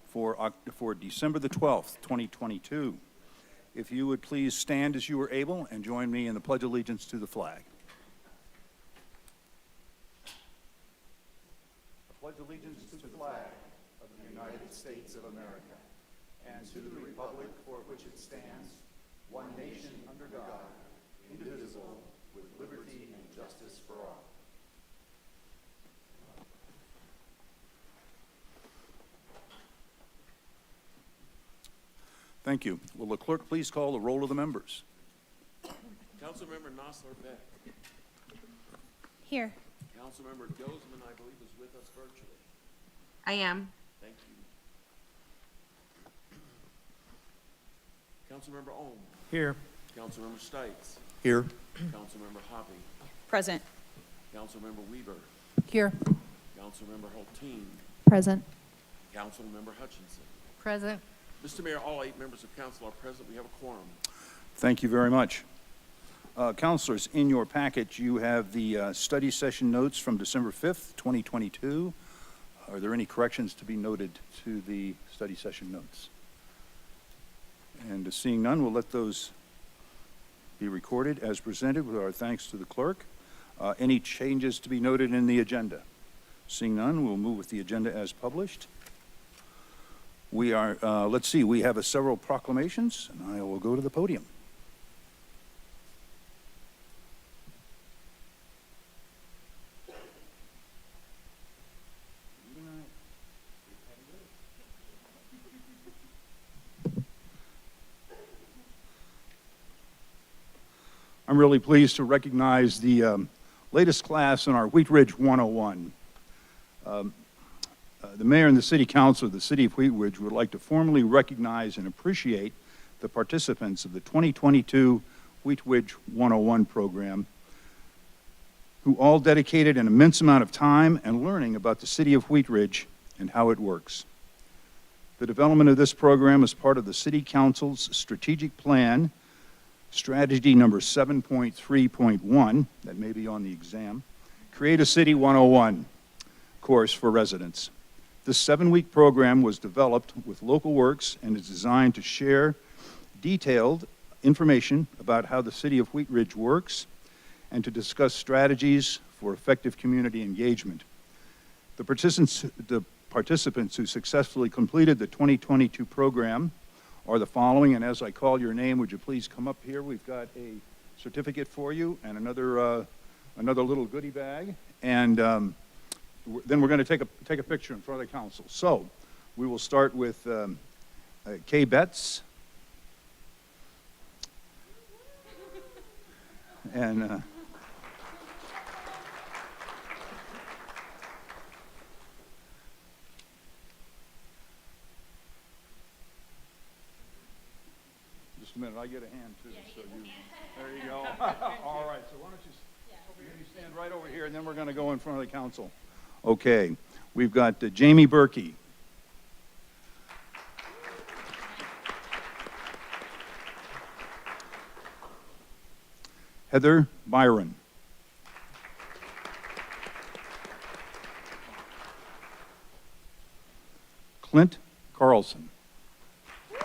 for December the 12th, 2022. If you would please stand as you are able and join me in the Pledge of Allegiance to the flag. I pledge allegiance to the flag of the United States of America and to the republic for which it stands, one nation under God, indivisible, with liberty and justice for all. Thank you. Will the clerk please call the roll of the members? Councilmember Nosler Beck. Here. Councilmember Gozman, I believe, is with us virtually. I am. Thank you. Councilmember Ohm. Here. Councilmember Stites. Here. Councilmember Hobby. Present. Councilmember Weaver. Here. Councilmember Hulteen. Present. Councilmember Hutchinson. Present. Mr. Mayor, all 8 members of council are present. We have a quorum. Thank you very much. Councilors, in your packet, you have the study session notes from December 5th, 2022. Are there any corrections to be noted to the study session notes? And seeing none, we'll let those be recorded as presented with our thanks to the clerk. Any changes to be noted in the agenda? Seeing none, we'll move with the agenda as published. We are, let's see, we have several proclamations, and I will go to the podium. I'm really pleased to recognize the latest class in our Wheat Ridge 101. The mayor and the city council of the city of Wheat Ridge would like to formally recognize and appreciate the participants of the 2022 Wheat Ridge 101 program, who all dedicated an immense amount of time and learning about the city of Wheat Ridge and how it works. The development of this program is part of the city council's strategic plan, strategy number 7.3.1, that may be on the exam, Create a City 101 course for residents. This 7-week program was developed with Local Works and is designed to share detailed information about how the city of Wheat Ridge works and to discuss strategies for effective community engagement. The participants who successfully completed the 2022 program are the following, and as I call your name, would you please come up here? We've got a certificate for you and another little goodie bag, and then we're going to take a picture in front of the council. So we will start with Kay Betts. And just a minute, I get a hand too. So there you go. All right, so why don't you stand right over here, and then we're going to go in front of the council. Okay, we've got Jamie Berkey. Heather Byron. Clint Carlson. There's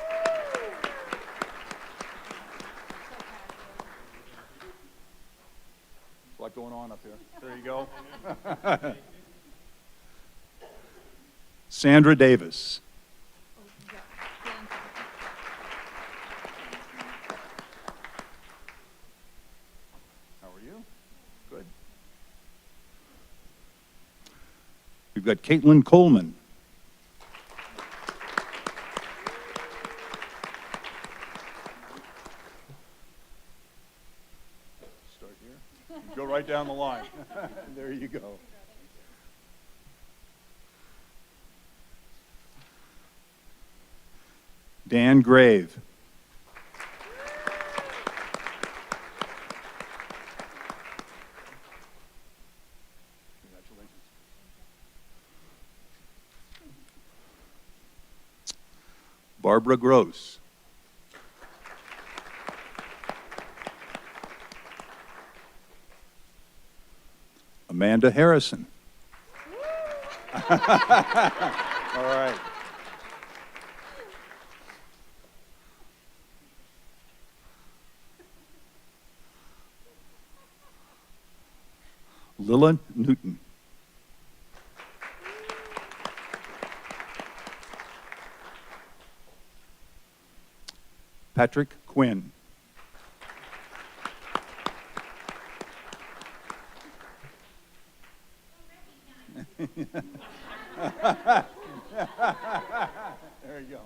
a lot going on up here. There you go. Sandra Davis. How are you? Good. We've got Caitlin Coleman. Start here. Go right down the line. There you go. Dan Grave. Congratulations. Barbara Gross. Amanda Harrison. All right. Lila Newton. Patrick Quinn. There you go.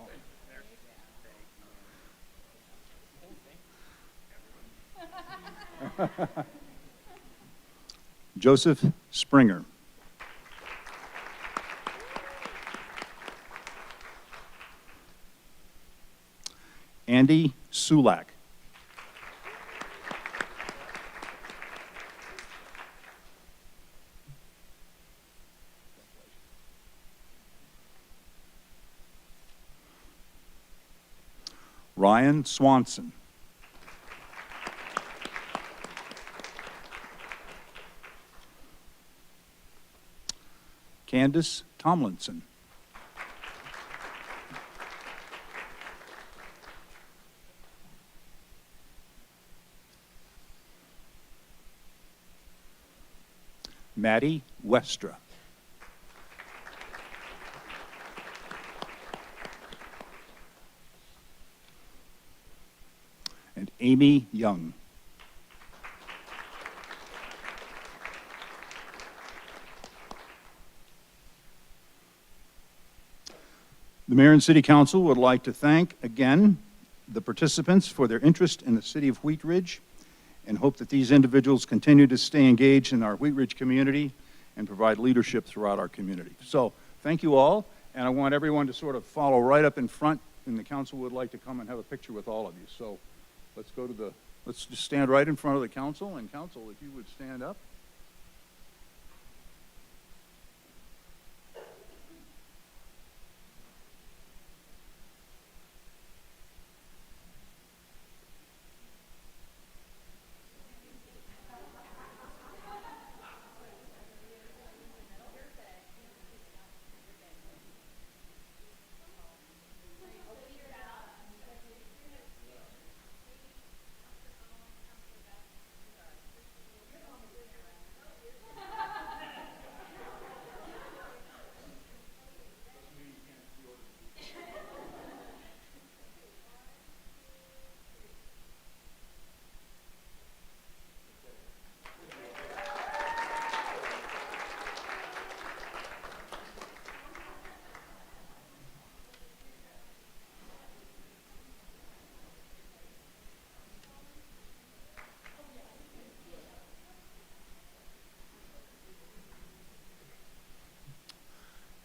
Joseph Springer. Andy Sulak. Ryan Swanson. Candace Tomlinson. Maddie Westra. And Amy Young. The Mayor and City Council would like to thank again the participants for their interest in the City of Wheat Ridge and hope that these individuals continue to stay engaged in our Wheat Ridge community and provide leadership throughout our community. So thank you all, and I want everyone to sort of follow right up in front, and the council would like to come and have a picture with all of you. So let's just stand right in front of the council, and council, if you would stand up.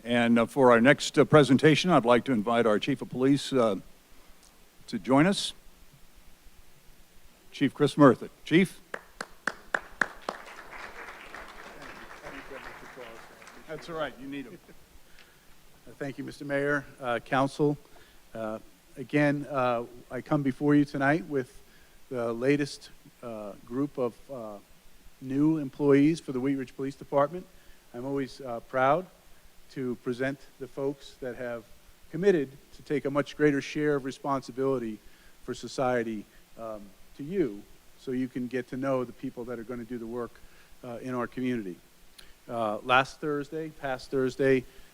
And for our next presentation, I'd like to invite our Chief of Police to join us. Chief Chris Murtha. Chief? That's all right, you need him. Thank you, Mr. Mayor, Council. Again, I come before you tonight with the latest group of new employees for the Wheat Ridge Police Department. I'm always proud to present the folks that have committed to take a much greater share of responsibility for society to you, so you can get to know the people that are going to do the work in our community. Past Thursday,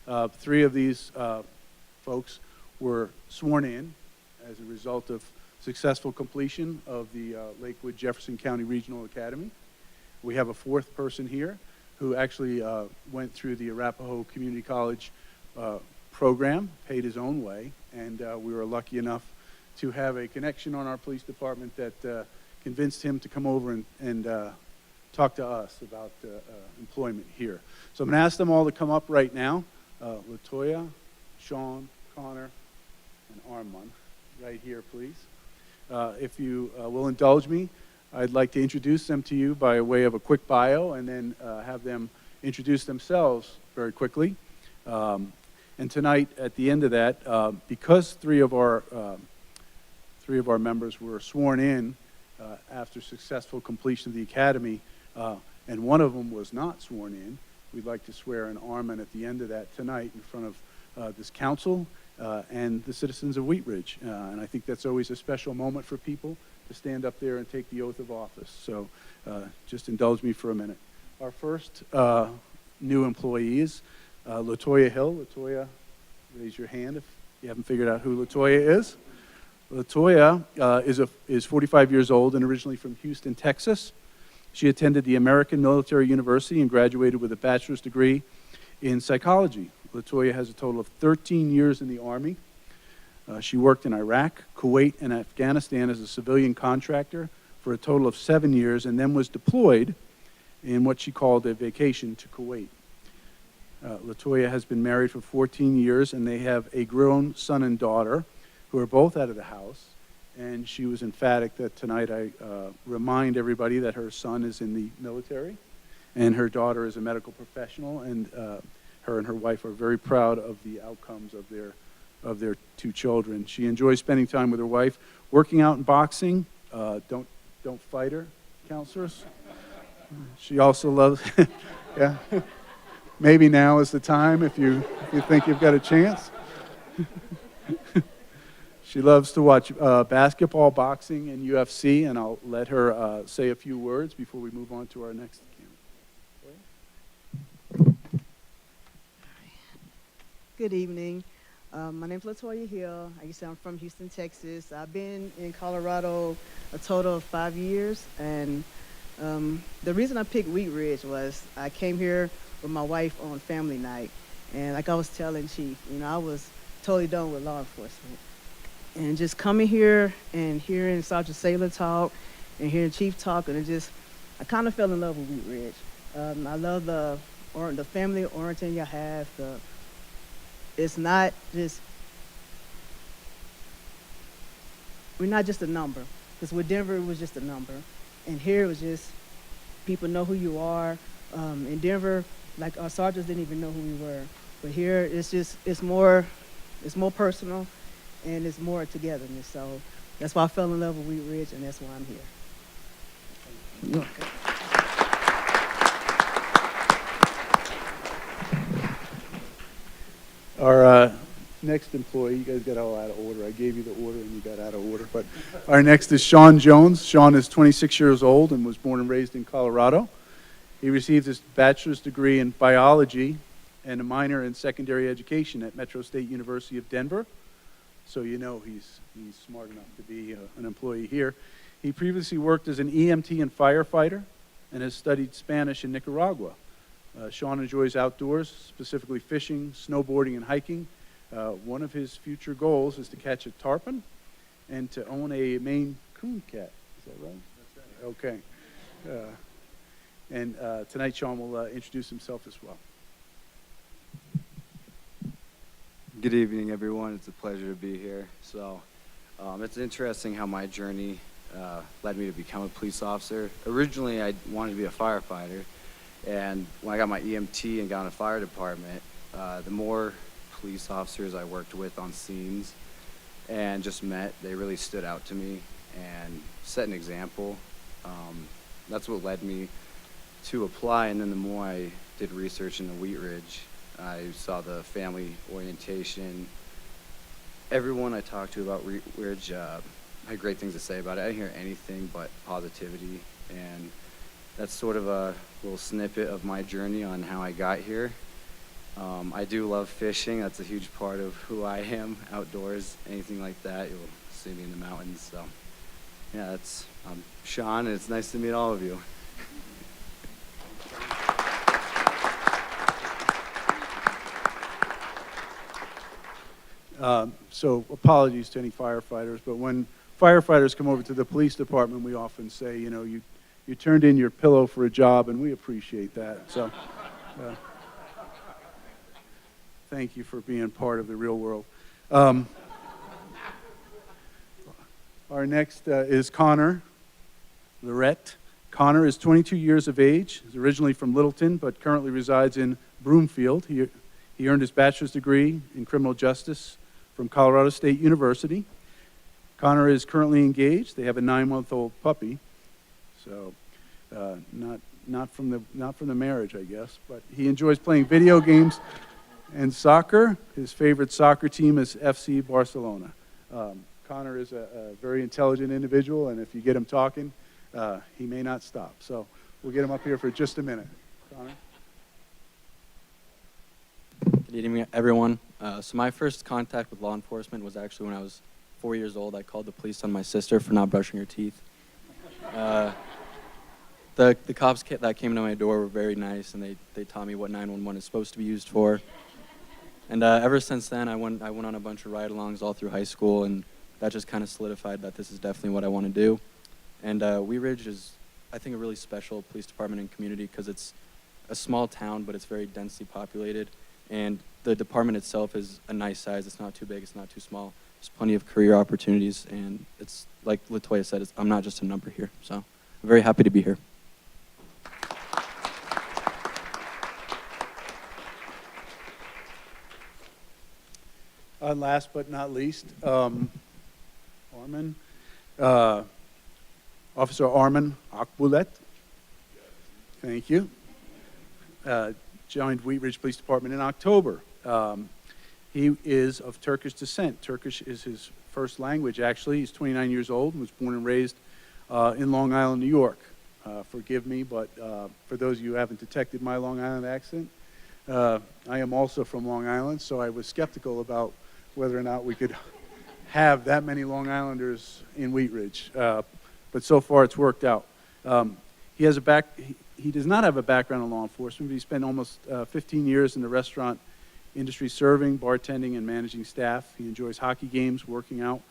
3 of these folks were sworn in as a result of successful completion of the Lakewood Jefferson County Regional Academy. We have a 4th person here who actually went through the Arapahoe Community College program, paid his own way, and we were lucky enough to have a connection on our police department that convinced him to come over and talk to us about employment here. So I'm going to ask them all to come up right now. Latoya, Sean, Connor, and Armand, right here, please. If you will indulge me, I'd like to introduce them to you by way of a quick bio, and then have them introduce themselves very quickly. And tonight, at the end of that, because three of our members were sworn in after successful completion of the academy, and one of them was not sworn in, we'd like to swear in Armand at the end of that tonight in front of this council and the citizens of Wheat Ridge. And I think that's always a special moment for people to stand up there and take the oath of office. So just indulge me for a minute. our first new employees, Latoya Hill. Latoya, raise your hand if you haven't figured out who Latoya is. Latoya is 45 years old and originally from Houston, Texas. She attended the American Military University and graduated with a bachelor's degree in psychology. Latoya has a total of 13 years in the Army. She worked in Iraq, Kuwait, and Afghanistan as a civilian contractor for a total of 7 years, and then was deployed in what she called a vacation to Kuwait. Latoya has been married for 14 years, and they have a grown son and daughter who are both out of the house. And she was emphatic that tonight I remind everybody that her son is in the military, and her daughter is a medical professional, and her and her wife are very proud of the outcomes of their two children. She enjoys spending time with her wife, working out and boxing. Don't fight her, counselors. She also loves, yeah. Maybe now is the time if you think you've got a chance. She loves to watch basketball, boxing, and UFC, and I'll let her say a few words before we move on to our next candidate. Good evening. My name's Latoya Hill. I'm from Houston, Texas. I've been in Colorado a total of 5 years, and the reason I picked Wheat Ridge was I came here with my wife on family night, and like I was telling Chief, I was totally done with law enforcement. And just coming here and hearing Sergeant Saylor talk and hearing Chief talk, and I kind of fell in love with Wheat Ridge. I love the family orientation you have. It's not just, we're not just a number, because with Denver it was just a number, and here it was just people know who you are. In Denver, like our sergeants didn't even know who we were, but here it's more personal, and it's more togetherness. So that's why I fell in love with Wheat Ridge, and that's why I'm here. Our next employee, you guys got all out of order. I gave you the order and you got out of order. But our next is Sean Jones. Sean is 26 years old and was born and raised in Colorado. He received his bachelor's degree in biology and a minor in secondary education at Metro State University of Denver. So he's smart enough to be an employee here. He previously worked as an EMT and firefighter and has studied Spanish in Nicaragua. Sean enjoys outdoors, specifically fishing, snowboarding, and hiking. One of his future goals is to catch a tarpon and to own a Maine Coon cat. Is that right? That's right. Okay. And tonight Sean will introduce himself as well. Good evening, everyone. It's a pleasure to be here. So it's interesting how my journey led me to become a police officer. Originally, I wanted to be a firefighter, and when I got my EMT and got in a fire department, the more police officers I worked with on scenes and just met, they really stood out to me and set an example. That's what led me to apply, and then the more I did research into Wheat Ridge, I saw the family orientation. Everyone I talked to about Wheat Ridge had great things to say about it. I didn't hear anything but positivity, and that's sort of a little snippet of my journey on how I got here. I do love fishing. That's a huge part of who I am, outdoors, anything like that. You'll see me in the mountains. So, yeah, I'm Sean, and it's nice to meet all of you. So apologies to any firefighters, but when firefighters come over to the police department, we often say, you turned in your pillow for a job, and we appreciate that. So thank you for being part of the real world. Our next is Connor Lorette. Connor is 22 years of age. He's originally from Littleton, but currently resides in Broomfield. He earned his bachelor's degree in criminal justice from Colorado State University. Connor is currently engaged. They have a 9-month-old puppy, so not from the marriage, I guess. But he enjoys playing video games and soccer. His favorite soccer team is FC Barcelona. Connor is a very intelligent individual, and if you get him talking, he may not stop. So we'll get him up here for just a minute. Connor? Good evening, everyone. So my first contact with law enforcement was actually when I was 4 years old. I called the police on my sister for not brushing her teeth. The cops that came to my door were very nice, and they taught me what 911 is supposed to be used for. And ever since then, I went on a bunch of ride-alongs all through high school, and that just kind of solidified that this is definitely what I want to do. And Wheat Ridge is, I think, a really special police department and community because it's a small town, but it's very densely populated. And the department itself is a nice size. It's not too big. It's not too small. There's plenty of career opportunities. And it's like Latoya said, I'm not just a number here. So I'm very happy to be here. Last but not least, Armin, Officer Armin Akbulet. Thank you. Joined Wheat Ridge Police Department in October. He is of Turkish descent. Turkish is his first language, actually. He's 29 years old and was born and raised in Long Island, New York. Forgive me, but for those of you who haven't detected my Long Island accent, I am also from Long Island, so I was skeptical about whether or not we could have that many Long Islanders in Wheat Ridge. But so far it's worked out. He does not have a background in law enforcement, but he spent almost 15 years in the restaurant industry serving, bartending, and managing staff. He enjoys hockey games, working out,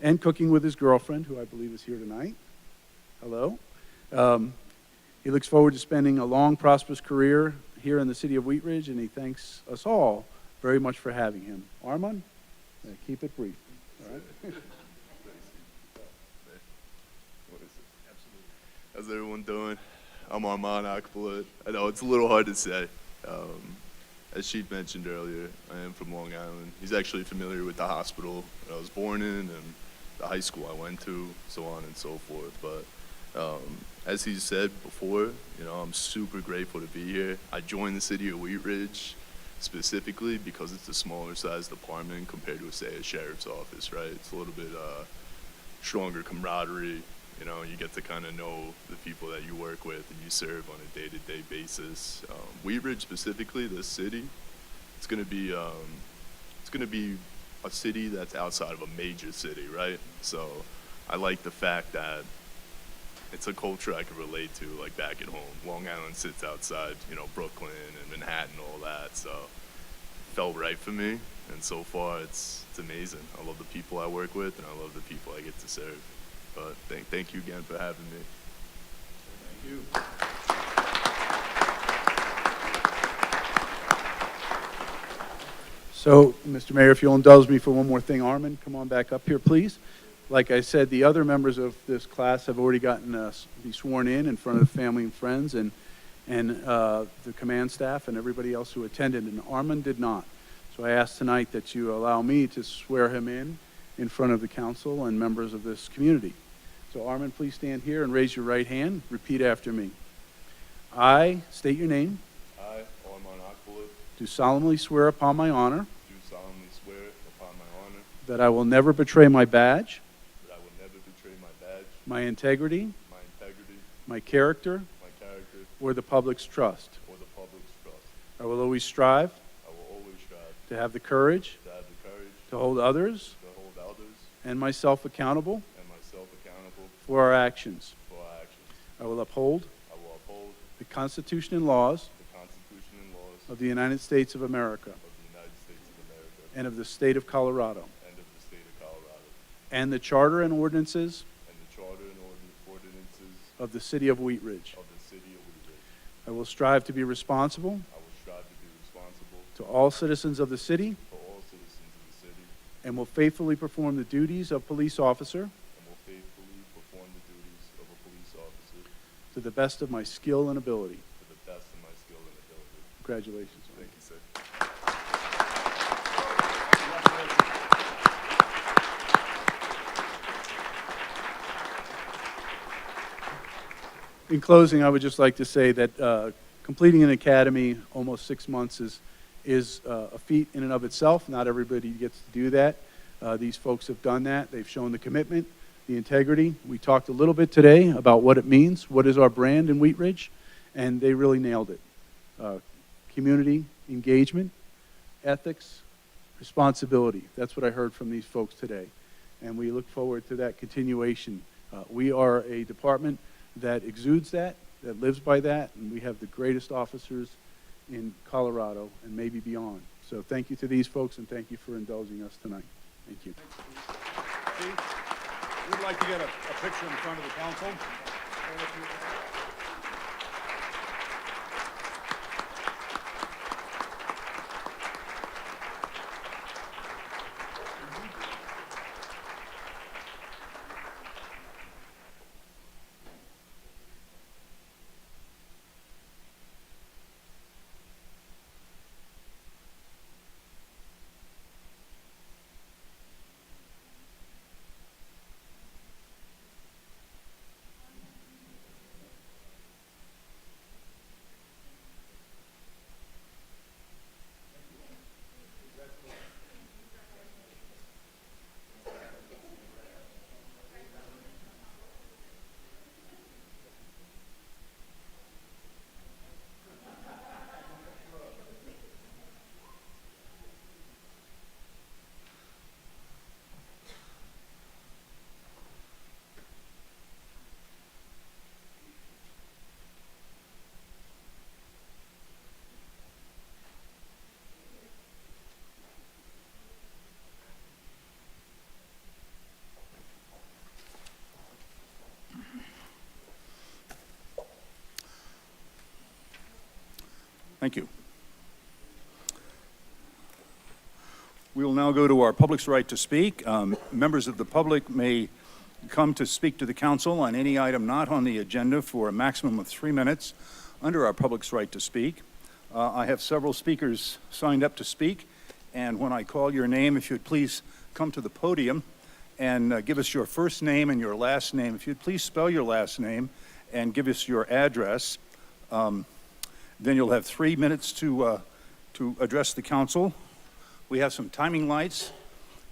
and cooking with his girlfriend, who I believe is here tonight. Hello. He looks forward to spending a long, prosperous career here in the city of Wheat Ridge, and he thanks us all very much for having him. Armand, keep it brief. All right? How's everyone doing? I'm Armand Akbulet. I know it's a little hard to say. As Chief mentioned earlier, I am from Long Island. He's actually familiar with the hospital that I was born in and the high school I went to, so on and so forth. But as he said before, I'm super grateful to be here. I joined the city of Wheat Ridge specifically because it's a smaller size department compared to, say, a sheriff's office, right? It's a little bit stronger camaraderie. You get to kind of know the people that you work with and you serve on a day-to-day basis. Wheat Ridge specifically, this city, it's going to be a city that's outside of a major city, right? So I like the fact that it's a culture I can relate to, like back at home. Long Island sits outside, Brooklyn and Manhattan, all that. So it felt right for me, and so far it's amazing. I love the people I work with, and I love the people I get to serve. But thank you again for having me. Thank you. So, Mr. Mayor, if you'll indulge me for one more thing, Armin, come on back up here, please. Like I said, the other members of this class have already gotten be sworn in front of family and friends and the command staff and everybody else who attended, and Armin did not. So I ask tonight that you allow me to swear him in front of the council and members of this community. So Armin, please stand here and raise your right hand. Repeat after me. I state your name. I, Armand Akbulet, Do solemnly swear upon my honor do solemnly swear upon my honor that I will never betray my badge, that I will never betray my badge, my integrity, my integrity, my character, my character, or the public's trust. or the public's trust. I will always strive I will always strive to have the courage to have the courage to hold others to hold others and myself accountable and myself accountable for our actions. for our actions. I will uphold I will uphold the Constitution and laws the Constitution and laws of the United States of America of the United States of America and of the state of Colorado, and of the state of Colorado, and the charter and ordinances and the charter and ordinances of the city of Wheat Ridge. of the city of Wheat Ridge. I will strive to be responsible I will strive to be responsible to all citizens of the city for all citizens of the city and will faithfully perform the duties of police officer and will faithfully perform the duties of a police officer to the best of my skill and ability. to the best of my skill and ability. Congratulations. Thank you, sir. In closing, I would just like to say that completing an academy almost 6 months is a feat in and of itself. Not everybody gets to do that. These folks have done that. They've shown the commitment, the integrity. We talked a little bit today about what it means, what is our brand in Wheat Ridge, and they really nailed it. community engagement, ethics, responsibility. That's what I heard from these folks today. And we look forward to that continuation. We are a department that exudes that lives by that, and we have the greatest officers in Colorado and maybe beyond. So thank you to these folks, and thank you for indulging us tonight. Thank you. Chief, we'd like to get a picture in front of the council. Thank you. We will now go to our public's right to speak. Members of the public may come to speak to the council on any item not on the agenda for a maximum of 3 minutes under our public's right to speak. I have several speakers signed up to speak, and when I call your name, if you'd please come to the podium and give us your first name and your last name. If you'd please spell your last name and give us your address. Then you'll have 3 minutes to address the council. We have some timing lights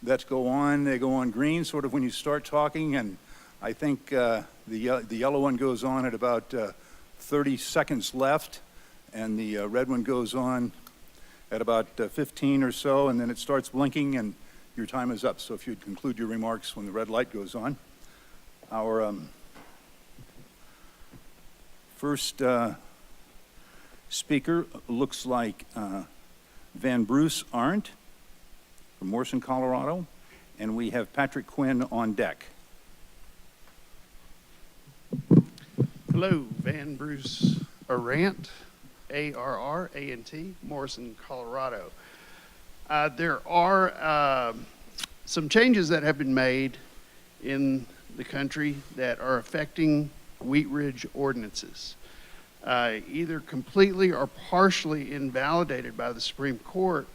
that go on. They go on green sort of when you start talking, and I think the yellow one goes on at about 30 seconds left, and the red one goes on at about 15 or so, and then it starts blinking and your time is up. So if you'd conclude your remarks when the red light goes on. Our first speaker looks like Van Bruce Arndt from Morrison, Colorado, and we have Patrick Quinn on deck. Hello, Van Bruce Arant, A-R-R-A-N-T, Morrison, Colorado. There are some changes that have been made in the country that are affecting Wheat Ridge ordinances. Either completely or partially invalidated by the Supreme Court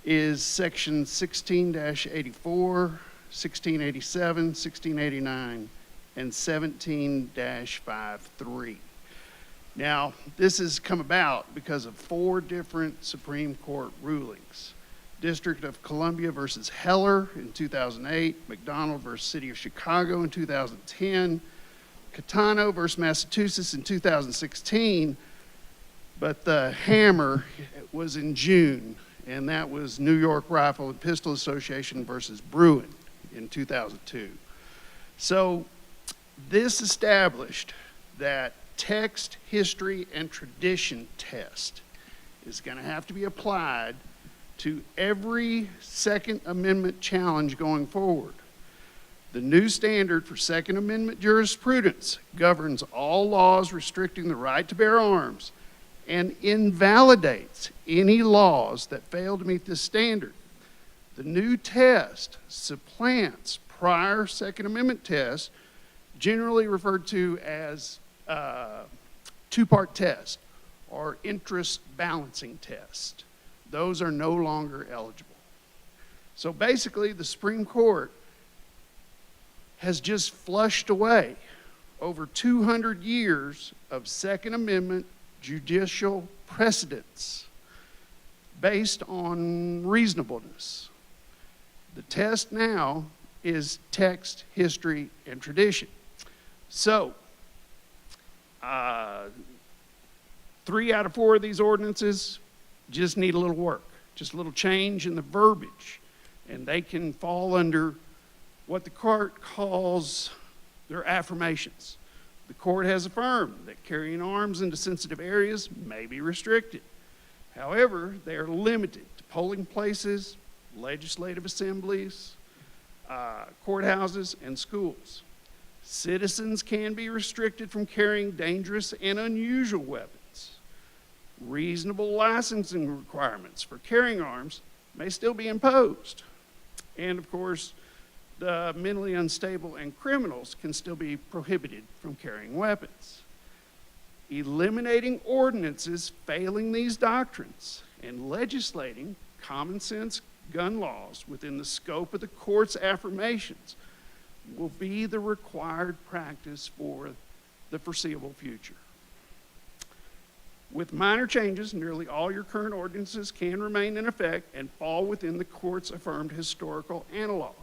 is Section 16-84, 1687, 1689, and 17-53. Now, this has come about because of 4 different Supreme Court rulings. District of Columbia versus Heller in 2008, McDonald versus City of Chicago in 2010, Catano versus Massachusetts in 2016, but the hammer was in June, and that was New York Rifle and Pistol Association versus Bruin in 2002. So this established that text, history, and tradition test is going to have to be applied to every Second Amendment challenge going forward. The new standard for Second Amendment jurisprudence governs all laws restricting the right to bear arms and invalidates any laws that fail to meet this standard. The new test supplants prior Second Amendment tests, generally referred to as two-part test or interest balancing test. Those are no longer eligible. So basically, the Supreme Court has just flushed away over 200 years of Second Amendment judicial precedents based on reasonableness. The test now is text, history, and tradition. So, 3 out of 4 of these ordinances just need a little work, just a little change in the verbiage, and they can fall under what the court calls their affirmations. The court has affirmed that carrying arms into sensitive areas may be restricted. However, they are limited to polling places, legislative assemblies, courthouses, and schools. Citizens can be restricted from carrying dangerous and unusual weapons. Reasonable licensing requirements for carrying arms may still be imposed. And of course, the mentally unstable and criminals can still be prohibited from carrying weapons. Eliminating ordinances failing these doctrines and legislating common sense gun laws within the scope of the court's affirmations will be the required practice for the foreseeable future. With minor changes, nearly all your current ordinances can remain in effect and fall within the court's affirmed historical analog.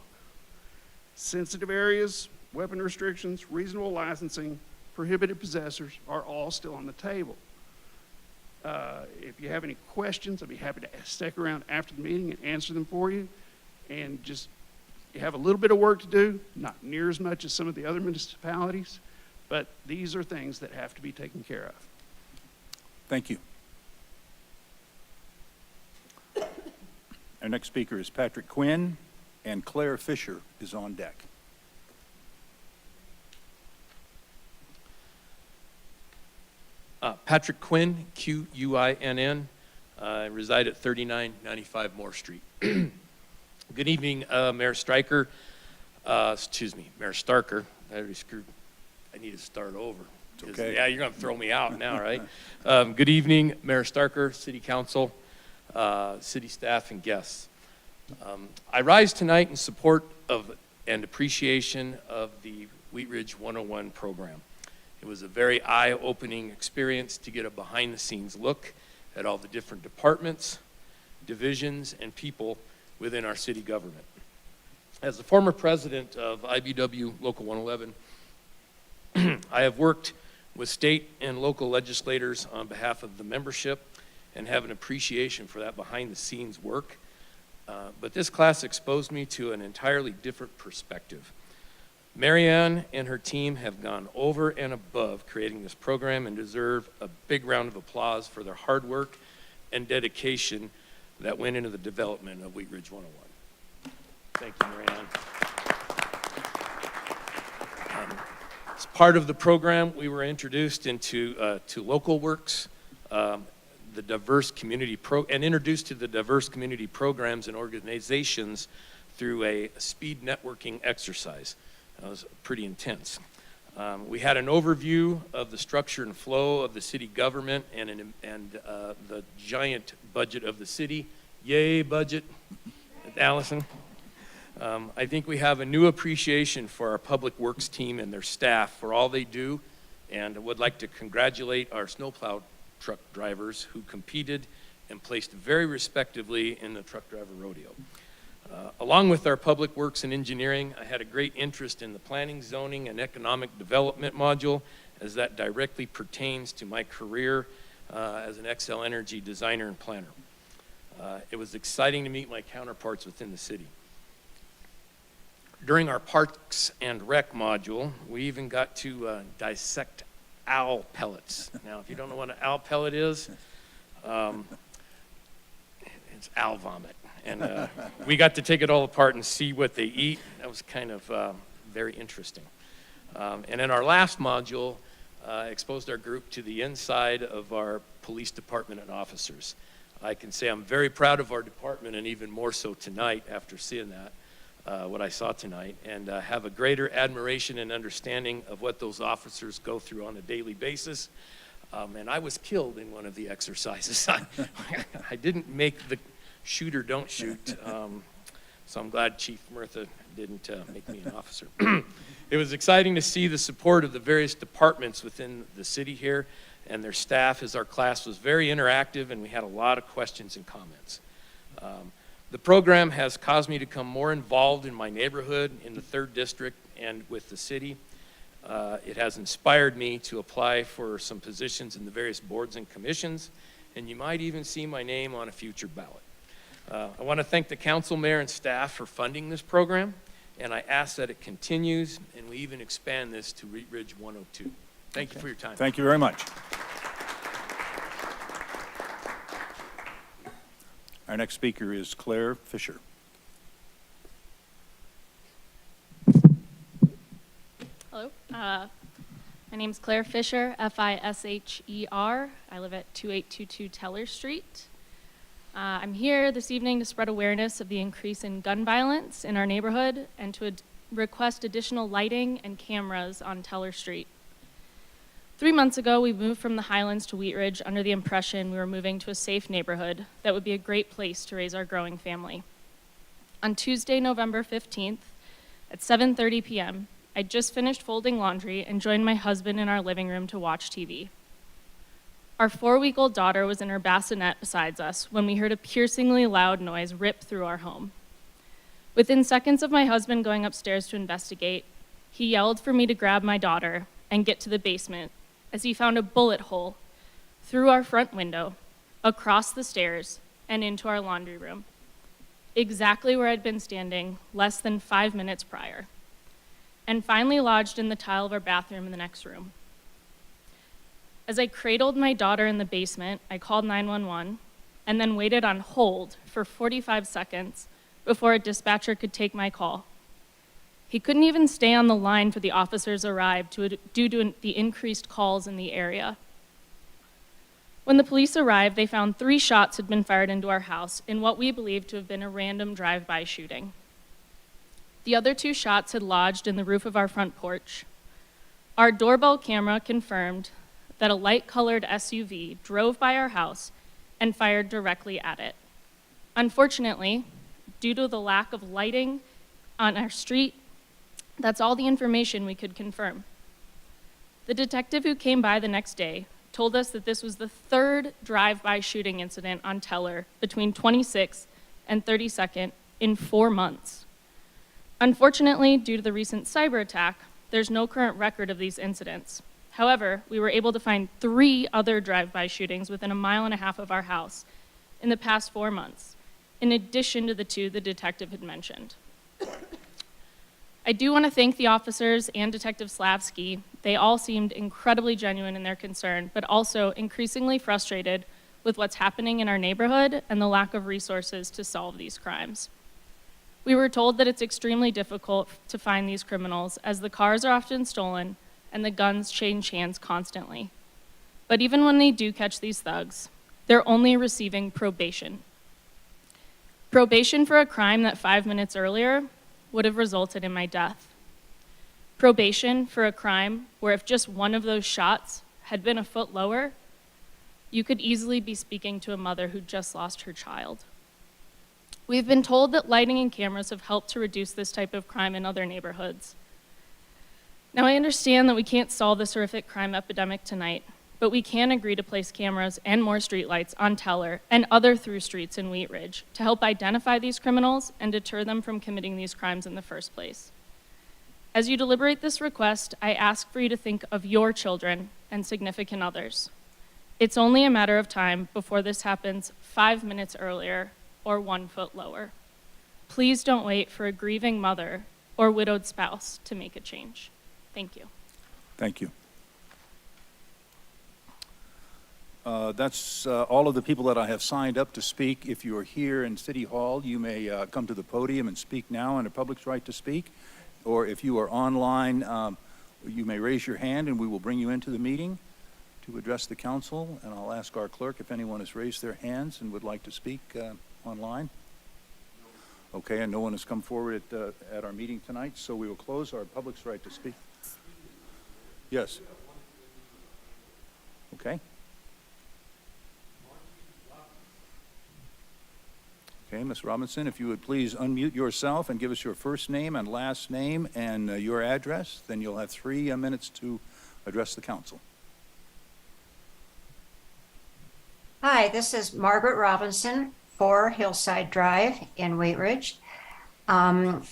Sensitive areas, weapon restrictions, reasonable licensing, prohibited possessors are all still on the table. If you have any questions, I'd be happy to stick around after the meeting and answer them for you. And just, you have a little bit of work to do, not near as much as some of the other municipalities, but these are things that have to be taken care of. Thank you. Our next speaker is Patrick Quinn, and Claire Fisher is on deck. Patrick Quinn, Q-U-I-N-N. I reside at 3995 Moore Street. Good evening, Mayor Stryker. Mayor Starker. I need to start over. Okay. Yeah, you're going to throw me out now, right? Good evening, Mayor Starker, City Council, city staff, and guests. I rise tonight in support of and appreciation of the Wheat Ridge 101 program. It was a very eye-opening experience to get a behind-the-scenes look at all the different departments, divisions, and people within our city government. As the former president of IBW Local 111, I have worked with state and local legislators on behalf of the membership and have an appreciation for that behind-the-scenes work. But this class exposed me to an entirely different perspective. Marianne and her team have gone over and above creating this program and deserve a big round of applause for their hard work and dedication that went into the development of Wheat Ridge 101. Thank you, Marianne. As part of the program, we were introduced into to Local Works, the diverse community introduced to the diverse community programs and organizations through a speed networking exercise. That was pretty intense. We had an overview of the structure and flow of the city government and the giant budget of the city. Yay, budget, Allison. I think we have a new appreciation for our public works team and their staff for all they do, and I would like to congratulate our snowplow truck drivers who competed and placed very respectively in the truck driver rodeo. Along with our public works and engineering, I had a great interest in the planning, zoning, and economic development module, as that directly pertains to my career as an Xcel Energy designer and planner. It was exciting to meet my counterparts within the city. During our Parks and Rec module, we even got to dissect owl pellets. Now, if you don't know what an owl pellet is, it's owl vomit. And we got to take it all apart and see what they eat. That was kind of very interesting. And in our last module, exposed our group to the inside of our police department and officers. I can say I'm very proud of our department, and even more so tonight after seeing that, what I saw tonight, and have a greater admiration and understanding of what those officers go through on a daily basis. And I was killed in one of the exercises. I didn't make the shoot or don't shoot. So I'm glad Chief Murtha didn't make me an officer. It was exciting to see the support of the various departments within the city here and their staff, as our class was very interactive and we had a lot of questions and comments. The program has caused me to become more involved in my neighborhood, in the 3rd District, and with the city. It has inspired me to apply for some positions in the various boards and commissions, and you might even see my name on a future ballot. I want to thank the council, mayor, and staff for funding this program, and I ask that it continues, and we even expand this to Wheat Ridge 102. Thank you for your time. Thank you very much. Our next speaker is Claire Fisher. Hello. My name's Claire Fisher, Fisher. I live at 2822 Teller Street. I'm here this evening to spread awareness of the increase in gun violence in our neighborhood and to request additional lighting and cameras on Teller Street. 3 months ago, we moved from the Highlands to Wheat Ridge under the impression we were moving to a safe neighborhood that would be a great place to raise our growing family. On Tuesday, November 15th, at 7:30 p.m., I just finished folding laundry and joined my husband in our living room to watch TV. Our 4-week-old daughter was in her bassinet beside us when we heard a piercingly loud noise rip through our home. Within seconds of my husband going upstairs to investigate, he yelled for me to grab my daughter and get to the basement as he found a bullet hole through our front window, across the stairs, and into our laundry room, exactly where I'd been standing less than 5 minutes prior, and finally lodged in the tile of our bathroom in the next room. As I cradled my daughter in the basement, I called 911 and then waited on hold for 45 seconds before a dispatcher could take my call. He couldn't even stay on the line for the officers arrived due to the increased calls in the area. When the police arrived, they found 3 shots had been fired into our house in what we believed to have been a random drive-by shooting. The other 2 shots had lodged in the roof of our front porch. Our doorbell camera confirmed that a light-colored SUV drove by our house and fired directly at it. Unfortunately, due to the lack of lighting on our street, that's all the information we could confirm. The detective who came by the next day told us that this was the 3rd drive-by shooting incident on Teller between 26th and 32nd in 4 months. Unfortunately, due to the recent cyber attack, there's no current record of these incidents. However, we were able to find 3 other drive-by shootings within 1.5 miles of our house in the past 4 months, in addition to the 2 the detective had mentioned. I do want to thank the officers and Detective Slavsky. They all seemed incredibly genuine in their concern, but also increasingly frustrated with what's happening in our neighborhood and the lack of resources to solve these crimes. We were told that it's extremely difficult to find these criminals as the cars are often stolen and the guns change hands constantly. But even when they do catch these thugs, they're only receiving probation. Probation for a crime that 5 minutes earlier would have resulted in my death. Probation for a crime where if just one of those shots had been a foot lower, you could easily be speaking to a mother who just lost her child. We've been told that lighting and cameras have helped to reduce this type of crime in other neighborhoods. Now, I understand that we can't solve this horrific crime epidemic tonight, but we can agree to place cameras and more streetlights on Teller and other through streets in Wheat Ridge to help identify these criminals and deter them from committing these crimes in the first place. As you deliberate this request, I ask for you to think of your children and significant others. It's only a matter of time before this happens 5 minutes earlier or 1 foot lower. Please don't wait for a grieving mother or widowed spouse to make a change. Thank you. Thank you. That's all of the people that I have signed up to speak. If you are here in City Hall, you may come to the podium and speak now in a public's right to speak. Or if you are online, you may raise your hand and we will bring you into the meeting to address the council. And I'll ask our clerk if anyone has raised their hands and would like to speak online. Okay, and no one has come forward at our meeting tonight, so we will close our public's right to speak. Yes. Okay. Okay, Ms. Robinson, if you would please unmute yourself and give us your first name and last name and your address, then you'll have 3 minutes to address the council. Hi, this is Margaret Robinson, 4 Hillside Drive in Wheat Ridge. I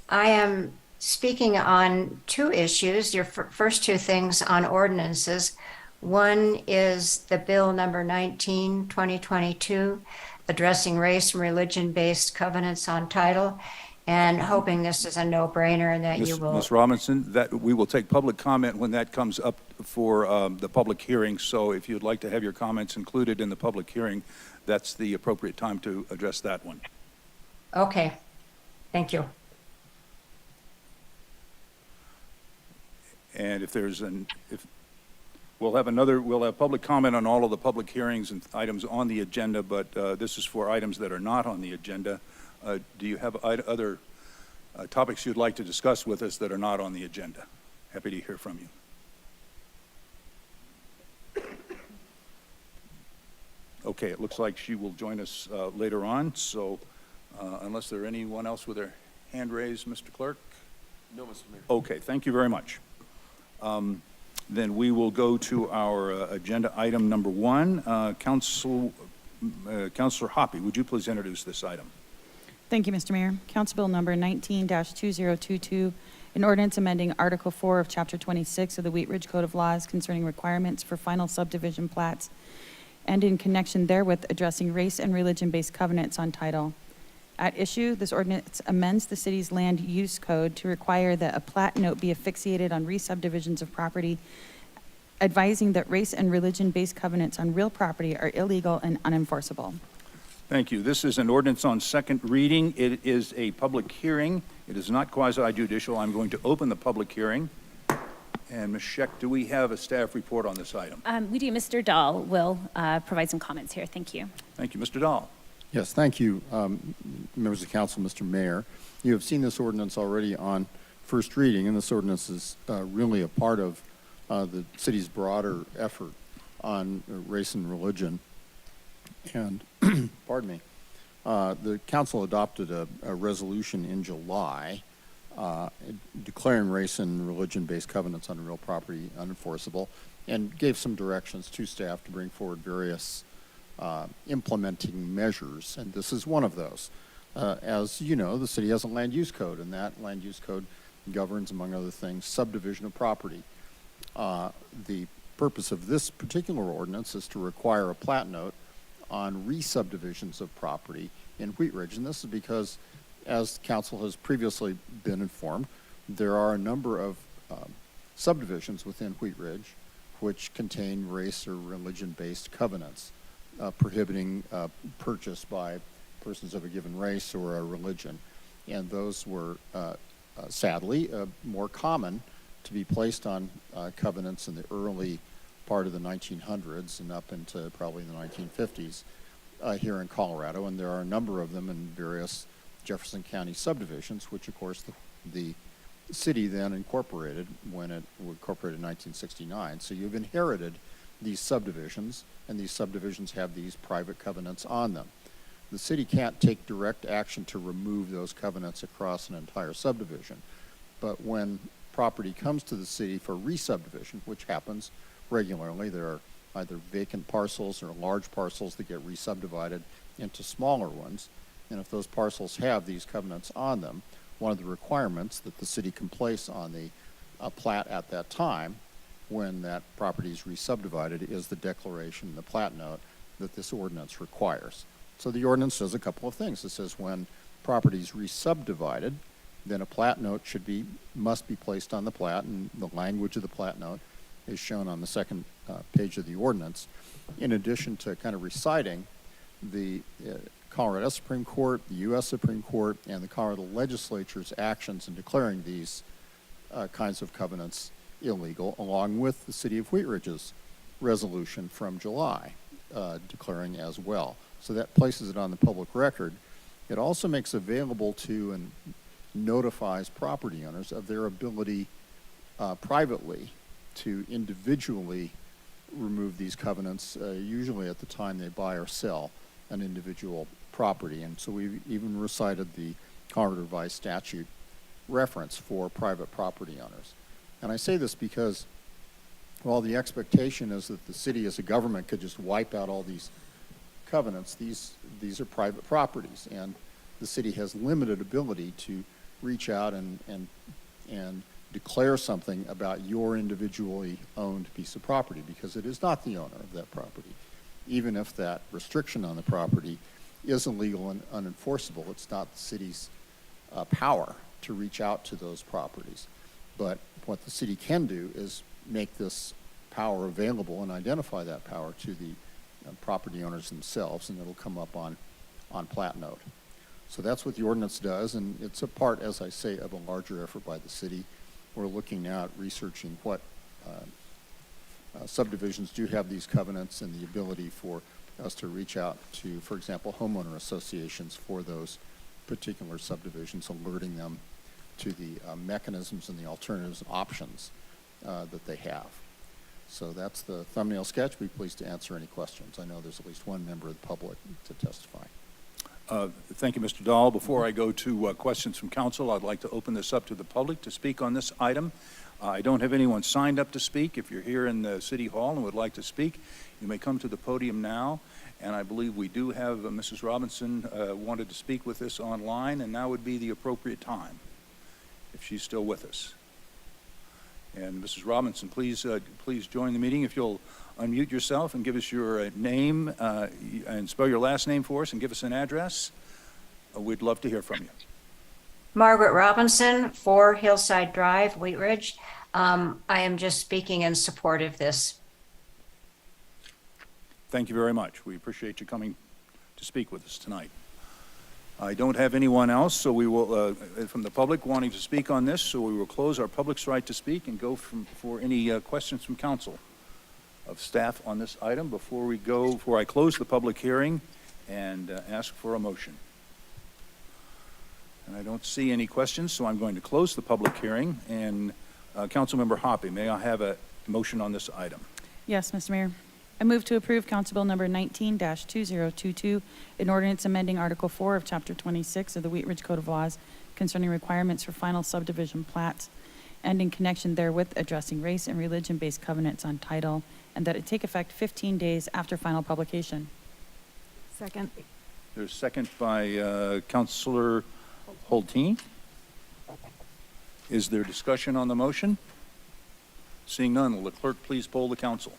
am speaking on two issues, your first two things on ordinances. One is the bill number 19, 2022, addressing race and religion-based covenants on title, and hoping this is a no-brainer and that you will. Ms. Robinson, that we will take public comment when that comes up for the public hearing. So if you'd like to have your comments included in the public hearing, that's the appropriate time to address that one. Okay, thank you. And if there's we'll have public comment on all of the public hearings and items on the agenda, but this is for items that are not on the agenda. Do you have other topics you'd like to discuss with us that are not on the agenda? Happy to hear from you. Okay, it looks like she will join us later on, so unless there anyone else with their hand raised, Mr. Clerk? No, Mr. Mayor. Okay, thank you very much. Then we will go to our agenda item number 1. Councilor Hoppy, would you please introduce this item? Thank you, Mr. Mayor. Council Bill number 19-2022, an ordinance amending Article 4 of Chapter 26 of the Wheat Ridge Code of Laws concerning requirements for final subdivision plats, and in connection therewith addressing race and religion-based covenants on title. At issue, this ordinance amends the city's land use code to require that a plat note be affixated on re-subdivisions of property, advising that race and religion-based covenants on real property are illegal and unenforceable. Thank you. This is an ordinance on second reading. It is a public hearing. It is not quasi-judicial. I'm going to open the public hearing. And Ms. Scheck, do we have a staff report on this item? We do. Mr. Dahl will provide some comments here. Thank you. Thank you. Mr. Dahl. Yes, thank you, members of the council, Mr. Mayor. You have seen this ordinance already on first reading, and this ordinance is really a part of the city's broader effort on race and religion. And, pardon me, the council adopted a resolution in July declaring race and religion-based covenants on real property unenforceable, and gave some directions to staff to bring forward various implementing measures, and this is one of those. As you know, the city has a land use code, and that land use code governs, among other things, subdivision of property. The purpose of this particular ordinance is to require a plat note on re-subdivisions of property in Wheat Ridge, and this is because, as council has previously been informed, there are a number of subdivisions within Wheat Ridge which contain race or religion-based covenants prohibiting purchase by persons of a given race or a religion. And those were, sadly, more common to be placed on covenants in the early part of the 1900s and up into probably the 1950s here in Colorado. And there are a number of them in various Jefferson County subdivisions, which, of course, the city then incorporated when it incorporated in 1969. So you've inherited these subdivisions, and these subdivisions have these private covenants on them. The city can't take direct action to remove those covenants across an entire subdivision, but when property comes to the city for re-subdivision, which happens regularly, there are either vacant parcels or large parcels that get re-subdivided into smaller ones, and if those parcels have these covenants on them, one of the requirements that the city can place on the plat at that time when that property is re-subdivided is the declaration, the plat note, that this ordinance requires. So the ordinance does a couple of things. It says when property is re-subdivided, then a plat note must be placed on the plat, and the language of the plat note is shown on the second page of the ordinance. In addition to kind of reciting the Colorado Supreme Court, the U.S. Supreme Court, and the Colorado Legislature's actions in declaring these kinds of covenants illegal, along with the City of Wheat Ridge's resolution from July declaring as well. So that places it on the public record. It also makes available to and notifies property owners of their ability privately to individually remove these covenants, usually at the time they buy or sell an individual property. And so we've even recited the Colorado Revised Statute reference for private property owners. And I say this because while the expectation is that the city as a government could just wipe out all these covenants, these are private properties, and the city has limited ability to reach out and and declare something about your individually owned piece of property, because it is not the owner of that property. Even if that restriction on the property is illegal and unenforceable, it's not the city's power to reach out to those properties. But what the city can do is make this power available and identify that power to the property owners themselves, and it'll come up on plat note. So that's what the ordinance does, and it's a part, as I say, of a larger effort by the city. We're looking now at researching what subdivisions do have these covenants and the ability for us to reach out to, for example, homeowner associations for those particular subdivisions, alerting them to the mechanisms and the alternatives and options that they have. So that's the thumbnail sketch. We'd be pleased to answer any questions. I know there's at least one member of the public to testify. Thank you, Mr. Dahl. Before I go to questions from council, I'd like to open this up to the public to speak on this item. I don't have anyone signed up to speak. If you're here in the City Hall and would like to speak, you may come to the podium now. And I believe we do have Mrs. Robinson wanted to speak with us online, and now would be the appropriate time, if she's still with us. And Mrs. Robinson, please join the meeting. If you'll unmute yourself and give us your name and spell your last name for us and give us an address, we'd love to hear from you. Margaret Robinson, 4 Hillside Drive, Wheat Ridge. I am just speaking in support of this. Thank you very much. We appreciate you coming to speak with us tonight. I don't have anyone else, so we will, from the public wanting to speak on this, so we will close our public's right to speak and go for any questions from council of staff on this item before I close the public hearing and ask for a motion. And I don't see any questions, so I'm going to close the public hearing. And Councilmember Hoppe, may I have a motion on this item? Yes, Mr. Mayor. I move to approve Council Bill number 19-2022, an ordinance amending Article 4 of Chapter 26 of the Wheat Ridge Code of Laws concerning requirements for final subdivision plats and in connection therewith addressing race and religion-based covenants on title, and that it take effect 15 days after final publication. Second. There's a second by Councilor Holteen. Is there discussion on the motion? Seeing none, will the clerk please poll the council?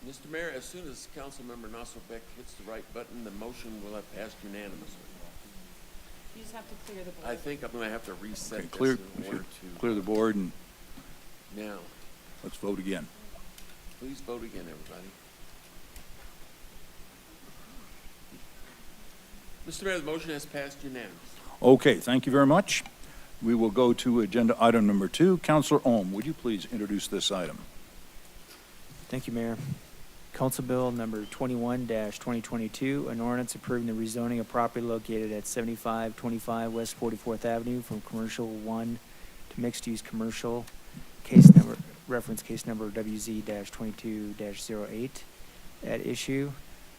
Mr. Mayor, as soon as Councilmember Nasselbeck hits the right button, the motion will have passed unanimously. You just have to clear the board. I think I'm going to have to reset Okay, this in order to... clear the board and Now, let's vote again. please vote again, everybody. Mr. Mayor, the motion has passed unanimously. Okay, thank you very much. We will go to agenda item number 2. Councilor Ohm, would you please introduce this item? Thank you, Mayor. Council Bill number 21-2022, an ordinance approving the rezoning of property located at 7525 West 44th Avenue from commercial 1 to mixed-use commercial, reference case number WZ-22-08. At issue,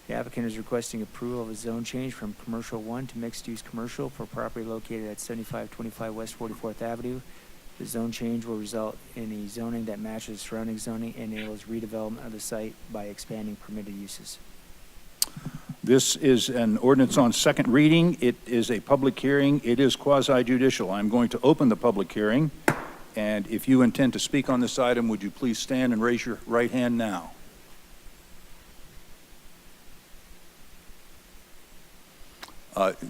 the applicant is requesting approval of a zone change from commercial 1 to mixed-use commercial for property located at 7525 West 44th Avenue. The zone change will result in a zoning that matches surrounding zoning and enables redevelopment of the site by expanding permitted uses. This is an ordinance on second reading. It is a public hearing. It is quasi-judicial. I'm going to open the public hearing, and if you intend to speak on this item, would you please stand and raise your right hand now?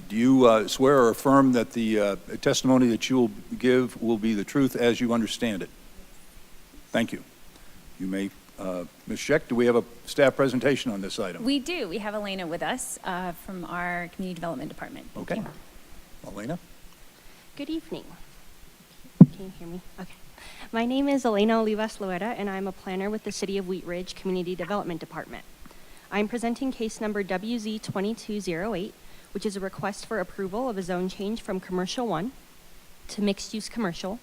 Do you swear or affirm that the testimony that you will give will be the truth as you understand it? Thank you. You may, Ms. Scheck, do we have a staff presentation on this item? We do. We have Elena with us from our Community Development Department. Thank Okay. you. Elena? Good evening. Can you hear me? Okay. My name is Elena Olivas Loera, and I'm a planner with the City of Wheat Ridge Community Development Department. I'm presenting case number WZ-2208, which is a request for approval of a zone change from Commercial 1 to Mixed-Use Commercial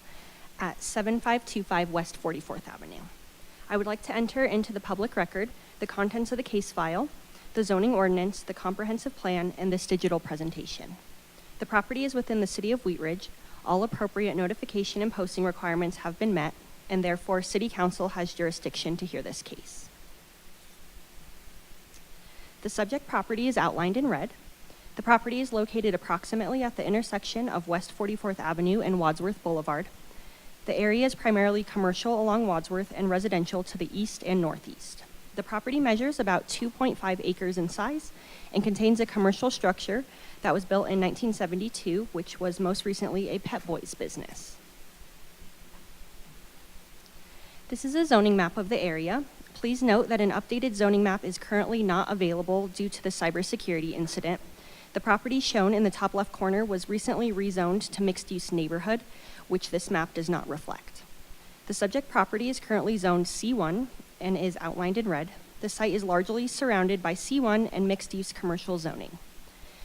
at 7525 West 44th Avenue. I would like to enter into the public record the contents of the case file, the zoning ordinance, the comprehensive plan, and this digital presentation. The property is within the City of Wheat Ridge. All appropriate notification and posting requirements have been met. and therefore City Council has jurisdiction to hear this case. The subject property is outlined in red. The property is located approximately at the intersection of West 44th Avenue and Wadsworth Boulevard. The area is primarily commercial along Wadsworth and residential to the east and northeast. The property measures about 2.5 acres in size and contains a commercial structure that was built in 1972, which was most recently a Pet Boys business. This is a zoning map of the area. Please note that an updated zoning map is currently not available due to the cybersecurity incident. The property shown in the top left corner was recently rezoned to mixed-use neighborhood, which this map does not reflect. The subject property is currently zoned C1 and is outlined in red. The site is largely surrounded by C1 and mixed-use commercial zoning.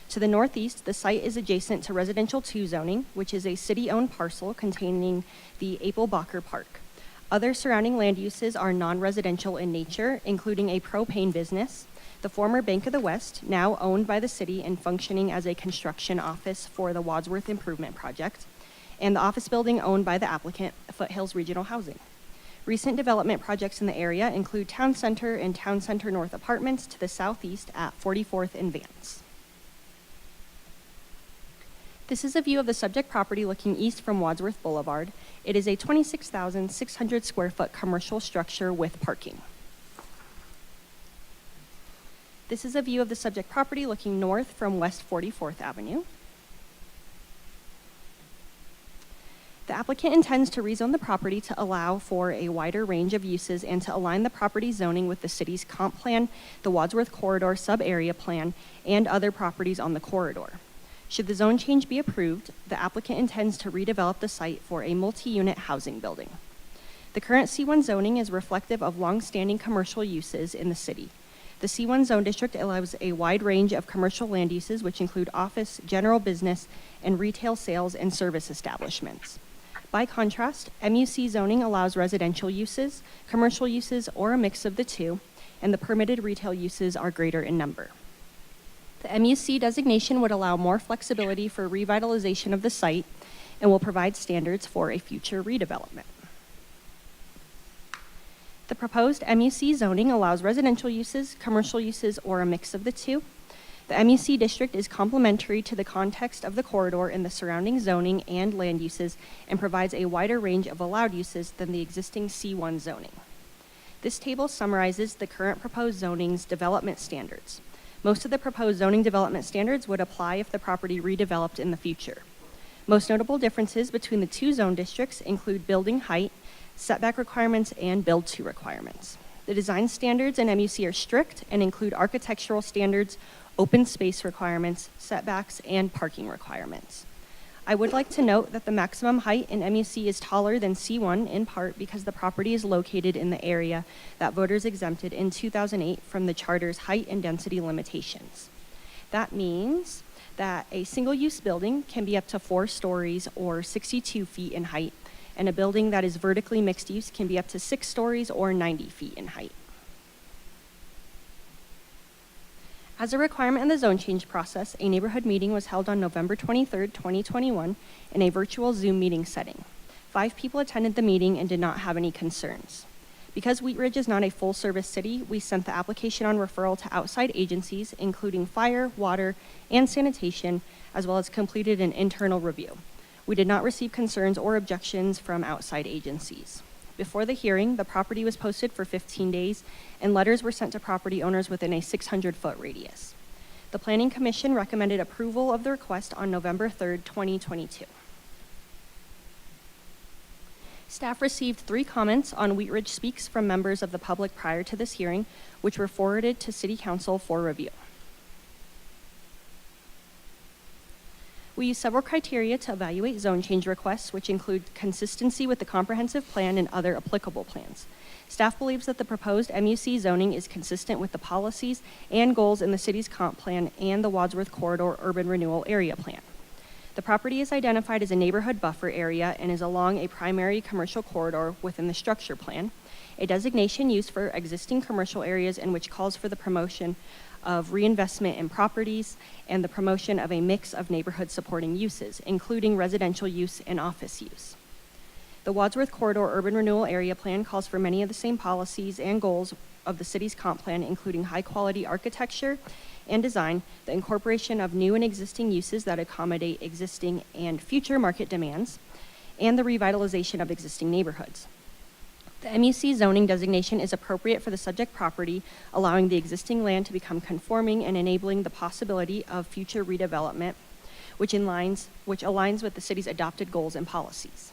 To the northeast, the site is adjacent to Residential 2 zoning, which is a city-owned parcel containing the Apel-Bacher Park. Other surrounding land uses are non-residential in nature, including a propane business, the former Bank of the West, now owned by the city and functioning as a construction office for the Wadsworth Improvement Project, and the office building owned by the applicant, Foothills Regional Housing. Recent development projects in the area include Town Center and Town Center North Apartments to the southeast at 44th and Vance. This is a view of the subject property looking east from Wadsworth Boulevard. It is a 26,600 square foot commercial structure with parking. This is a view of the subject property looking north from West 44th Avenue. The applicant intends to rezone the property to allow for a wider range of uses and to align the property zoning with the city's comp plan, the Wadsworth Corridor sub-area plan, and other properties on the corridor. Should the zone change be approved, the applicant intends to redevelop the site for a multi-unit housing building. The current C1 zoning is reflective of long-standing commercial uses in the city. The C1 zone district allows a wide range of commercial land uses, which include office, general business, and retail sales and service establishments. By contrast, MUC zoning allows residential uses, commercial uses, or a mix of the two, and the permitted retail uses are greater in number. The MUC designation would allow more flexibility for revitalization of the site and will provide standards for a future redevelopment. The proposed MUC zoning allows residential uses, commercial uses, or a mix of the two. The MUC district is complementary to the context of the corridor in the surrounding zoning and land uses and provides a wider range of allowed uses than the existing C1 zoning. This table summarizes the current proposed zoning's development standards. Most of the proposed zoning development standards would apply if the property redeveloped in the future. Most notable differences between the two zone districts include building height, setback requirements, and build-to requirements. The design standards in MUC are strict and include architectural standards, open space requirements, setbacks, and parking requirements. I would like to note that the maximum height in MUC is taller than C1 in part because the property is located in the area that voters exempted in 2008 from the charter's height and density limitations. That means that a single-use building can be up to 4 stories or 62 feet in height, and a building that is vertically mixed use can be up to 6 stories or 90 feet in height. As a requirement in the zone change process, a neighborhood meeting was held on November 23, 2021 in a virtual Zoom meeting setting. 5 people attended the meeting and did not have any concerns. Because Wheat Ridge is not a full-service city, we sent the application on referral to outside agencies, including fire, water, and sanitation, as well as completed an internal review. We did not receive concerns or objections from outside agencies. Before the hearing, the property was posted for 15 days, and letters were sent to property owners within a 600-foot radius. The Planning Commission recommended approval of the request on November 3, 2022. Staff received 3 comments on Wheat Ridge Speaks from members of the public prior to this hearing, which were forwarded to City Council for review. We use several criteria to evaluate zone change requests, which include consistency with the comprehensive plan and other applicable plans. Staff believes that the proposed MUC zoning is consistent with the policies and goals in the city's comp plan and the Wadsworth Corridor Urban Renewal Area Plan. The property is identified as a neighborhood buffer area and is along a primary commercial corridor within the structure plan, a designation used for existing commercial areas and which calls for the promotion of reinvestment in properties and the promotion of a mix of neighborhood supporting uses, including residential use and office use. The Wadsworth Corridor Urban Renewal Area Plan calls for many of the same policies and goals of the city's comp plan, including high-quality architecture and design, the incorporation of new and existing uses that accommodate existing and future market demands, and the revitalization of existing neighborhoods. The MUC zoning designation is appropriate for the subject property, allowing the existing land to become conforming and enabling the possibility of future redevelopment, which aligns with the city's adopted goals and policies.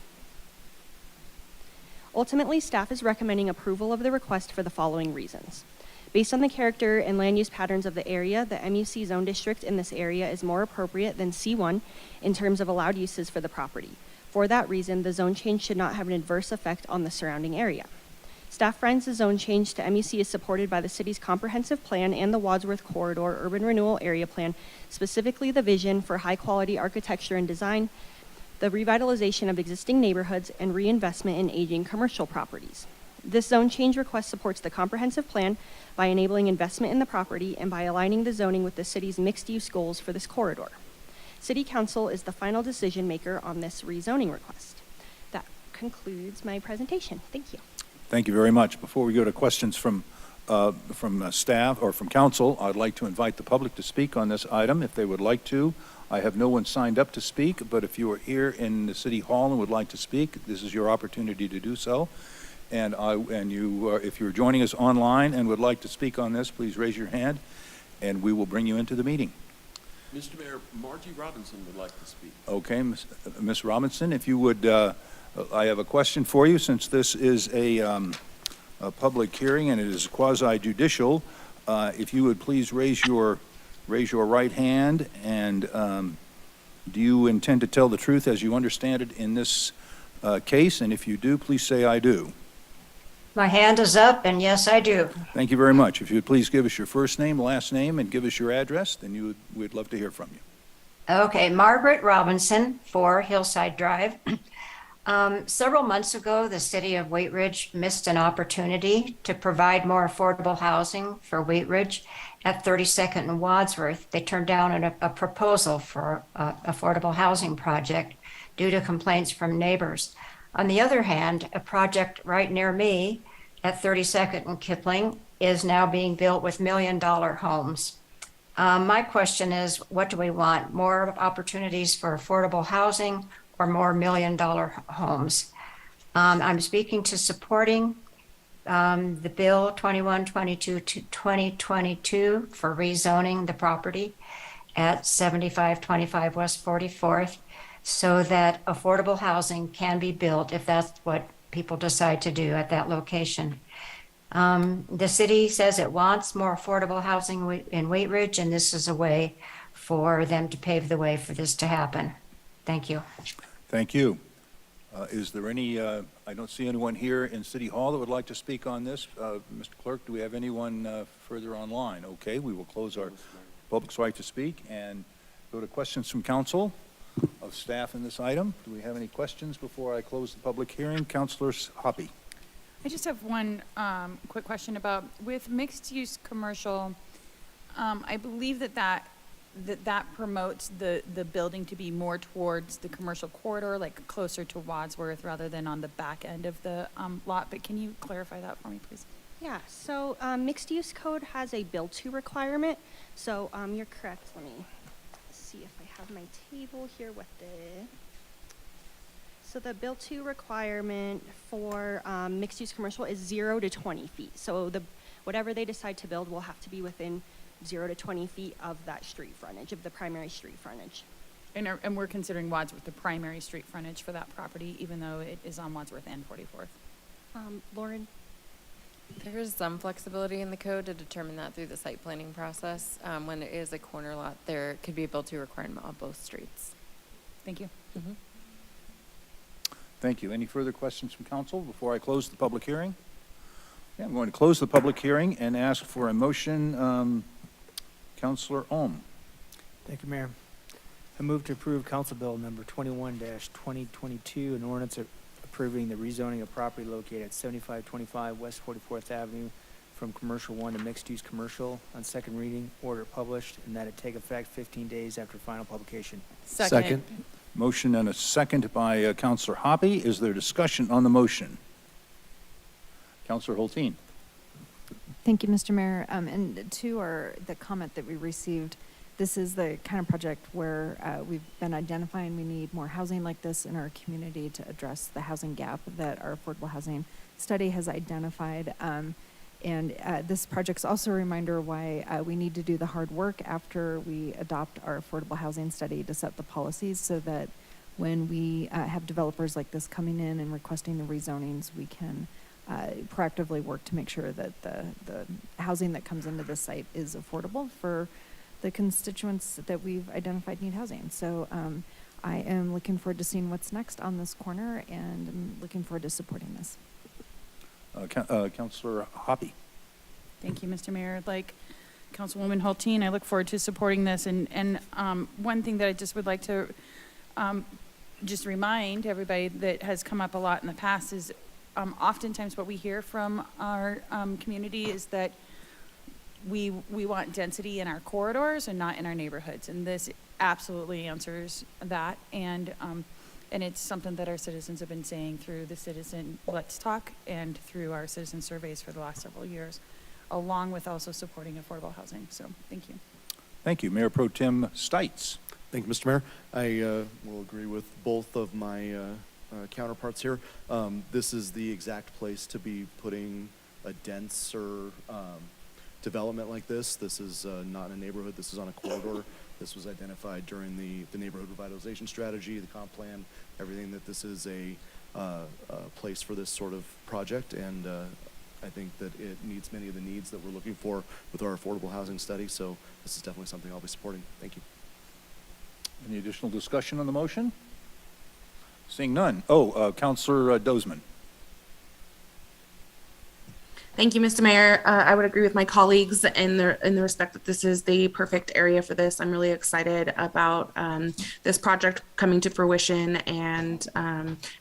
Ultimately, staff is recommending approval of the request for the following reasons. Based on the character and land use patterns of the area, the MUC zone district in this area is more appropriate than C1 in terms of allowed uses for the property. For that reason, the zone change should not have an adverse effect on the surrounding area. Staff finds the zone change to MUC is supported by the city's comprehensive plan and the Wadsworth Corridor Urban Renewal Area Plan, specifically the vision for high-quality architecture and design, the revitalization of existing neighborhoods, and reinvestment in aging commercial properties. This zone change request supports the comprehensive plan by enabling investment in the property and by aligning the zoning with the city's mixed-use goals for this corridor. City Council is the final decision maker on this rezoning request. That concludes my presentation. Thank you. Thank you very much. Before we go to questions from staff or from council, I'd like to invite the public to speak on this item if they would like to. I have no one signed up to speak, but if you are here in the City Hall and would like to speak, this is your opportunity to do so. And if you're joining us online and would like to speak on this, please raise your hand, and we will bring you into the meeting. Mr. Mayor, Margie Robinson would like to speak. Okay, Ms. Robinson, if you would, I have a question for you. Since this is a public hearing and it is quasi-judicial, if you would please raise your right hand, and do you intend to tell the truth as you understand it in this case? And if you do, please say "I do." My hand is up, and yes, I do. Thank you very much. If you would please give us your first name, last name, and give us your address, then we'd love to hear from you. Okay, Margaret Robinson, 4 Hillside Drive. Several months ago, the city of Wheat Ridge missed an opportunity to provide more affordable housing for Wheat Ridge at 32nd and Wadsworth. They turned down a proposal for an affordable housing project due to complaints from neighbors. On the other hand, a project right near me at 32nd and Kipling is now being built with $1 million homes. My question is, what do we want? More opportunities for affordable housing or more $1 million homes? I'm speaking to supporting the bill 2122 to 2022 for rezoning the property at 7525 West 44th so that affordable housing can be built if that's what people decide to do at that location. The city says it wants more affordable housing in Wheat Ridge, and this is a way for them to pave the way for this to happen. Thank you. Thank you. Is there any, I don't see anyone here in City Hall that would like to speak on this. Mr. Clerk, do we have anyone further online? Okay, we will close our public's right to speak and go to questions from council of staff in this item. Do we have any questions before I close the public hearing? Councilor Hoppe. I just have one quick question about, with mixed-use commercial, I believe that promotes the building to be more towards the commercial corridor, like closer to Wadsworth rather than on the back end of the lot, but can you clarify that for me, please? Yeah, so mixed use code has a build to requirement. So you're correct. Let me see if I have my table here with it. So the build to requirement for mixed use commercial is 0 to 20 feet. So whatever they decide to build will have to be within 0 to 20 feet of that street frontage, of the primary street frontage. And we're considering Wadsworth the primary street frontage for that property, even though it is on Wadsworth and 44th. Lauren? There is some flexibility in the code to determine that through the site planning process. When it is a corner lot, there could be a build-to requirement on both streets. Thank you. Mm-hmm. Thank you. Any further questions from council before I close the public hearing? Okay, I'm going to close the public hearing and ask for a motion. Councilor Ohm. Thank you, Mayor. I move to approve Council Bill number 21-2022, an ordinance approving the rezoning of property located at 7525 West 44th Avenue from commercial 1 to mixed-use commercial on second reading, order published, and that it take effect 15 days after final publication. Second. Motion and a second by Counselor Hoppy. Is there discussion on the motion? Counselor Hulteen. Thank you, Mr. Mayor. And to the comment that we received, this is the kind of project where we've been identifying we need more housing like this in our community to address the housing gap that our affordable housing study has identified. And this project's also a reminder why we need to do the hard work after we adopt our affordable housing study to set the policies so that when we have developers like this coming in and requesting the rezonings, we can proactively work to make sure that the housing that comes into this site is affordable for the constituents that we've identified need housing. So I am looking forward to seeing what's next on this corner, and I'm looking forward to supporting this. Counselor Hoppy. Thank you, Mr. Mayor. Like Councilwoman Hulteen, I look forward to supporting this. And one thing that I just would like to just remind everybody that has come up a lot in the past is oftentimes what we hear from our community is that we want density in our corridors and not in our neighborhoods. And this absolutely answers that. And it's something that our citizens have been saying through the Citizen Let's Talk and through our citizen surveys for the last several years, along with also supporting affordable housing. So thank you. Thank you. Mayor Pro Tem Stites. Thank you, Mr. Mayor. I will agree with both of my counterparts here. This is the exact place to be putting a denser development like this. This is not in a neighborhood. This is on a corridor. This was identified during the neighborhood revitalization strategy, the comp plan, everything, that this is a place for this sort of project. And I think that it meets many of the needs that we're looking for with our affordable housing study. So this is definitely something I'll be supporting. Thank you. Any additional discussion on the motion? Seeing none. Counselor Dozeman. Thank you, Mr. Mayor. I would agree with my colleagues in the respect that this is the perfect area for this. I'm really excited about this project coming to fruition and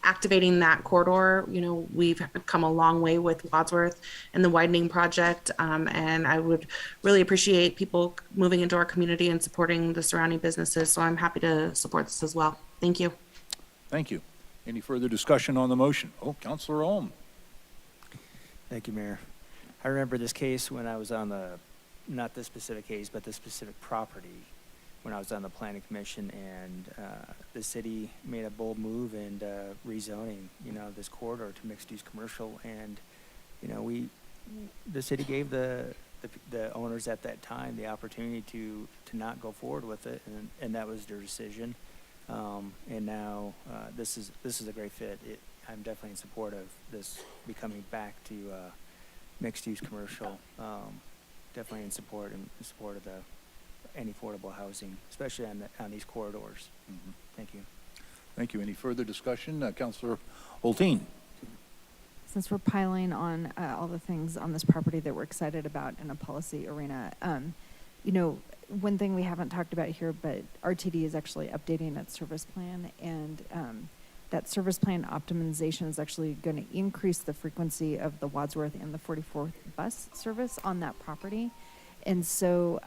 activating that corridor. You know, we've come a long way with Wadsworth and the widening project, and I would really appreciate people moving into our community and supporting the surrounding businesses. So I'm happy to support this as well. Thank you. Thank you. Any further discussion on the motion? Counselor Ohm. Thank you, Mayor. I remember this case when I was on not this specific case, but the specific property, when I was on the planning commission, and the city made a bold move and rezoning, this corridor to mixed-use commercial. And, the city gave the owners at that time the opportunity to not go forward with it, and that was their decision. And now this is a great fit. I'm definitely in support of this becoming back to mixed-use commercial. Definitely in support of any affordable housing, especially on these corridors. Mm-hmm. Thank you. Thank you. Any further discussion? Counselor Hulteen. Since we're piling on all the things on this property that we're excited about in a policy arena, one thing we haven't talked about here, but RTD is actually updating its service plan, and that service plan optimization is actually going to increase the frequency of the Wadsworth and the 44th bus service on that property. And so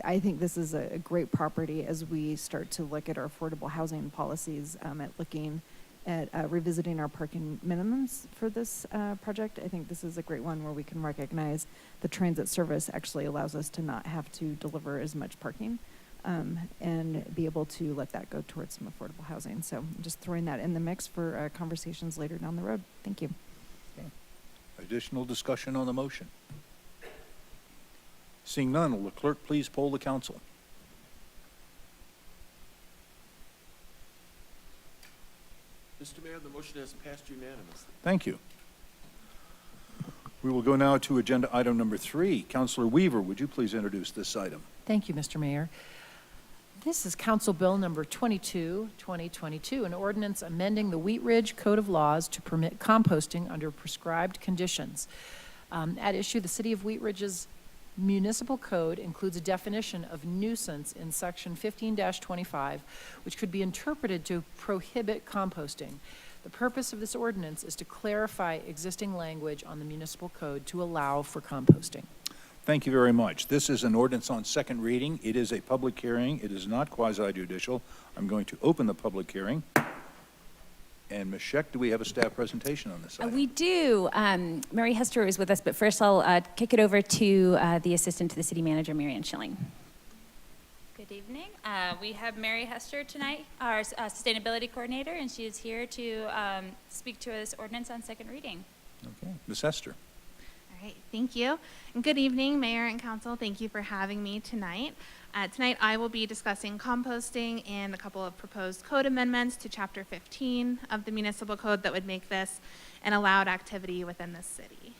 I think this is a great property as we start to look at our affordable housing policies, at looking at revisiting our parking minimums for this project. I think this is a great one where we can recognize the transit service actually allows us to not have to deliver as much parking. And be able to let that go towards some affordable housing. So I'm just throwing that in the mix for conversations later down the road. Thank you. Okay. Additional discussion on the motion? Seeing none, will the clerk please poll the council? Mr. Mayor, the motion has passed unanimously. Thank you. We will go now to agenda item number 3. Councilor Weaver, would you please introduce this item? Thank you, Mr. Mayor. This is Council Bill number 22, 2022, an ordinance amending the Wheat Ridge Code of Laws to permit composting under prescribed conditions. At issue, the City of Wheat Ridge's municipal code includes a definition of nuisance in section 15-25, which could be interpreted to prohibit composting. The purpose of this ordinance is to clarify existing language on the municipal code to allow for composting. Thank you very much. This is an ordinance on second reading. It is a public hearing. It is not quasi-judicial. I'm going to open the public hearing. And Ms. Scheck, do we have a staff presentation on this item? We do. Mary Hester is with us, but first I'll kick it over to the assistant to the city manager, Mary Ann Schilling. Good evening. We have Mary Hester tonight, our sustainability coordinator, and she is here to speak to this ordinance on second reading. Okay, Ms. Hester. All right, thank you. And good evening, Mayor and Council. Thank you for having me tonight. Tonight I will be discussing composting and a couple of proposed code amendments to Chapter 15 of the Municipal Code that would make this an allowed activity within the city.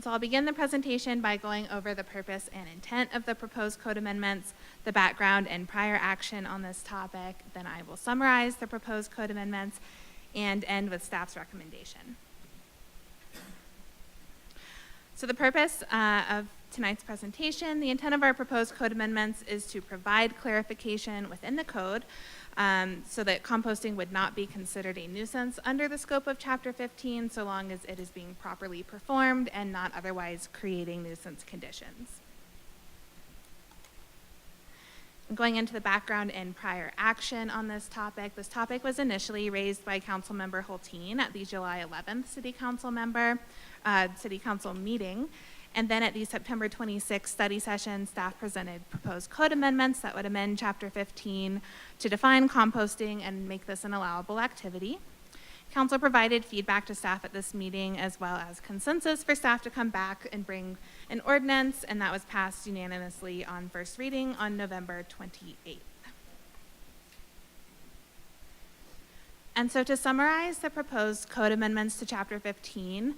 So I'll begin the presentation by going over the purpose and intent of the proposed code amendments, the background and prior action on this topic. Then I will summarize the proposed code amendments and end with staff's recommendation. So the purpose of tonight's presentation, the intent of our proposed code amendments is to provide clarification within the code so that composting would not be considered a nuisance under the scope of Chapter 15 so long as it is being properly performed and not otherwise creating nuisance conditions. Going into the background and prior action on this topic was initially raised by Councilmember Hulteen at the July 11th City Council meeting. And then at the September 26th study session, staff presented proposed code amendments that would amend Chapter 15 to define composting and make this an allowable activity. Council provided feedback to staff at this meeting as well as consensus for staff to come back and bring an ordinance, and that was passed unanimously on first reading on November 28th. And so to summarize the proposed code amendments to Chapter 15,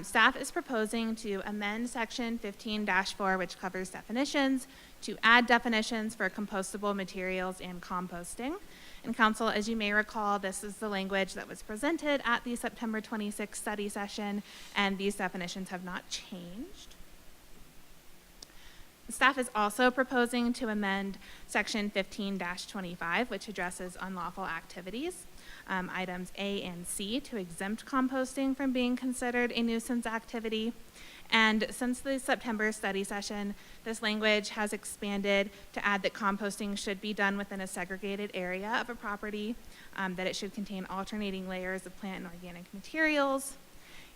staff is proposing to amend Section 15-4, which covers definitions, to add definitions for compostable materials and composting. And Council, as you may recall, this is the language that was presented at the September 26th study session, and these definitions have not changed. Staff is also proposing to amend Section 15-25, which addresses unlawful activities. Items A and C to exempt composting from being considered a nuisance activity. And since the September study session, this language has expanded to add that composting should be done within a segregated area of a property, that it should contain alternating layers of plant and organic materials.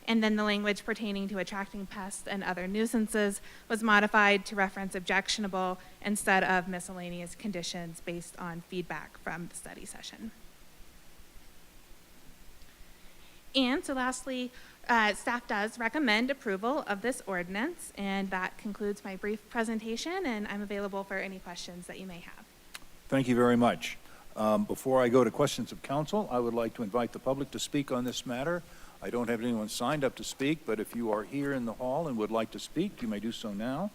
And then the language pertaining to attracting pests and other nuisances was modified to reference objectionable instead of miscellaneous conditions based on feedback from the study session. And so lastly, staff does recommend approval of this ordinance, and that concludes my brief presentation, and I'm available for any questions that you may have. Thank you very much. Before I go to questions of council, I would like to invite the public to speak on this matter. I don't have anyone signed up to speak, but if you are here in the hall and would like to speak, you may do so now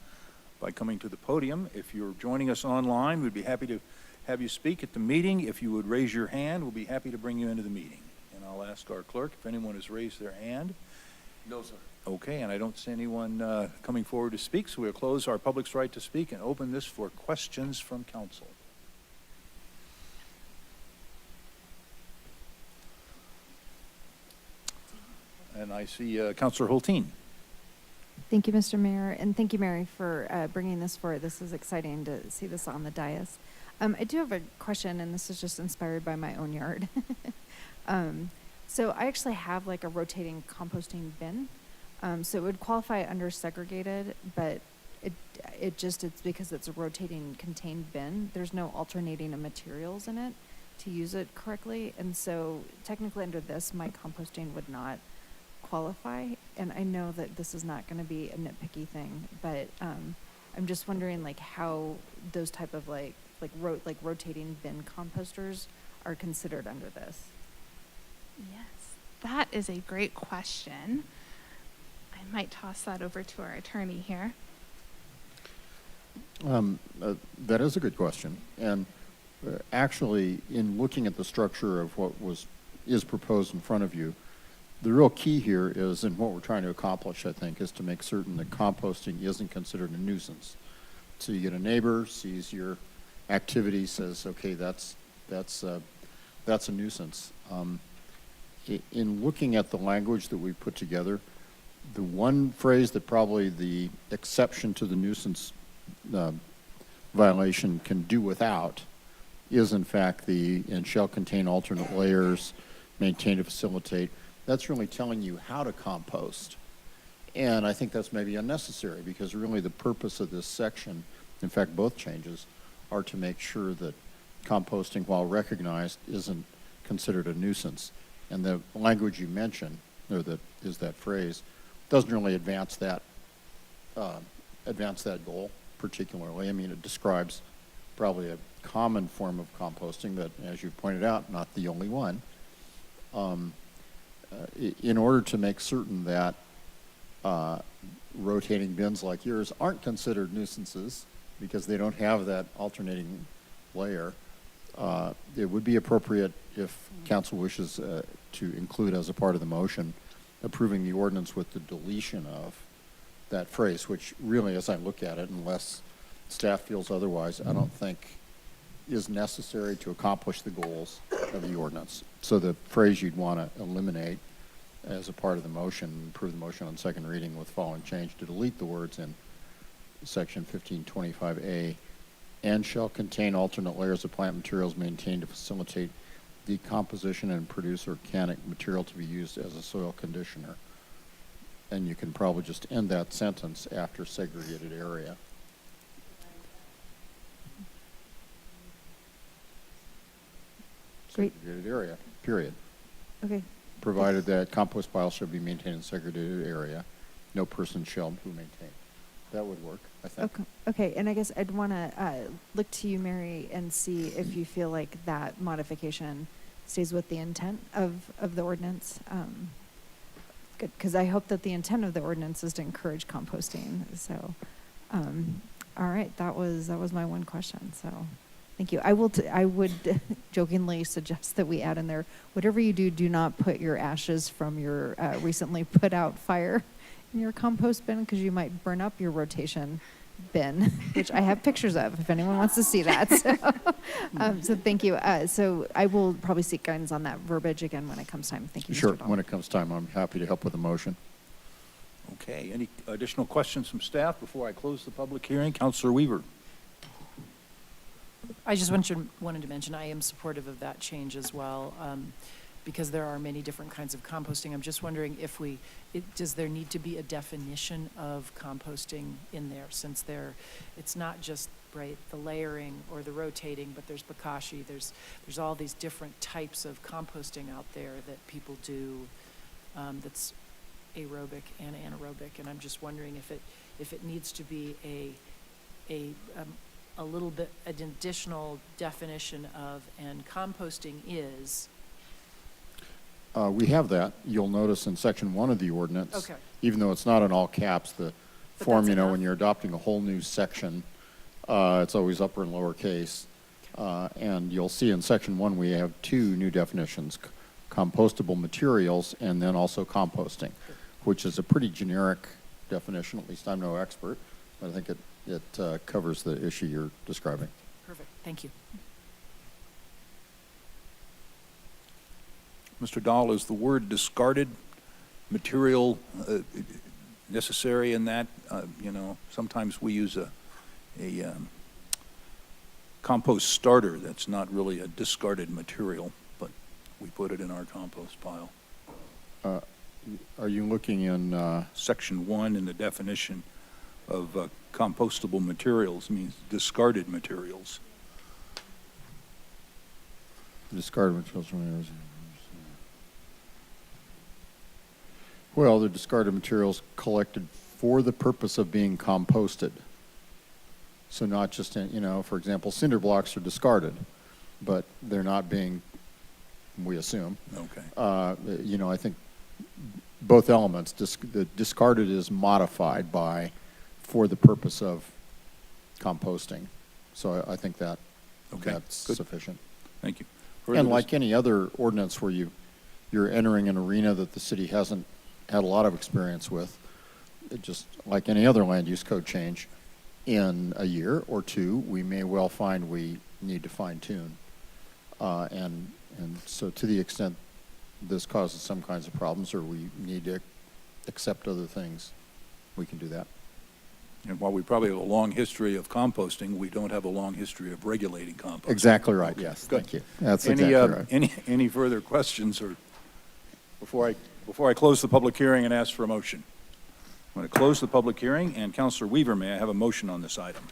by coming to the podium. If you're joining us online, we'd be happy to have you speak at the meeting. If you would raise your hand, we'll be happy to bring you into the meeting. And I'll ask our clerk if anyone has raised their hand. No, sir. Okay, and I don't see anyone coming forward to speak, so we'll close our public's right to speak and open this for questions from council. And I see Councilor Hulteen. Thank you, Mr. Mayor, and thank you, Mary, for bringing this forward. This is exciting to see this on the dais. I do have a question, and this is just inspired by my own yard. So I actually have like a rotating composting bin. So it would qualify under segregated, but it's because it's a rotating contained bin. There's no alternating of materials in it to use it correctly. And so technically under this, my composting would not qualify. And I know that this is not going to be a nitpicky thing, but I'm just wondering like how those type of like rotating bin composters are considered under this. Yes, that is a great question. I might toss that over to our attorney here. That is a good question. And actually, in looking at the structure of what is proposed in front of you, the real key here is, and what we're trying to accomplish, I think, is to make certain that composting isn't considered a nuisance. So you get a neighbor, sees your activity, says, okay, that's a nuisance. In looking at the language that we put together, The one phrase that probably the exception to the nuisance violation can do without is in fact the, and shall contain alternate layers, maintain to facilitate. That's really telling you how to compost. And I think that's maybe unnecessary because really the purpose of this section, in fact, both changes, are to make sure that composting, while recognized, isn't considered a nuisance. And the language you mentioned, or that is that phrase, doesn't really advance that goal particularly. I mean, it describes probably a common form of composting, but as you've pointed out, not the only one. In order to make certain that rotating bins like yours aren't considered nuisances because they don't have that alternating layer, it would be appropriate if council wishes to include as a part of the motion approving the ordinance with the deletion of that phrase, which really, as I look at it, unless staff feels otherwise, I don't think is necessary to accomplish the goals of the ordinance. So the phrase you'd want to eliminate as a part of the motion, approve the motion on second reading with following change to delete the words in section 1525A, and shall contain alternate layers of plant materials maintained to facilitate decomposition and produce organic material to be used as a soil conditioner. And you can probably just end that sentence after segregated area. Great. Segregated area, period. Okay. Provided that compost piles shall be maintained in segregated area, no person shall who maintain. That would work, I think. Okay. Okay. And I guess I'd want to look to you, Mary, and see if you feel like that modification stays with the intent of the ordinance. Good, because I hope that the intent of the ordinance is to encourage composting. So, all right, that was my one question. So, thank you. I would jokingly suggest that we add in there, whatever you do, do not put your ashes from your recently put out fire in your compost bin, because you might burn up your rotation bin, which I have pictures of if anyone wants to see that. So thank you. So I will probably seek guidance on that verbiage again when it comes time. Thank you, Sure, Mr. Dahl. when it comes time, I'm happy to help with the motion. Okay, any additional questions from staff before I close the public hearing? Councilor Weaver. I just wanted to mention I am supportive of that change as well, because there are many different kinds of composting. I'm just wondering if does there need to be a definition of composting in there, since it's not just the layering or the rotating, but there's bokashi, there's all these different types of composting out there that people do that's aerobic and anaerobic, and I'm just wondering if it needs to be a little bit an additional definition of, and composting is. We have that. You'll notice in section 1 of the ordinance, Okay. even though it's not in all caps, the But form, that's enough. when you're adopting a whole new section, it's always upper and lower case. And you'll see in section 1 we have 2 new definitions, compostable materials and then also composting, which is a pretty generic definition. At least I'm no expert, but I think it covers the issue you're describing. Perfect. Thank you. Mr. Dahl, is the word discarded material necessary in that? Sometimes we use a compost starter that's not really a discarded material, but we put it in our compost pile. Are you looking in Section 1 in the definition of compostable materials means discarded materials. discarded materials? Well, they're discarded materials collected for the purpose of being composted. So not just, for example, cinder blocks are discarded, but they're not being, we assume. Okay. I think both elements, the discarded is modified by, for the purpose of composting. So I think that's Good. sufficient. Thank you. And like any other ordinance where you're entering an arena that the city hasn't had a lot of experience with, it just like any other land use code change, in a year or two, we may well find we need to fine tune. And so to the extent this causes some kinds of problems or we need to accept other things, we can do that. And while we probably have a long history of composting, we don't have a long history of regulating composting. Exactly right, yes, Good. thank you. That's Any, exactly right. Any further questions or before I close the public hearing and ask for a motion? I'm going to close the public hearing, and Councilor Weaver, may I have a motion on this item?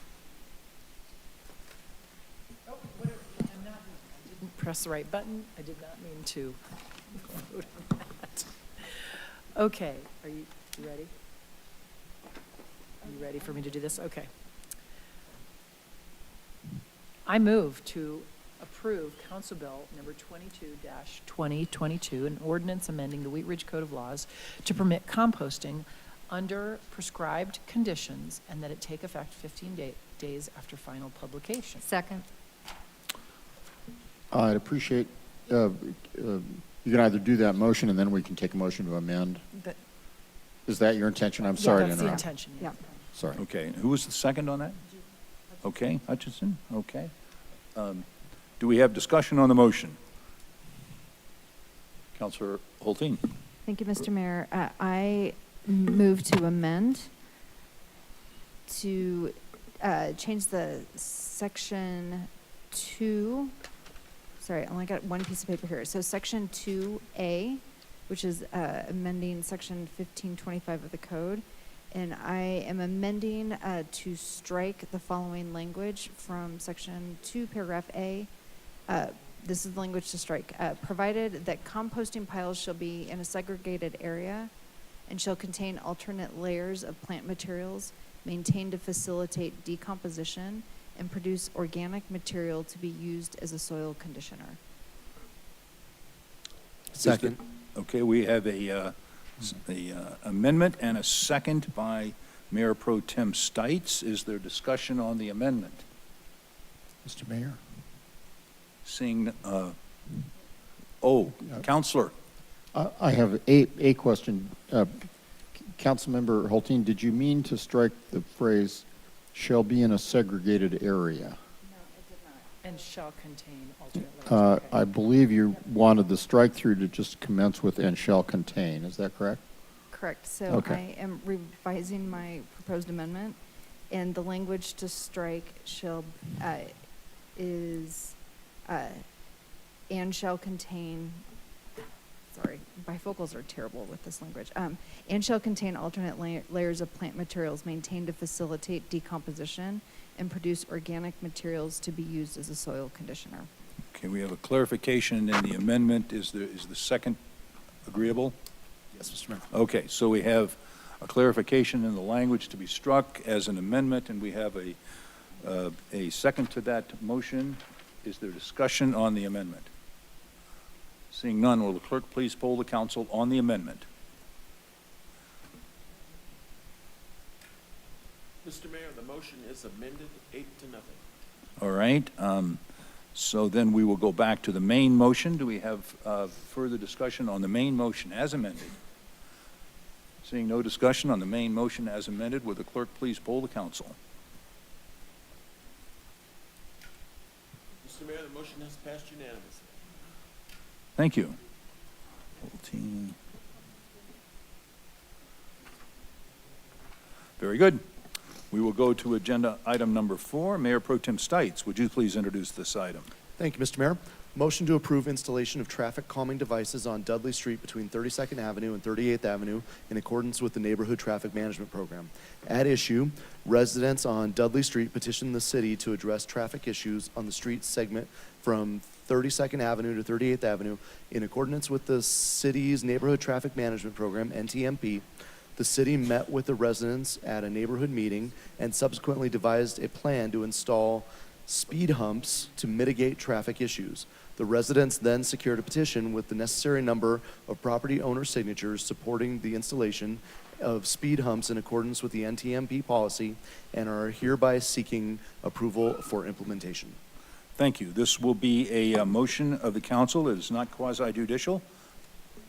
Didn't press the right button. I did not mean to vote on that. Okay, are you ready? Are you ready for me to do this? Okay. I move to approve Council Bill number 22-2022, an ordinance amending the Wheat Ridge Code of Laws to permit composting under prescribed conditions and that it take effect 15 days after final publication. Second. I'd appreciate, you can either do that motion and then we can take a motion to amend. Is that your intention? I'm sorry to That's the interrupt. intention, yeah. Sorry. Okay, who was the second on that? Okay, Hutchinson, okay. Do we have discussion on the motion? Councilor Holteen. Thank you, Mr. Mayor. I move to amend to change the section 2. Sorry, I only got one piece of paper here. So section 2A, which is amending section 1525 of the code. And I am amending to strike the following language from section 2, paragraph A. This is the language to strike. Provided that composting piles shall be in a segregated area and shall contain alternate layers of plant materials maintained to facilitate decomposition and produce organic material to be used as a soil conditioner. Second. Okay, we have a amendment and a second by Mayor Pro Tem Stites. Is there discussion on the amendment? Mr. Mayor? Seeing, Counselor. I have a question. Councilmember Holteen, did you mean to strike the phrase "shall be in a segregated area"? No, it did not. And shall contain alternate layers. I believe you wanted the strike-through to just commence with "and shall contain." Is that correct? Correct. So Okay. I am revising my proposed amendment, and the language to strike shall is and shall contain. Sorry, bifocals are terrible with this language. And shall contain alternate layers of plant materials maintained to facilitate decomposition and produce organic materials to be used as a soil conditioner. Okay, we have a clarification in the amendment. Is the second agreeable? Yes, Mr. Mayor. Okay, so we have a clarification in the language to be struck as an amendment, and we have a second to that motion. Is there discussion on the amendment? Seeing none, will the clerk please poll the council on the amendment? Mr. Mayor, the motion is amended 8-0. All right, so then we will go back to the main motion. Do we have further discussion on the main motion as amended? Seeing no discussion on the main motion as amended, will the clerk please poll the council? Mr. Mayor, the motion has passed unanimously. Thank you. 14. Very good. We will go to agenda item number 4. Mayor Pro Tem Stites, would you please introduce this item? Thank you, Mr. Mayor. Motion to approve installation of traffic calming devices on Dudley Street between 32nd Avenue and 38th Avenue in accordance with the Neighborhood Traffic Management Program. At issue, residents on Dudley Street petitioned the city to address traffic issues on the street segment from 32nd Avenue to 38th Avenue in accordance with the city's Neighborhood Traffic Management Program, NTMP. The city met with the residents at a neighborhood meeting and subsequently devised a plan to install speed humps to mitigate traffic issues. The residents then secured a petition with the necessary number of property owner signatures supporting the installation of speed humps in accordance with the NTMP policy and are hereby seeking approval for implementation. Thank you. This will be a motion of the council. It is not quasi-judicial.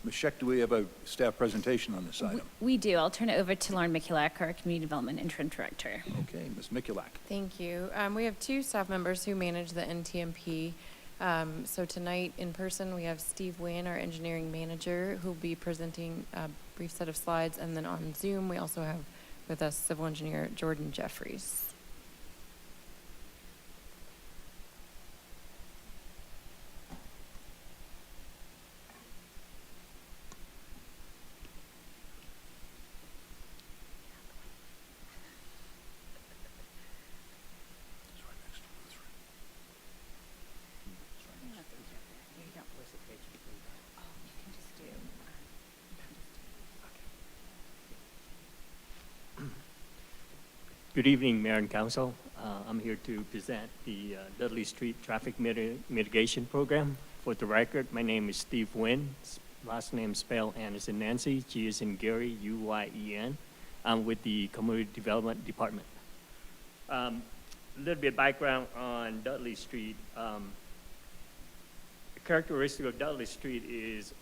Ms. Scheck, do we have a staff presentation on this item? We do. I'll turn it over to Lauren Mikulak, our Community Development Interim Director. Okay, Ms. Mikulak. Thank you. We have two staff members who manage the NTMP. So tonight in person, we have Steve Wynn, our engineering manager, who will be presenting brief set of slides. And then on Zoom, we also have with us civil engineer Jordan Jeffries. Good evening, Mayor and Council. I'm here to present the Dudley Street Traffic Mitigation Program. For the record, my name is Steve Nguyen. Last name spelled N as in Nancy, G as in Gary, U-Y-E-N. I'm with the Community Development Department. A little bit of background on Dudley Street. The characteristic of Dudley Street is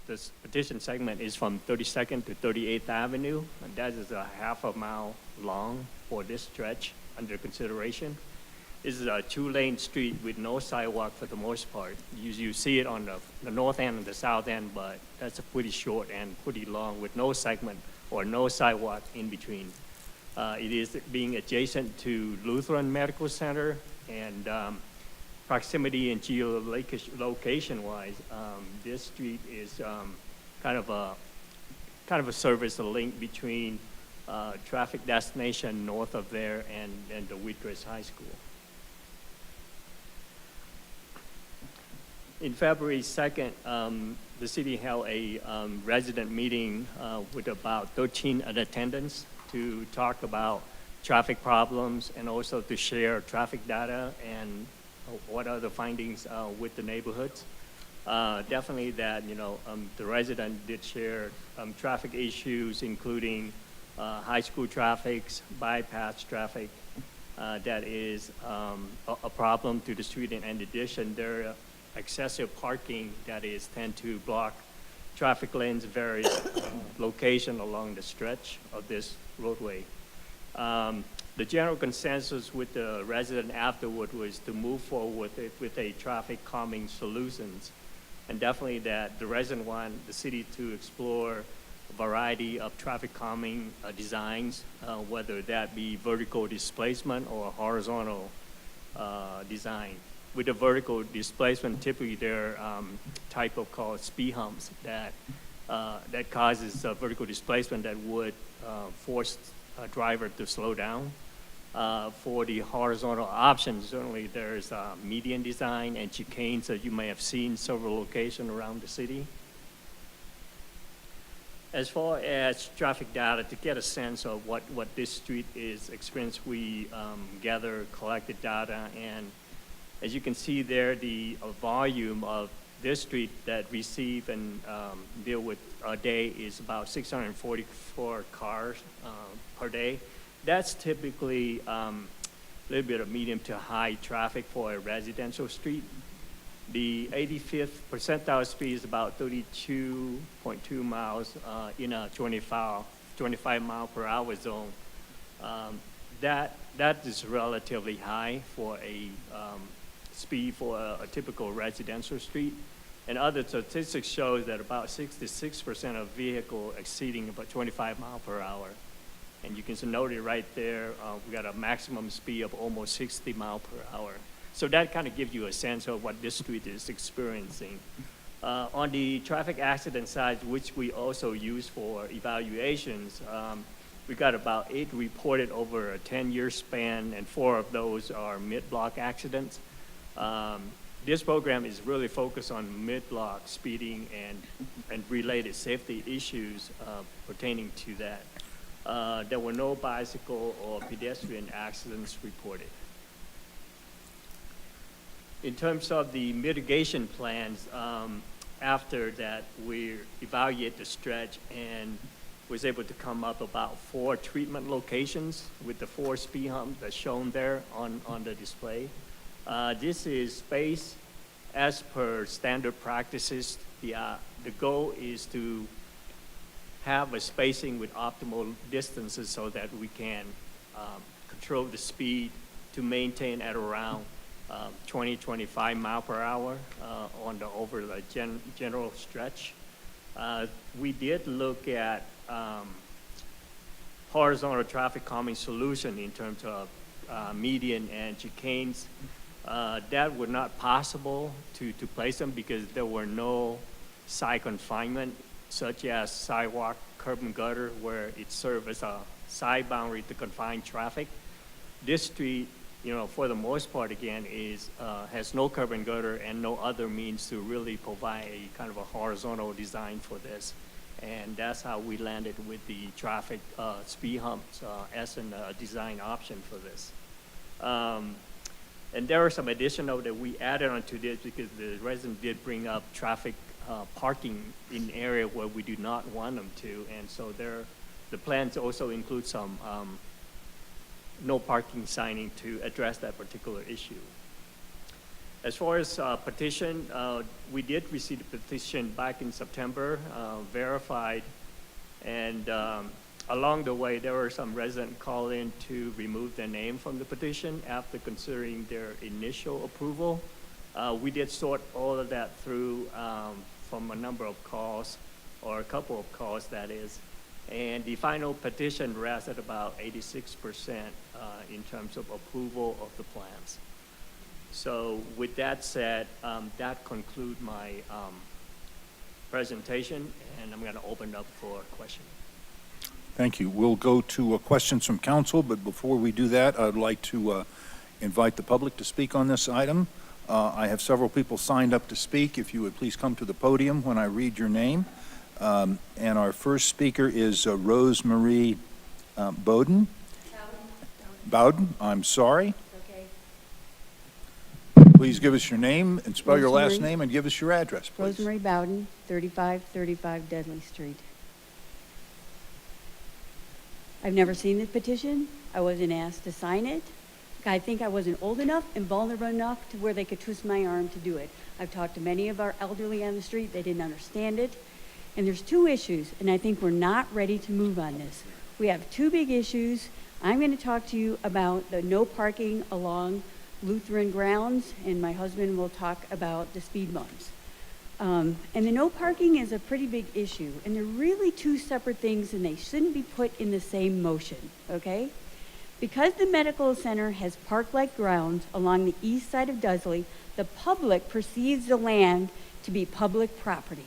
this petition segment is from 32nd to 38th Avenue, and that is a half a mile long for this stretch under consideration. This is a two-lane street with no sidewalk for the most part. You see it on the north end and the south end, but that's a pretty short and pretty long with no segment or no sidewalk in between. It is being adjacent to Lutheran Medical Center, and proximity and geolocation-wise, this street is kind of a service, a link between traffic destination north of there and the Wheat Ridge High School. In February 2nd, the city held a resident meeting with about 13 in attendance to talk about traffic problems and also to share traffic data and what are the findings with the neighborhoods. Definitely that, the resident did share traffic issues, including high school traffic, bypass traffic, that is a problem to the street. And in addition, there are excessive parking that tend to block traffic lanes, various locations along the stretch of this roadway. The general consensus with the resident afterward was to move forward with a traffic calming solutions. And definitely that the resident want the city to explore a variety of traffic calming designs, whether that be vertical displacement or horizontal design. With the vertical displacement, typically there are type of called speed humps that causes vertical displacement that would force a driver to slow down. For the horizontal options, certainly there's median design and chicanes that you may have seen several locations around the city. As far as traffic data, to get a sense of what this street is experiencing, we collected data, and as you can see there, the volume of this street that receive and deal with a day is about 644 cars per day. That's typically a little bit of medium to high traffic for a residential street. The 85th percentile speed is about 32.2 miles in a 25 mile per hour zone. That is relatively high for a speed for a typical residential street. And other statistics show that about 66% of vehicles exceeding about 25 miles per hour. And you can note it right there, we got a maximum speed of almost 60 miles per hour. So that kind of gives you a sense of what this street is experiencing. On the traffic accident side, which we also use for evaluations, we got about 8 reported over a 10-year span, and 4 of those are mid-block accidents. This program is really focused on mid-block speeding and related safety issues pertaining to that. There were no bicycle or pedestrian accidents reported. In terms of the mitigation plans, after that, we evaluate the stretch and was able to come up about 4 treatment locations with the 4 speed humps that's shown there on the display. This is spaced as per standard practices. The goal is to have a spacing with optimal distances so that we can control the speed to maintain at around 20-25 miles per hour over the general stretch. We did look at horizontal traffic calming solution in terms of median and chicanes. That was not possible to place them because there were no side confinement, such as sidewalk, curb and gutter, where it served as a side boundary to confine traffic. This street, for the most part, again, has no curb and gutter and no other means to really provide a kind of a horizontal design for this. And that's how we landed with the traffic speed humps as a design option for this. And there are some additional that we added onto this because the resident did bring up traffic parking in area where we do not want them to. And so the plans also include some no parking signing to address that particular issue. As far as petition, we did receive the petition back in September, verified, and along the way, there were some residents call in to remove their name from the petition after considering their initial approval. We did sort all of that through from a number of calls, or a couple of calls, that is. And the final petition rests at about 86% in terms of approval of the plans. So with that said, that concludes my presentation, and I'm going to open up for questions. Thank you. We'll go to questions from council, but before we do that, I'd like to invite the public to speak on this item. I have several people signed up to speak. If you would please come to the podium when I read your name. And our first speaker is Rosemarie Bowden. Bowden, I'm sorry. Okay. Please give us your name and spell your last Rosemarie. name and give us your address, please. Rosemarie Bowden, 3535 Dudley Street. I've never seen this petition. I wasn't asked to sign it. I think I wasn't old enough and vulnerable enough to where they could twist my arm to do it. I've talked to many of our elderly on the street. They didn't understand it. And there's two issues, and I think we're not ready to move on this. We have two big issues. I'm going to talk to you about the no parking along Lutheran grounds, and my husband will talk about the speed bumps. And the no parking is a pretty big issue, and they're really two separate things, and they shouldn't be put in the same motion, okay? Because the medical center has park-like grounds along the east side of Dudley, the public perceives the land to be public property.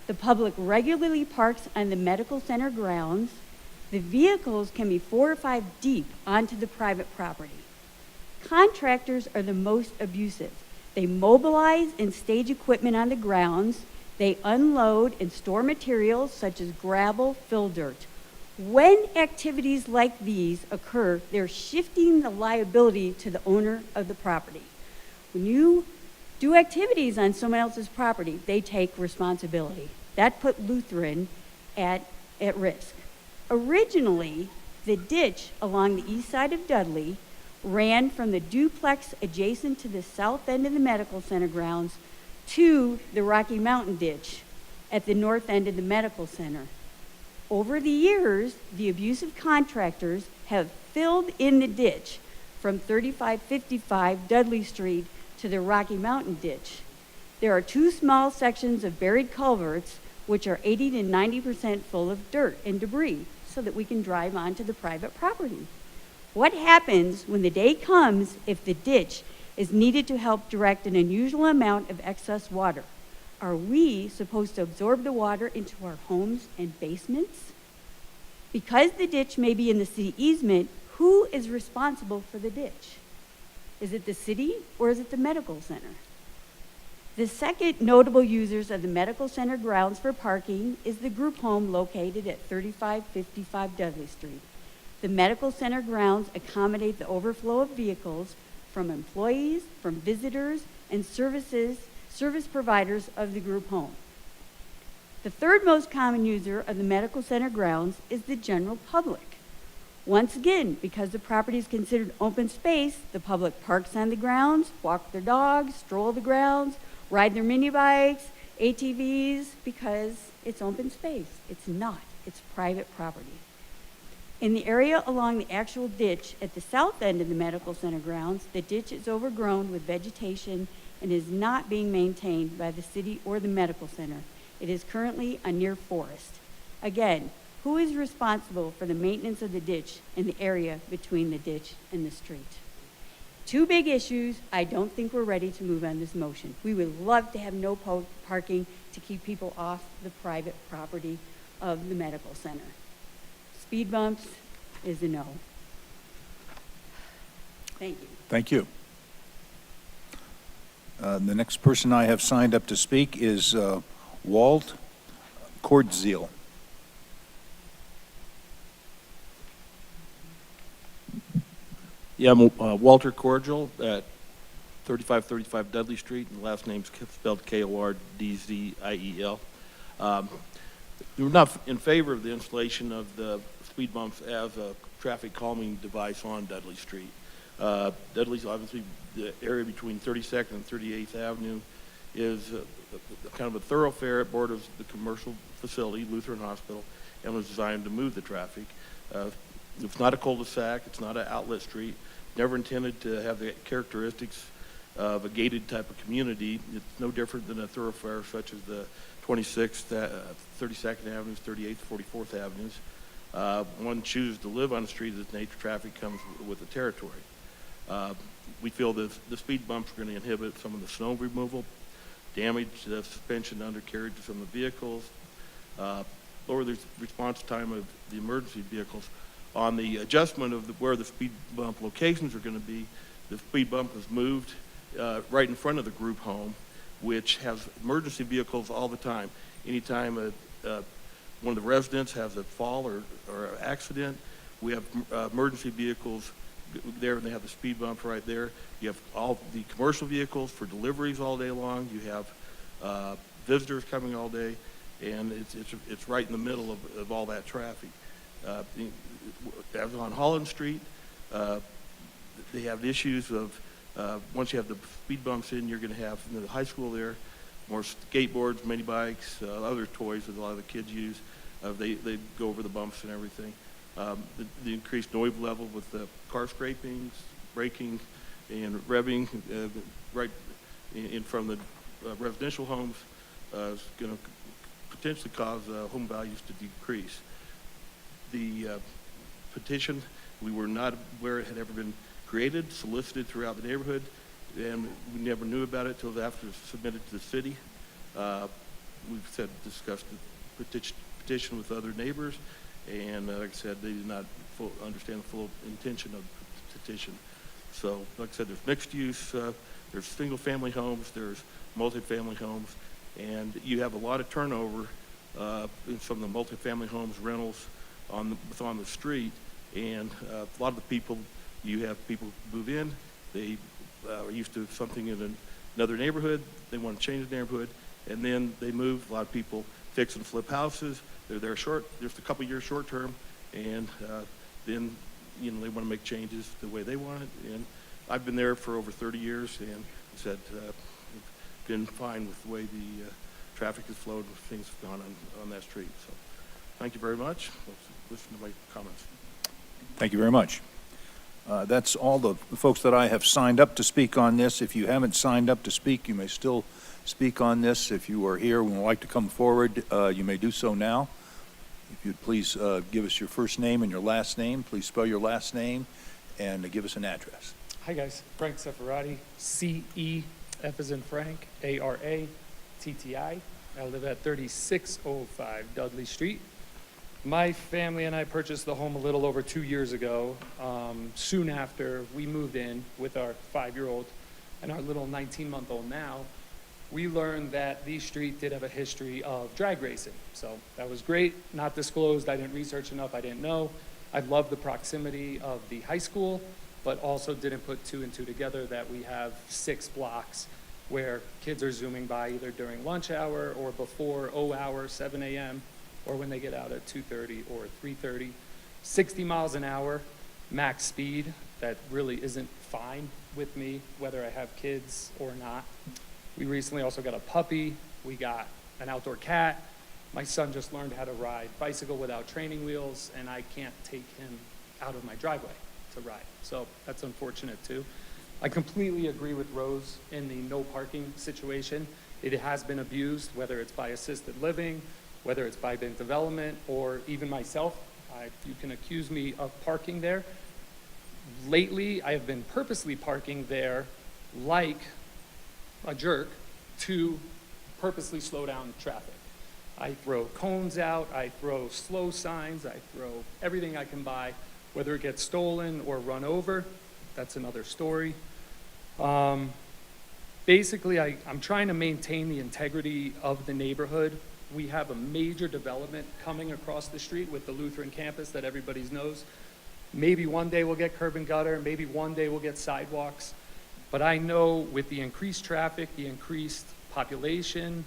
The public regularly parks on the medical center grounds. The vehicles can be 4 or 5 deep onto the private property. Contractors are the most abusive. They mobilize and stage equipment on the grounds. They unload and store materials such as gravel, fill dirt. When activities like these occur, they're shifting the liability to the owner of the property. When you do activities on someone else's property, they take responsibility. That put Lutheran at risk. Originally, the ditch along the east side of Dudley ran from the duplex adjacent to the south end of the medical center grounds to the Rocky Mountain ditch at the north end of the medical center. Over the years, the abusive contractors have filled in the ditch from 3555 Dudley Street to the Rocky Mountain ditch. There are 2 small sections of buried culverts which are 80 to 90% full of dirt and debris so that we can drive onto the private property. What happens when the day comes if the ditch is needed to help direct an unusual amount of excess water? Are we supposed to absorb the water into our homes and basements? Because the ditch may be in the city easement, who is responsible for the ditch? Is it the city or is it the medical center? The second notable users of the medical center grounds for parking is the group home located at 3555 Dudley Street. The medical center grounds accommodate the overflow of vehicles from employees, from visitors, and service providers of the group home. The third most common user of the medical center grounds is the general public. Once again, because the property is considered open space, the public parks on the grounds, walk their dogs, stroll the grounds, ride their mini bikes, ATVs, because it's open space. It's not. It's private property. In the area along the actual ditch at the south end of the medical center grounds, the ditch is overgrown with vegetation and is not being maintained by the city or the medical center. It is currently a near forest. Again, who is responsible for the maintenance of the ditch in the area between the ditch and the street? Two big issues. I don't think we're ready to move on this motion. We would love to have no parking to keep people off the private property of the medical center. Speed bumps is a no. Thank you. Thank you. The next person I have signed up to speak is Walt Kordziel. Yeah, I'm Walter Cordial at 3535 Dudley Street, and the last name's spelled Kordziel. We're not in favor of the installation of the speed bumps as a traffic calming device on Dudley Street. Dudley's obviously the area between 32nd and 38th Avenue is kind of a thoroughfare. It borders the commercial facility, Lutheran Hospital, and was designed to move the traffic. It's not a cul-de-sac. It's not an outlet street. Never intended to have the characteristics of a gated type of community. It's no different than a thoroughfare such as the 26th, 32nd Avenues, 38th, 44th Avenues. One chooses to live on the street as nature traffic comes with the territory. We feel that the speed bumps are going to inhibit some of the snow removal, damage the suspension undercarriage of some of the vehicles, lower the response time of the emergency vehicles. On the adjustment of where the speed bump locations are going to be, the speed bump was moved right in front of the group home, which has emergency vehicles all the time. Anytime one of the residents has a fall or an accident, we have emergency vehicles there, and they have the speed bump right there. You have all the commercial vehicles for deliveries all day long. You have visitors coming all day, and it's right in the middle of all that traffic. As on Holland Street, they have issues of once you have the speed bumps in, you're going to have the high school there, more skateboards, mini bikes, other toys that a lot of the kids use. They go over the bumps and everything. The increased noise level with the car scrapings, braking, and revving right in front of the residential homes is going to potentially cause home values to decrease. The petition, we were not aware it had ever been created, solicited throughout the neighborhood, and we never knew about it until after it was submitted to the city. We've discussed the petition with other neighbors, and like I said, they did not understand the full intention of the petition. So, like I said, there's mixed use, there's single-family homes, there's multifamily homes, and you have a lot of turnover in some of the multifamily homes, rentals on the street, and a lot of the people, you have people move in, they are used to something in another neighborhood, they want to change the neighborhood, and then they move. A lot of people fix and flip houses. They're there just a couple years short term, and then they want to make changes the way they want it. And I've been there for over 30 years, and said been fine with the way the traffic has flowed and things have gone on that street. So, thank you very much. Let's listen to my comments. Thank you very much. That's all the folks that I have signed up to speak on this. If you haven't signed up to speak, you may still speak on this. If you are here and would like to come forward, you may do so now. If you'd please give us your first name and your last name. Please spell your last name and give us an address. Hi guys, Frank Seferati, C-E-F as in Frank, A-R-A-T-T-I. I live at 3605 Dudley Street. My family and I purchased the home a little over 2 years ago. Soon after we moved in with our 5-year-old and our little 19-month-old now, we learned that the street did have a history of drag racing. So that was great, not disclosed. I didn't research enough, I didn't know. I loved the proximity of the high school, but also didn't put 2 and 2 together that we have 6 blocks where kids are zooming by either during lunch hour or before O hour, 7 a.m., or when they get out at 2:30 or 3:30. 60 miles an hour, max speed, that really isn't fine with me, whether I have kids or not. We recently also got a puppy. We got an outdoor cat. My son just learned how to ride bicycle without training wheels, and I can't take him out of my driveway to ride. So that's unfortunate too. I completely agree with Rose in the no parking situation. It has been abused, whether it's by assisted living, whether it's by big development, or even myself. You can accuse me of parking there. Lately, I have been purposely parking there like a jerk to purposely slow down traffic. I throw cones out, I throw slow signs, I throw everything I can buy, whether it gets stolen or run over. That's another story. Basically, I'm trying to maintain the integrity of the neighborhood. We have a major development coming across the street with the Lutheran campus that everybody knows. Maybe one day we'll get curb and gutter, maybe one day we'll get sidewalks. But I know with the increased traffic, the increased population,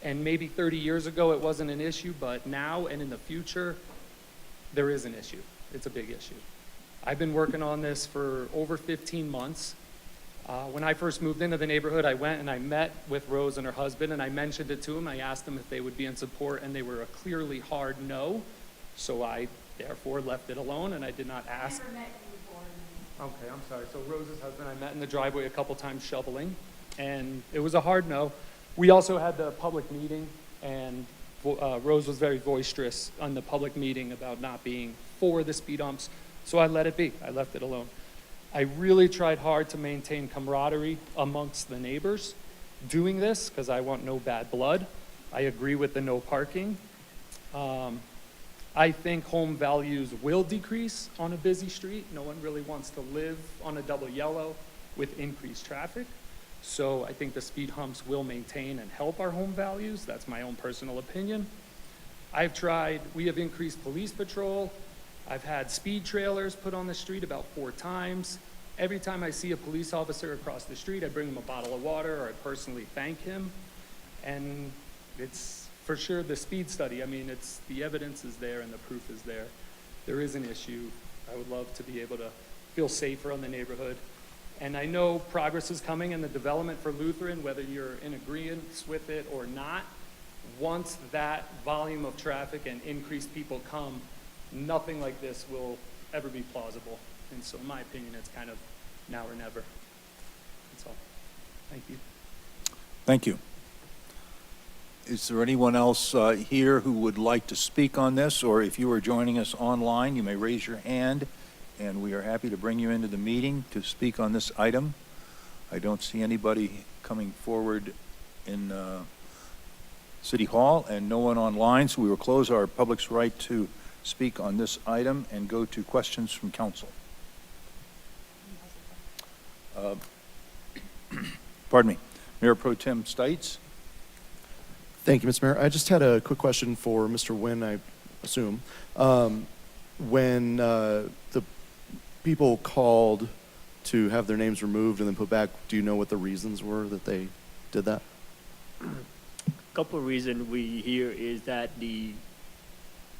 and maybe 30 years ago it wasn't an issue, but now and in the future, there is an issue. It's a big issue. I've been working on this for over 15 months. When I first moved into the neighborhood, I went and I met with Rose and her husband, and I mentioned it to them. I asked them if they would be in support, and they were a clearly hard no. So I therefore left it alone, and I did not ask. Never met you before. Okay, I'm sorry. So Rose's husband, I met in the driveway a couple times shoveling, and it was a hard no. We also had the public meeting, and Rose was very boisterous on the public meeting about not being for the speed humps, so I let it be. I left it alone. I really tried hard to maintain camaraderie amongst the neighbors doing this because I want no bad blood. I agree with the no parking. I think home values will decrease on a busy street. No one really wants to live on a double yellow with increased traffic. So I think the speed humps will maintain and help our home values. That's my own personal opinion. We have increased police patrol. I've had speed trailers put on the street about 4 times. Every time I see a police officer across the street, I bring him a bottle of water or I personally thank him. And it's for sure the speed study. I mean, the evidence is there and the proof is there. There is an issue. I would love to be able to feel safer on the neighborhood. And I know progress is coming in the development for Lutheran, whether you're in agreement with it or not. Once that volume of traffic and increased people come, nothing like this will ever be plausible. And so in my opinion, it's kind of now or never. That's all. Thank you. Thank you. Is there anyone else here who would like to speak on this? Or if you are joining us online, you may raise your hand, and we are happy to bring you into the meeting to speak on this item. I don't see anybody coming forward in City Hall and no one online, so we will close our public's right to speak on this item and go to questions from council. Pardon me. Mayor Pro Tem Stites. Thank you, Mr. Mayor. I just had a quick question for Mr. Nguyen, I assume. When the people called to have their names removed and then put back, do you know what the reasons were that they did that? A couple of reasons we hear is that the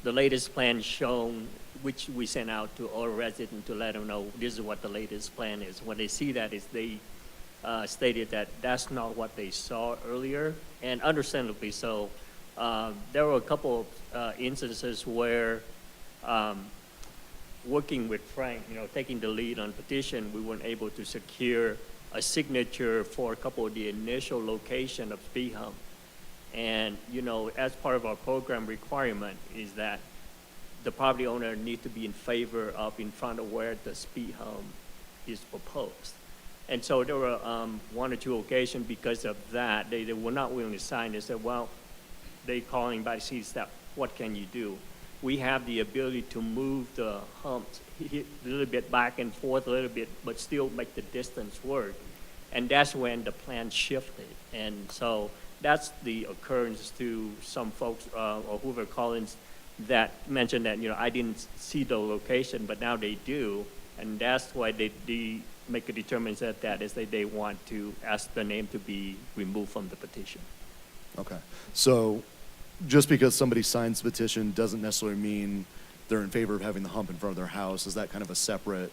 latest plan shown, which we sent out to all residents to let them know this is what the latest plan is. When they see that, is they stated that that's not what they saw earlier, and understandably so. There were a couple of instances where working with Frank, taking the lead on petition, we weren't able to secure a signature for a couple of the initial location of speed hump. And, as part of our program requirement is that the property owner needs to be in favor of in front of where the speed hump is proposed. And so there were 1 or 2 occasions because of that, they were not willing to sign. They said, well, they calling by city staff, what can you do? We have the ability to move the humps a little bit back and forth a little bit, but still make the distance work. And that's when the plan shifted. And so that's the occurrence to some folks, or Hoover Collins, that mentioned that, I didn't see the location, but now they do. And that's why they make a determination that is that they want to ask the name to be removed from the petition. Okay. So just because somebody signs the petition doesn't necessarily mean they're in favor of having the hump in front of their house. Is that kind of a separate,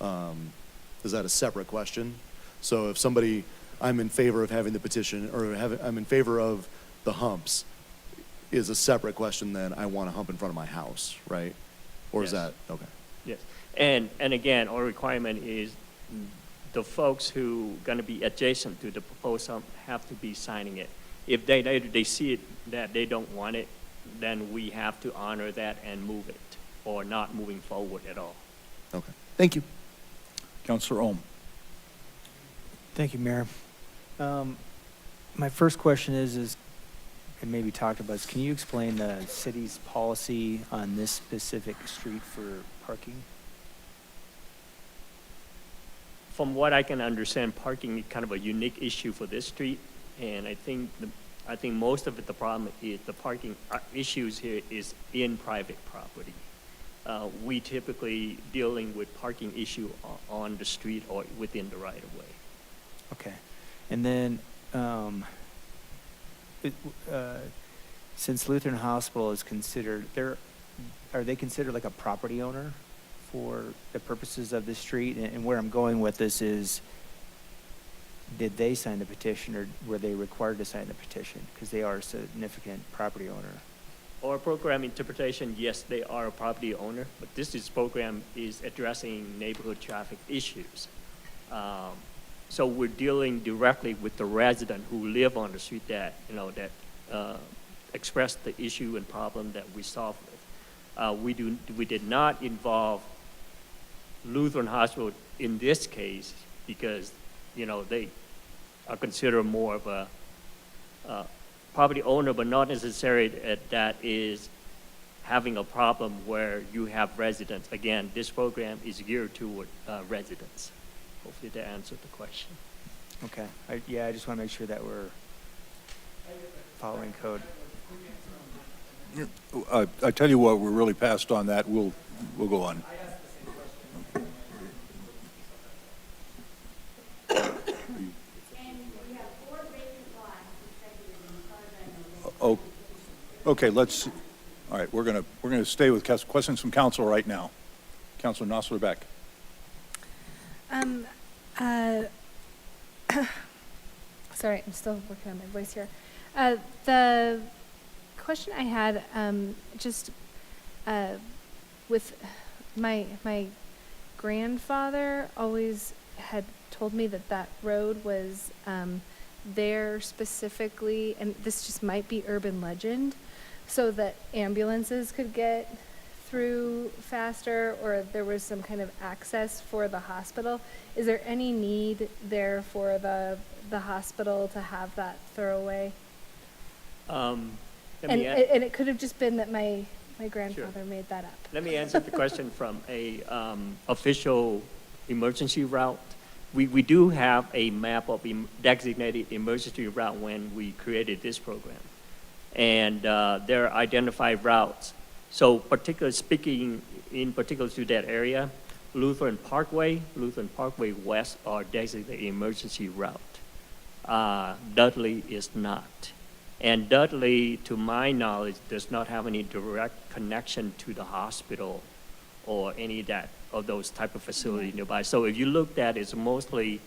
is that a separate question? So if somebody, I'm in favor of having the petition, or I'm in favor of the humps, is a separate question than I want a hump in front of my house, right? Or is that, okay. Yes. And again, our requirement is the folks who going to be adjacent to the proposal have to be signing it. If they see it that they don't want it, then we have to honor that and move it, or not moving forward at all. Okay, thank you. Councilor Ohm. Thank you, Mayor. My first question is, and maybe talked about, is can you explain the city's policy on this specific street for parking? From what I can understand, parking is kind of a unique issue for this street, and I think most of it, the problem is the parking issues here is in private property. We typically dealing with parking issue on the street or within the right of way. Okay. And then, since Lutheran Hospital is considered, are they considered like a property owner for the purposes of the street? And where I'm going with this is, did they sign the petition, or were they required to sign the petition? Because they are a significant property owner. Our program interpretation, yes, they are a property owner, but this program is addressing neighborhood traffic issues. So we're dealing directly with the resident who live on the street that expressed the issue and problem that we solved with. We did not involve Lutheran Hospital in this case because, they are considered more of a property owner, but not necessarily that is having a problem where you have residents. Again, this program is geared toward residents. Hopefully that answered the question. Okay. I just want to make sure that we're following code. I tell you what, we're really past on that. We'll go on. Oh, okay. All right. We're gonna stay with questions from council right now. Councilor Nosler Beck. Sorry, I'm still working on my voice here. The question I had, with my grandfather always had told me that road was there specifically, and this just might be urban legend, so that ambulances could get through faster, or there was some kind of access for the hospital. Is there any need there for the hospital to have that thoroughway? And it could have just been that my grandfather made that up. Let me answer the question from a official emergency route. We do have a map of designated emergency route when we created this program. And there are identified routes. So speaking in particular to that area, Lutheran Parkway West are designated emergency route. Dudley is not. And Dudley, to my knowledge, does not have any direct connection to the hospital or any of those type of facility nearby. So if you looked at it, it's mostly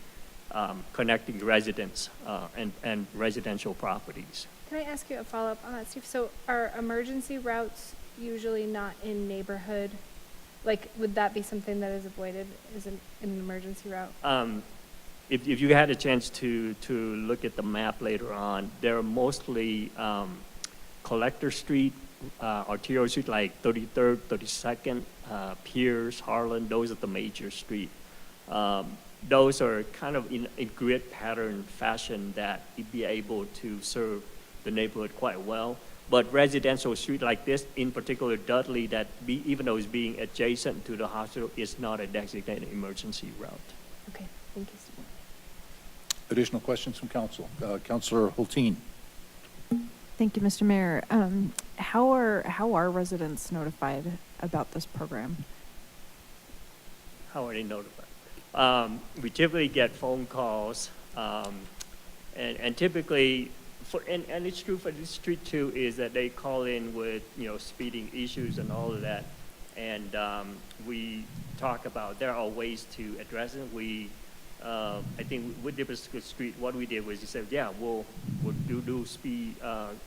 connecting residents and residential properties. Can I ask you a follow-up on that, Steve? So are emergency routes usually not in neighborhood? Like, would that be something that is avoided as an emergency route? If you had a chance to look at the map later on, there are mostly Collector Street, arterial street like 33rd, 32nd, Pierce, Harlan. Those are the major street. Those are kind of in a grid pattern fashion that you'd be able to serve the neighborhood quite well. But residential street like this, in particular Dudley, even though it's being adjacent to the hospital, is not a designated emergency route. Okay, thank you, Steve. Additional questions from council. Councilor Hulteen. Thank you, Mr. Mayor. How are residents notified about this program? How are they notified? We typically get phone calls, and typically, and it's true for this street too, is that they call in with speeding issues and all of that, and we talk about there are ways to address it. I think with this street, what we did was we said, yeah, we'll do speed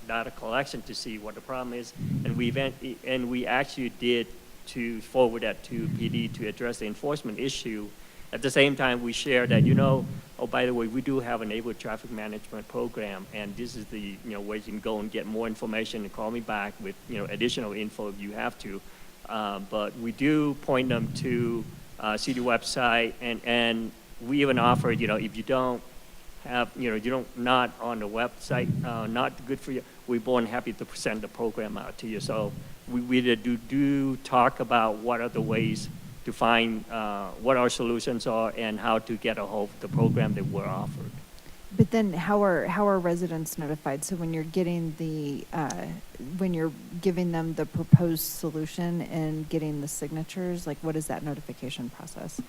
data collection to see what the problem is, and we actually did to forward that to PD to address the enforcement issue, At the same time, we share that, you know, oh, by the way, we do have a neighborhood traffic management program, and this is the, you know, where you can go and get more information and call me back with, you know, additional info if you have to. But we do point them to city website, and we even offer, you know, if you don't have, you know, you don't, not on the website, not good for you, we're more than happy to present the program out to you. So we do talk about what are the ways to find what our solutions are and how to get a hold of the program that we're offered. But then how are residents notified? So when you're getting when you're giving them the proposed solution and getting the signatures, like what is that notification process?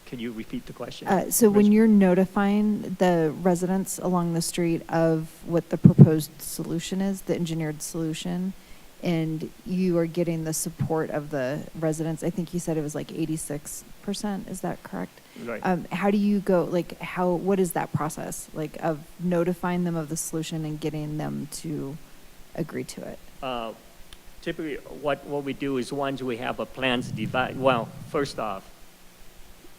Can you repeat the question? So when you're notifying the residents along the street of what the proposed solution is, the engineered solution, and you are getting the support of the residents, I think you said it was like 86%, is that correct? Right. How do you go, like what is that process, like of notifying them of the solution and getting them to agree to it? Typically, what we do is once we have a plan to divide, well, first off,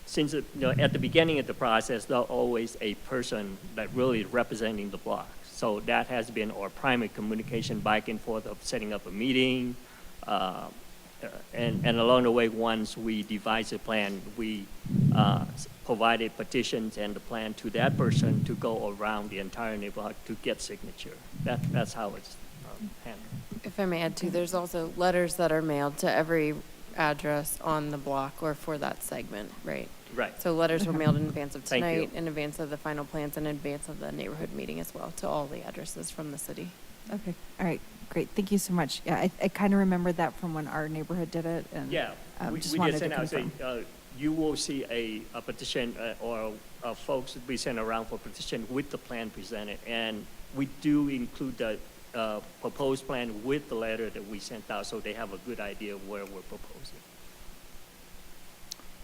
since you know, at the beginning of the process, there's always a person that really representing the block. So that has been our primary communication back and forth of setting up a meeting. And along the way, once we devise a plan, we provided petitions and the plan to that person to go around the entire neighborhood to get signature. That's how it's handled. If I may add too, there's also letters that are mailed to every address on the block or for that segment, right? Right. So letters were Okay. mailed in advance of Thank you. tonight, in advance of the final plans, in advance of the neighborhood meeting as well, to all the addresses from the city. Okay, all right, great, thank you so much. Yeah, I kind of remembered that from when our neighborhood did it, and Yeah, we just just wanted to sent out, confirm. you will see a petition or folks will be sent around for petition with the plan presented. And we do include the proposed plan with the letter that we sent out, so they have a good idea of where we're proposing.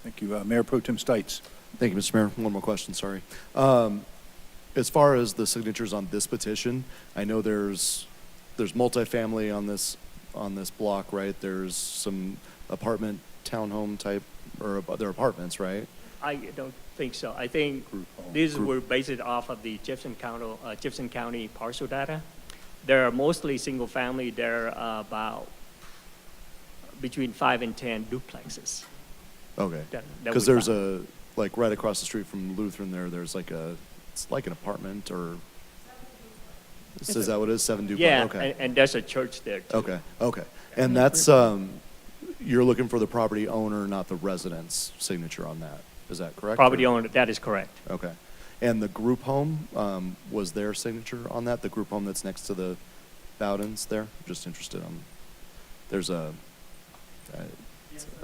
Thank you. Mayor Pro Tem Stites. Thank you, Mr. Mayor. One more question, sorry. As far as the signatures on this petition, I know there's multifamily on this block, right? There's some apartment, townhome type, or other apartments, right? I don't think so. I think these were based off of the Jefferson County parcel data. They're mostly single family. They're about between 5 and 10 duplexes. Okay. That Because we there's found. like right across the street from Lutheran there's like it's like an apartment or, is that what it is? 7 duplex? Yeah, Okay. and there's a church there too. Okay. And that's, you're looking for the property owner, not the resident's signature on that. Is that correct? Property or- owner, that is correct. Okay. And the group home, was their signature on that? The group home that's next to the Bowdens there? Just interested on, there's a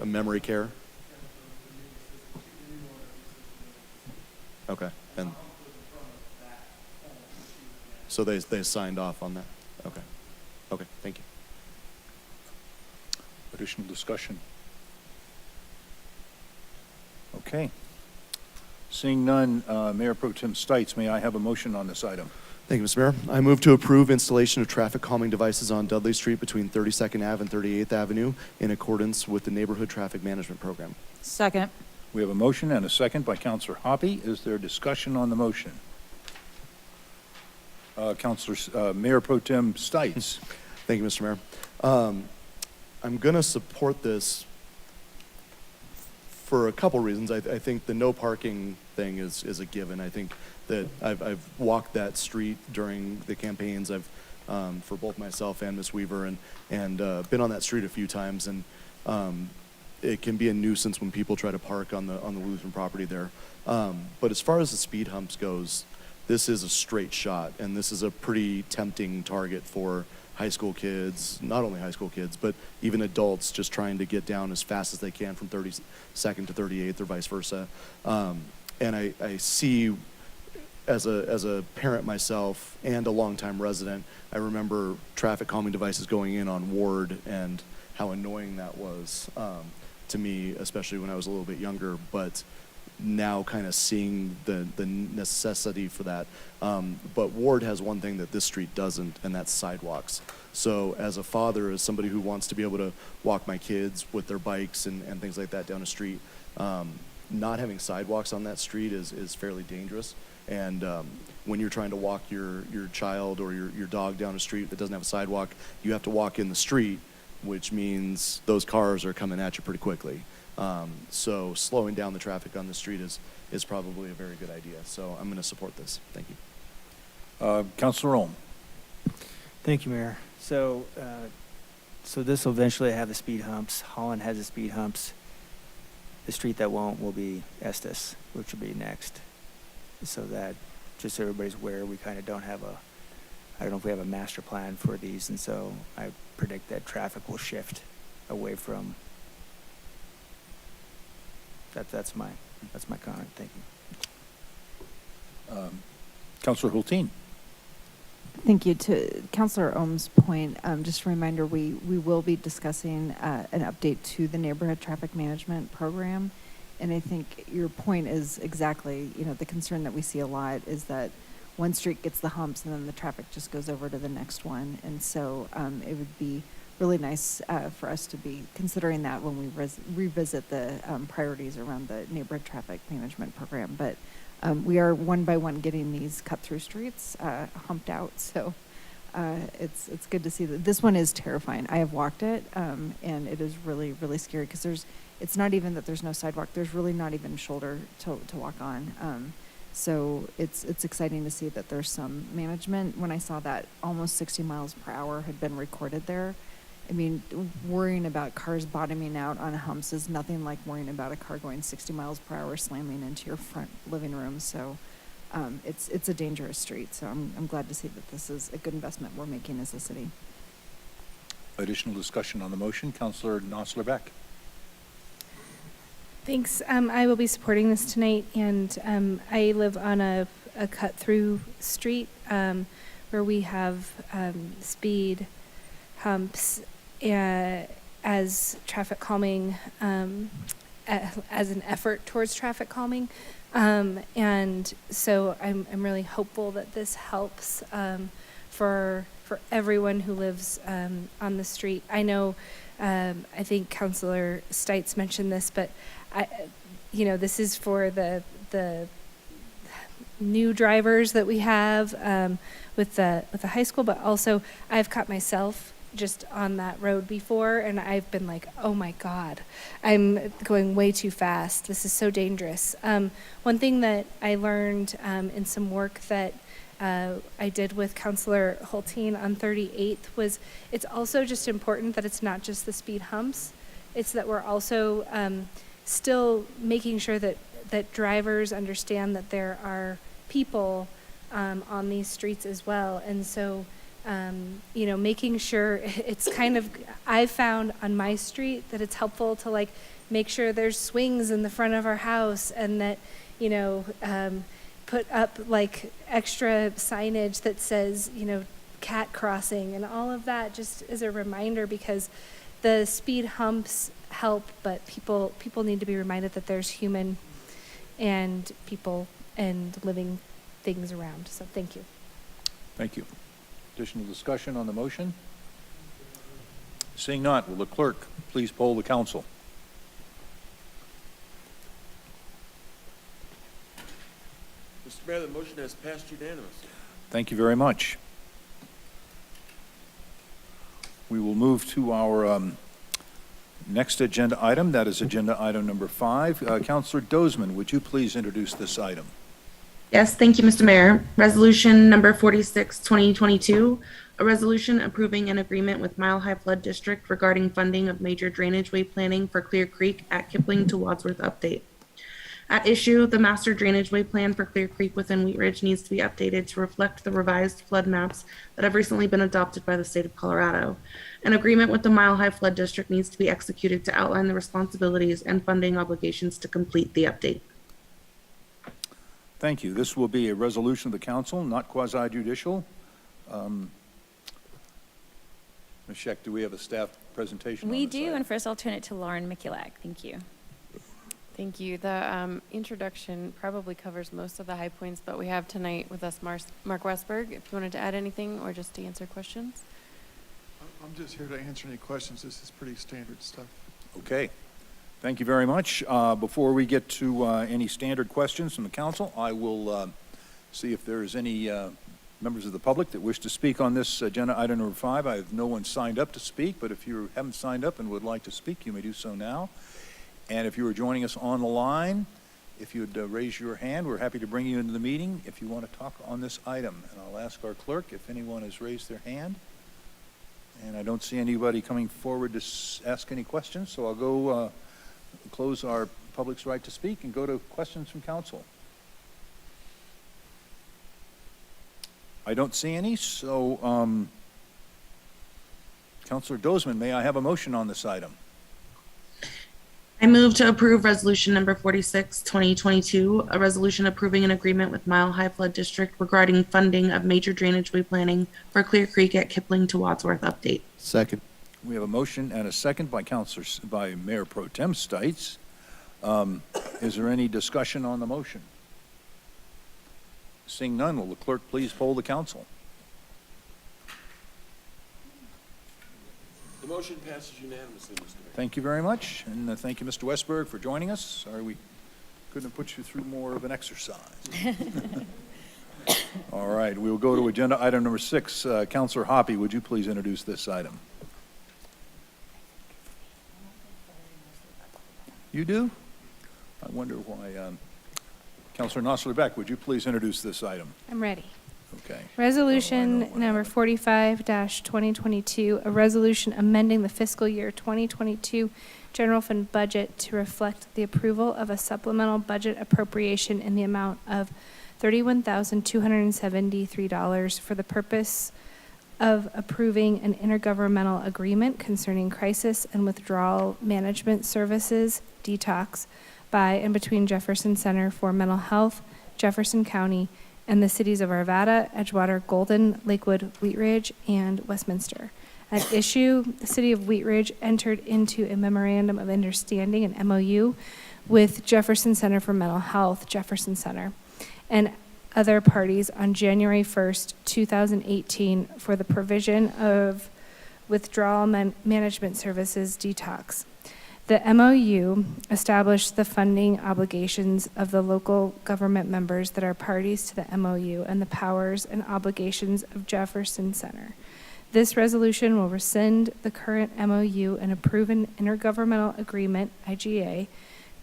memory care? Okay. And so they signed off on that? Okay. Okay, thank you. Additional discussion? Okay. Seeing none, Mayor Pro Tem Stites, may I have a motion on this item? Thank you, Mr. Mayor. I move to approve installation of traffic calming devices on Dudley Street between 32nd Ave and 38th Avenue in accordance with the Neighborhood Traffic Management Program. Second. We have a motion and a second by Councilor Hoppy. Is there discussion on the motion? Mayor Pro Tem Stites. Thank you, Mr. Mayor. I'm going to support this for a couple reasons. I think the no parking thing is a given. I think that I've walked that street during the campaigns. I've for both myself and Ms. Weaver, and been on that street a few times, and it can be a nuisance when people try to park on the Lutheran property there. But as far as the speed humps goes, this is a straight shot, and this is a pretty tempting target for high school kids, not only high school kids, but even adults just trying to get down as fast as they can from 32nd to 38th or vice versa. And I see, as a parent myself and a longtime resident, I remember traffic calming devices going in on Ward and how annoying that was to me, especially when I was a little bit younger. But now kind of seeing the necessity for that. But Ward has one thing that this street doesn't, and that's sidewalks. So as a father, as somebody who wants to be able to walk my kids with their bikes and things like that down the street, not having sidewalks on that street is fairly dangerous. And when you're trying to walk your child or your dog down a street that doesn't have a sidewalk, you have to walk in the street, which means those cars are coming at you pretty quickly. So slowing down the traffic on the street is probably a very good idea. So I'm going to support this. Thank you. Councilor Ohm. Thank you, Mayor. So this will eventually have the speed humps. Holland has the speed humps. The street that won't will be Estes, which will be next. So that, just so everybody's aware, we kind of don't have I don't know if we have a master plan for these, and so I predict that traffic will shift away from. That's my comment. Thank you. Councilor Hulteen. Thank you. To Councilor Ohm's point, just a reminder, we will be discussing an update to the neighborhood traffic management program. And I think your point is exactly, the concern that we see a lot is that one street gets the humps and then the traffic just goes over to the next one. And so it would be really nice for us to be considering that when we revisit the priorities around the neighborhood traffic management program. But we are one by one getting these cut-through streets humped out. So it's good to see that. This one is terrifying. I have walked it, and it is really, really scary because it's not even that there's no sidewalk. There's really not even shoulder to walk on. So it's exciting to see that there's some management. When I saw that almost 60 miles per hour had been recorded there, I mean, worrying about cars bottoming out on humps is nothing like worrying about a car going 60 miles per hour slamming into your front living room. So it's a dangerous street. So I'm glad to see that this is a good investment we're making as a city. Additional discussion on the motion. Councilor Nosler-Beck. Thanks. I will be supporting this tonight, and I live on a cut-through street where we have speed humps as traffic calming, as an effort towards traffic calming. And so I'm really hopeful that this helps for everyone who lives on the street. I know, I think Councilor Stites mentioned this, but this is for the new drivers that we have with the high school, but also I've caught myself just on that road before, and I've been like, oh my God, I'm going way too fast. This is so dangerous. One thing that I learned in some work that I did with Councilor Hulteen on 38th was it's also just important that it's not just the speed humps. It's that we're also still making sure that drivers understand that there are people on these streets as well. And so, making sure it's kind of, I've found on my street that it's helpful to make sure there's swings in the front of our house and that, put up extra signage that says, cat crossing and all of that just as a reminder, because the speed humps help, but people need to be reminded that there's human and people and living things around. So thank you. Thank you. Additional discussion on the motion? Seeing not, will the clerk please poll the council? Mr. Mayor, the motion has passed unanimously. Thank you very much. We will move to our next agenda item. That is agenda item number 5. Councilor Dozeman, would you please introduce this item? Yes, thank you, Mr. Mayor. Resolution number 46, 2022, a resolution approving an agreement with Mile High Flood District regarding funding of major drainage way planning for Clear Creek at Kipling to Wadsworth update. At issue, the master drainage way plan for Clear Creek within Wheat Ridge needs to be updated to reflect the revised flood maps that have recently been adopted by the state of Colorado. An agreement with the Mile High Flood District needs to be executed to outline the responsibilities and funding obligations to complete the update. Thank you. This will be a resolution of the council, not quasi-judicial. Ms. Scheck, do we have a staff presentation? We do, and first I'll turn it to Lauren Mikulak. Thank you. Thank you. The introduction probably covers most of the high points, but we have tonight with us Mark Westberg, if you wanted to add anything or just to answer questions. I'm just here to answer any questions. This is pretty standard stuff. Okay. Thank you very much. Before we get to any standard questions from the council, I will see if there's any members of the public that wish to speak on this agenda item number 5. I have no one signed up to speak, but if you haven't signed up and would like to speak, you may do so now. And if you are joining us on the line, if you'd raise your hand, we're happy to bring you into the meeting if you want to talk on this item. And I'll ask our clerk if anyone has raised their hand. And I don't see anybody coming forward to ask any questions, so I'll go close our public's right to speak and go to questions from council. I don't see any, so Councilor Dozeman, may I have a motion on this item? I move to approve resolution number 46, 2022, a resolution approving an agreement with Mile High Flood District regarding funding of major drainage replanning for Clear Creek at Kipling to Wadsworth update. Second. We have a motion and a second by Mayor Pro Tem Stites. Is there any discussion on the motion? Seeing none, will the clerk please poll the council? The motion passes unanimously, Mr. Mayor. Thank you very much, and thank you, Mr. Westberg, for joining us. Sorry we couldn't have put you through more of an exercise. All right, we'll go to agenda item number 6. Councilor Hoppe, would you please introduce this item? You do? I wonder why. Councilor Nosler-Beck, would you please introduce this item? I'm ready. Okay. Resolution number 45-2022, a resolution amending the fiscal year 2022 general fund budget to reflect the approval of a supplemental budget appropriation in the amount of $31,273 for the purpose of approving an intergovernmental agreement concerning crisis and withdrawal management services, DETOX, by and between Jefferson Center for Mental Health, Jefferson County, and the cities of Arvada, Edgewater, Golden, Lakewood, Wheat Ridge, and Westminster. At issue, the city of Wheat Ridge entered into a memorandum of understanding, an MOU, with Jefferson Center for Mental Health, Jefferson Center, and other parties on January 1st, 2018 for the provision of withdrawal management services, DETOX. The MOU established the funding obligations of the local government members that are parties to the MOU and the powers and obligations of Jefferson Center. This resolution will rescind the current MOU and approve an intergovernmental agreement, IGA,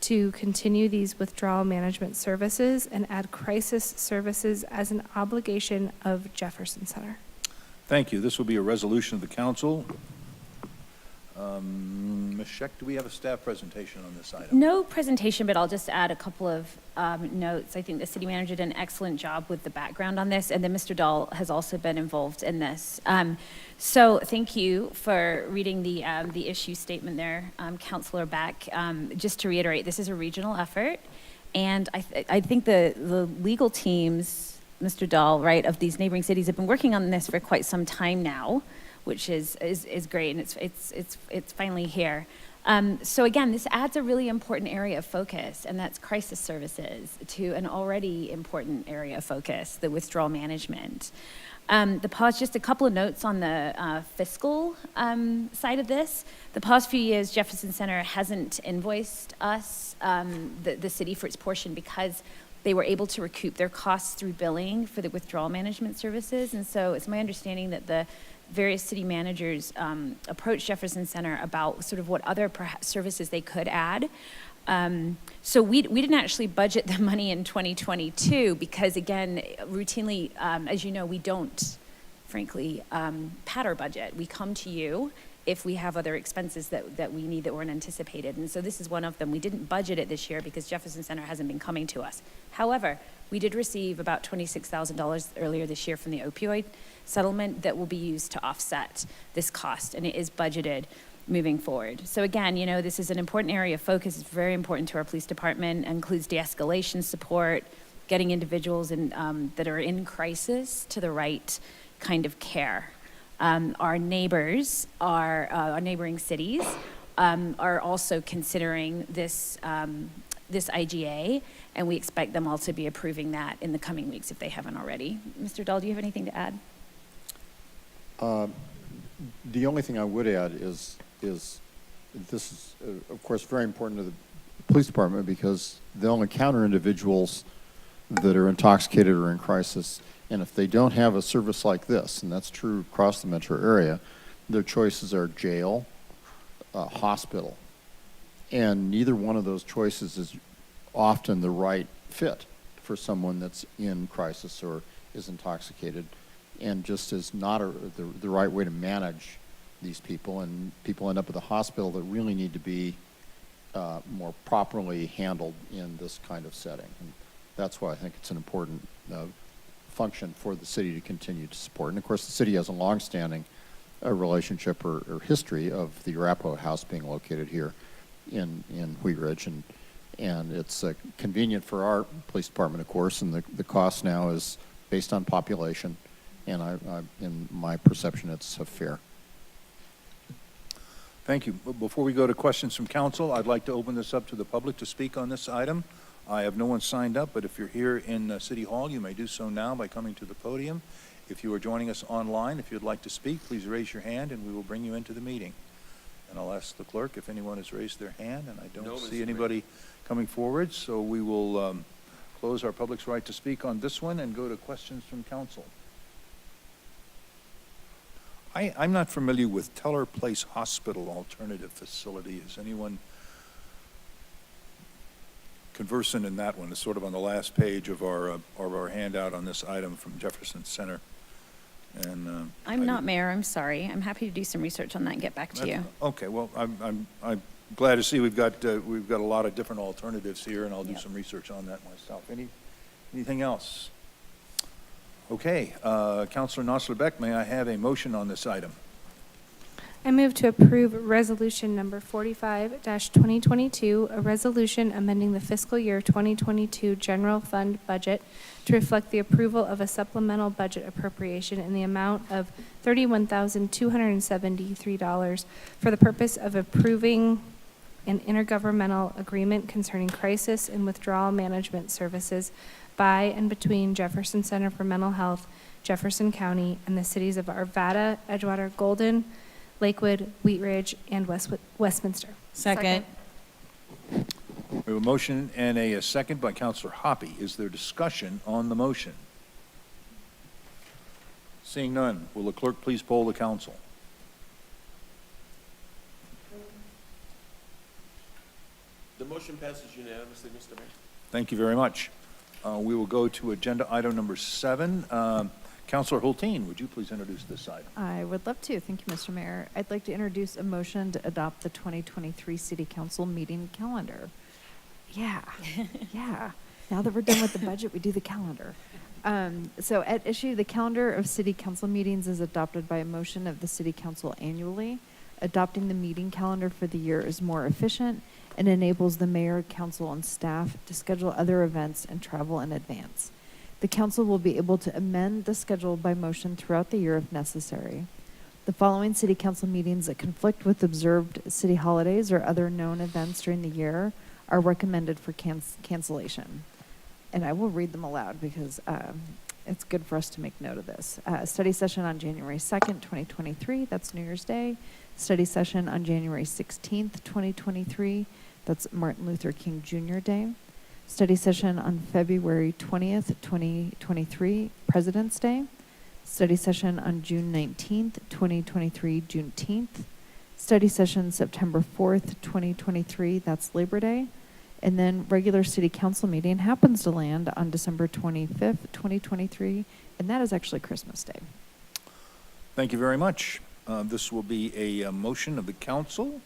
to continue these withdrawal management services and add crisis services as an obligation of Jefferson Center. Thank you. This will be a resolution of the council. Ms. Scheck, do we have a staff presentation on this item? No presentation, but I'll just add a couple of notes. I think the city manager did an excellent job with the background on this, and then Mr. Dahl has also been involved in this. So thank you for reading the issue statement there, Councilor Beck. Just to reiterate, this is a regional effort, and I think the legal teams, Mr. Dahl, right, of these neighboring cities have been working on this for quite some time now, which is great, and it's finally here. So again, this adds a really important area of focus, and that's crisis services to an already important area of focus, the withdrawal management. The past, just a couple of notes on the fiscal side of this. The past few years, Jefferson Center hasn't invoiced us, the city, for its portion because they were able to recoup their costs through billing for the withdrawal management services. And so it's my understanding that the various city managers approached Jefferson Center about sort of what other services they could add. So we didn't actually budget the money in 2022 because, again, routinely, as you know, we don't, frankly, pad our budget. We come to you if we have other expenses that we need that weren't anticipated. And so this is one of them. We didn't budget it this year because Jefferson Center hasn't been coming to us. However, we did receive about $26,000 earlier this year from the opioid settlement that will be used to offset this cost, and it is budgeted moving forward. So again, you know, this is an important area of focus. It's very important to our police department, includes de-escalation support, getting individuals that are in crisis to the right kind of care. Our neighbors, our neighboring cities, are also considering this IGA, and we expect them all to be approving that in the coming weeks if they haven't already. Mr. Dahl, do you have anything to add? The only thing I would add is this is, of course, very important to the police department because they'll encounter individuals that are intoxicated or in crisis. And if they don't have a service like this, and that's true across the metro area, their choices are jail, hospital. And neither one of those choices is often the right fit for someone that's in crisis or is intoxicated, and just is not the right way to manage these people. And people end up at the hospital that really need to be more properly handled in this kind of setting. And that's why I think it's an important function for the city to continue to support. And of course, the city has a long-standing relationship or history of the Arapahoe House being located here in Wheat Ridge, and it's convenient for our police department, of course, and the cost now is based on population, and in my perception, it's fair. Thank you. Before we go to questions from council, I'd like to open this up to the public to speak on this item. I have no one signed up, but if you're here in City Hall, you may do so now by coming to the podium. If you are joining us online, if you'd like to speak, please raise your hand and we will bring you into the meeting. And I'll ask the clerk if anyone has raised their hand, and I don't see anybody coming forward, so we will close our public's right to speak on this one and go to questions from council. I'm not familiar with Teller Place Hospital Alternative Facility. Is anyone conversant in that one? It's sort of on the last page of our handout on this item from Jefferson Center. And I'm not, Mayor. I'm sorry. I'm happy to do some research on that and get back to you. Okay. Well, I'm glad to see we've got a lot of different alternatives here, and I'll do some research on that myself. Anything else? Okay. Councilor Nosler-Beck, may I have a motion on this item? I move to approve resolution number 45-2022, a resolution amending the fiscal year 2022 general fund budget to reflect the approval of a supplemental budget appropriation in the amount of $31,273 for the purpose of approving an intergovernmental agreement concerning crisis and withdrawal management services by and between Jefferson Center for Mental Health, Jefferson County, and the cities of Arvada, Edgewater, Golden, Lakewood, Wheat Ridge, and Westminster. Second. We have a motion and a second by Councilor Hoppe. Is there discussion on the motion? Seeing none, will the clerk please poll the council? The motion passes unanimously, Mr. Mayor. Thank you very much. We will go to agenda item number 7. Councilor Hulteen, would you please introduce this item? I would love to. Thank you, Mr. Mayor. I'd like to introduce a motion to adopt the 2023 City Council meeting calendar. Yeah, yeah. Now that we're done with the budget, we do the calendar. So at issue, the calendar of City Council meetings is adopted by a motion of the City Council annually. Adopting the meeting calendar for the year is more efficient and enables the mayor, council, and staff to schedule other events and travel in advance. The council will be able to amend the schedule by motion throughout the year if necessary. The following city council meetings that conflict with observed city holidays or other known events during the year are recommended for cancellation. And I will read them aloud because it's good for us to make note of this. Study session on January 2nd, 2023, that's New Year's Day. Study session on January 16th, 2023, that's Martin Luther King Jr. Day. Study session on February 20th, 2023, President's Day. Study session on June 19th, 2023, Juneteenth. Study session September 4th, 2023, that's Labor Day. And then regular city council meeting happens to land on December 25th, 2023, and that is actually Christmas Day. Thank you very much. This will be a motion of the council.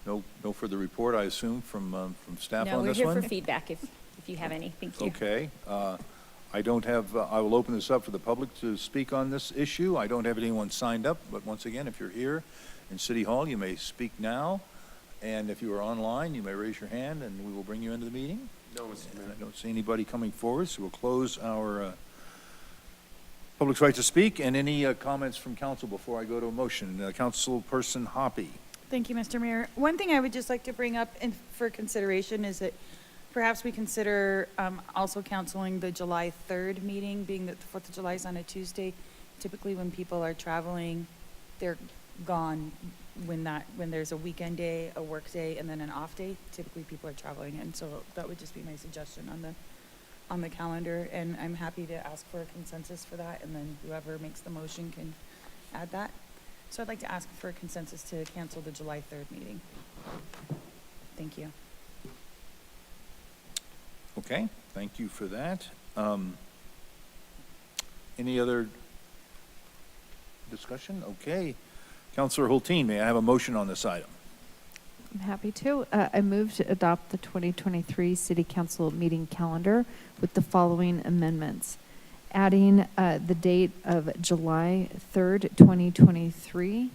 No further report, I assume, from staff on this one? No, we're here for feedback if you have any. Thank you. Okay. I don't have, I will open this up for the public to speak on this issue. I don't have anyone signed up, but once again, if you're here in City Hall, you may speak now. And if you are online, you may raise your hand and we will bring you into the meeting. No, Mr. Mayor. I don't see anybody coming forward, so we'll close our public's right to speak. And any comments from council before I go to a motion? Councilperson Hoppe. Thank you, Mr. Mayor. One thing I would just like to bring up for consideration is that perhaps we consider also counseling the July 3rd meeting, being that the 4th of July is on a Tuesday. Typically when people are traveling, they're gone when there's a weekend day, a work day, and then an off day. Typically, people are traveling, and so that would just be my suggestion on the calendar. And I'm happy to ask for a consensus for that, and then whoever makes the motion can add that. So I'd like to ask for a consensus to cancel the July 3rd meeting. Thank you. Okay, thank you for that. Any other discussion? Okay. Councilor Hulteen, may I have a motion on this item? I'm happy to. I move to adopt the 2023 City Council meeting calendar with the following amendments. Adding the date of July 3rd, 2023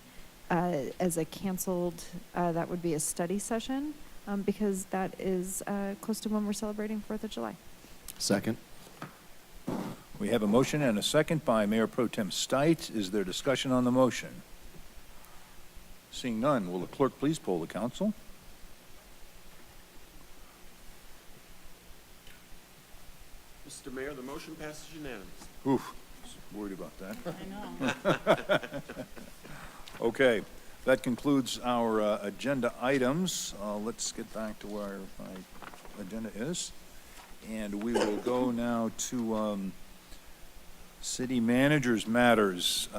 as a canceled, that would be a study session because that is close to when we're celebrating 4th of July. Second. We have a motion and a second by Mayor Pro Tem Stites. Is there discussion on the motion? Seeing none, will the clerk please poll the council? Mr. Mayor, the motion passes unanimously. Oof, worried about that. I know. Okay, that concludes our agenda items. Let's get back to where my agenda is. And we will go now to city managers matters.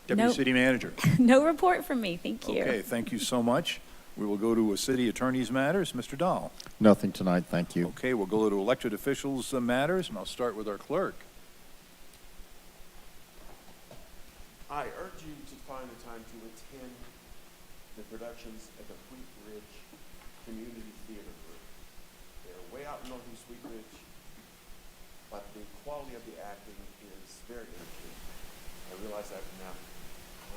Deputy No. City Manager. No report from me, thank you. Okay, thank you so much. We will go to city attorney's matters. Mr. Dahl. Nothing tonight, thank you. Okay, we'll go to elected officials matters, and I'll start with our clerk. I urge you to find a time to attend the productions at the Wheat Ridge Community Theater Group. They're way out in northeast Wheat Ridge, but the quality of the acting is very entertaining. I realize I've now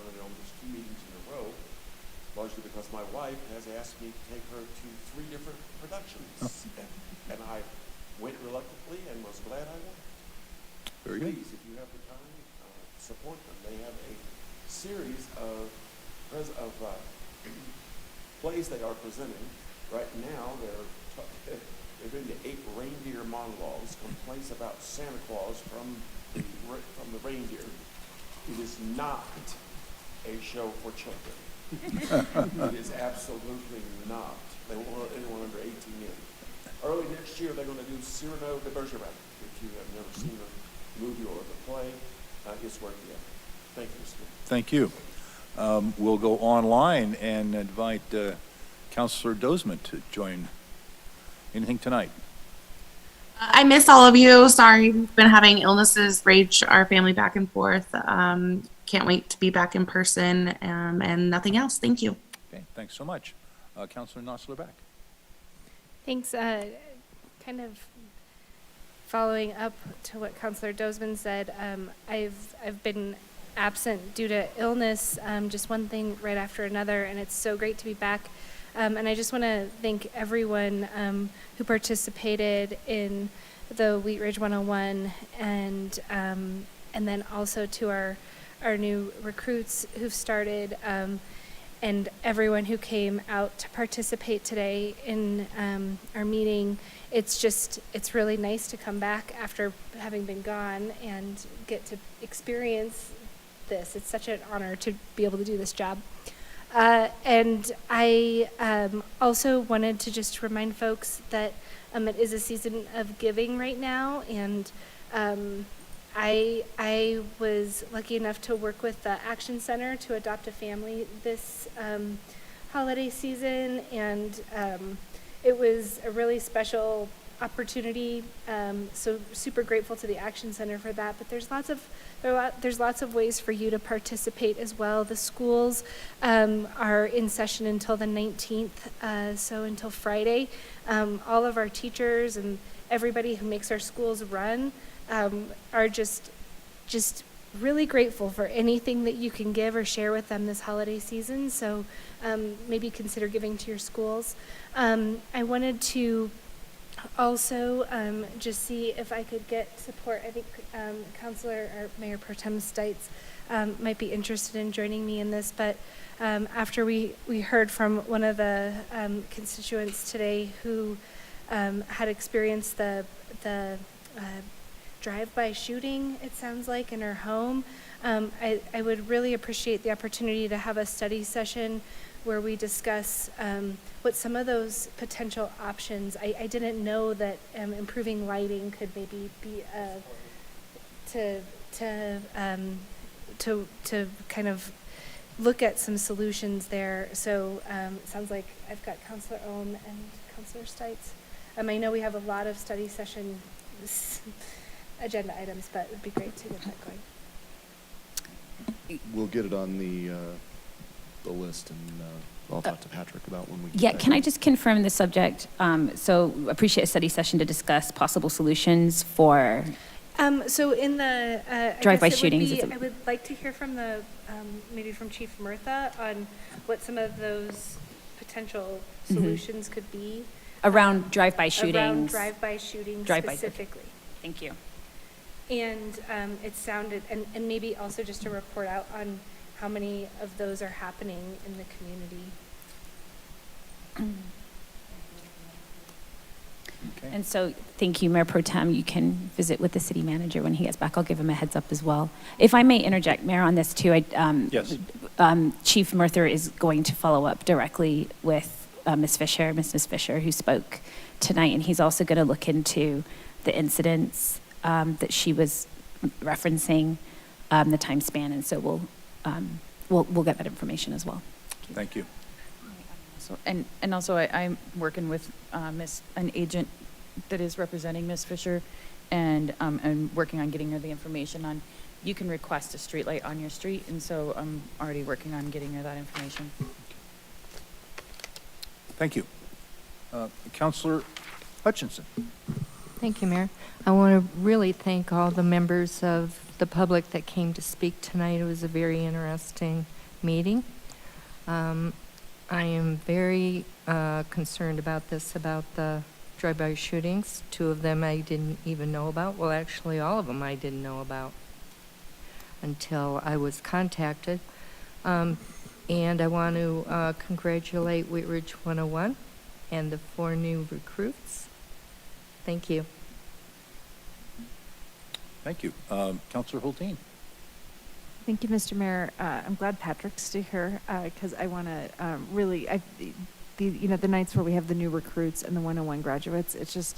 run almost 2 meetings in a row, largely because my wife has asked me to take her to 3 different productions. And I went reluctantly and was glad I went. Very good. Please, if you have the time, support them. They have a series of plays they are presenting. Right now, they're doing the 8 reindeer monologues, complaints about Santa Claus from the reindeer. It is not a show for children. It is absolutely not. They won't let anyone under 18 in. Early next year, they're going to do Cyrano de Bergerac. If you have never seen the movie or the play, it's worth the effort. Thank you, Mr. Thank you. We'll go online and invite Councilor Dozman to join. Anything tonight? I miss all of you. Sorry, we've been having illnesses rage our family back and forth. Can't wait to be back in person, and nothing else. Thank you. Okay, thanks so much. Councilor Nosler back. Thanks. Kind of following up to what Councilor Dozman said, I've been absent due to illness, just one thing right after another, and it's so great to be back. And I just want to thank everyone who participated in the Wheat Ridge 101, and then also to our new recruits who've started, and everyone who came out to participate today in our meeting. It's really nice to come back after having been gone and get to experience this. It's such an honor to be able to do this job. And I also wanted to just remind folks that it is a season of giving right now, and I was lucky enough to work with the Action Center to adopt a family this holiday season, and it was a really special opportunity. So super grateful to the Action Center for that. But there's lots of ways for you to participate as well. The schools are in session until the 19th, so until Friday. All of our teachers and everybody who makes our schools run are just really grateful for anything that you can give or share with them this holiday season. So maybe consider giving to your schools. I wanted to also just see if I could get support. I think Councilor or Mayor Pro Tem Stites might be interested in joining me in this, but after we heard from one of the constituents today who had experienced the drive-by shooting, it sounds like, in her home. I would really appreciate the opportunity to have a study session where we discuss what some of those potential options. I didn't know that improving lighting could maybe be to kind of look at some solutions there. So it sounds like I've got Councilor Ohm and Councilor Stites. I know we have a lot of study session agenda items, but it would be great to get that going. We'll get it on the list, and I'll talk to Patrick about when we get Yeah, back. can I just confirm the subject? So appreciate a study session to discuss possible solutions for, So in the Drive-by I guess it would shootings be- is a- I would like to hear from the maybe from Chief Murtha on what some of those potential Mhm. solutions could be. around drive-by shootings? Around drive-by shootings Drive-by, okay. specifically. Thank you. And it sounded, and maybe also just to report out on how many of those are happening in the community. And so, thank you, Mayor Pro Tem. You can visit with the city manager when he gets back. I'll give him a heads up as well. If I may interject, Mayor, on this too, Yes. Chief Murther is going to follow up directly with Ms. Fisher, who spoke tonight, and he's also going to look into the incidents that she was referencing, the time span, and so we'll get that information as well. Thank you. So, and also I'm working with an agent that is representing Ms. Fisher, and working on getting her the information on, you can request a street light on your street, and so I'm already working on getting her that information. Thank you. Councilor Hutchinson. Thank you, Mayor. I want to really thank all the members of the public that came to speak tonight. It was a very interesting meeting. I am very concerned about this, about the drive-by shootings. 2 of them I didn't even know about. Well, actually, all of them I didn't know about until I was contacted. And I want to congratulate Wheat Ridge 101 and the 4 new recruits. Thank you. Thank you. Councilor Hulteen. Thank you, Mr. Mayor. I'm glad Patrick's still here because I want to really, the nights where we have the new recruits and the 101 graduates, it's just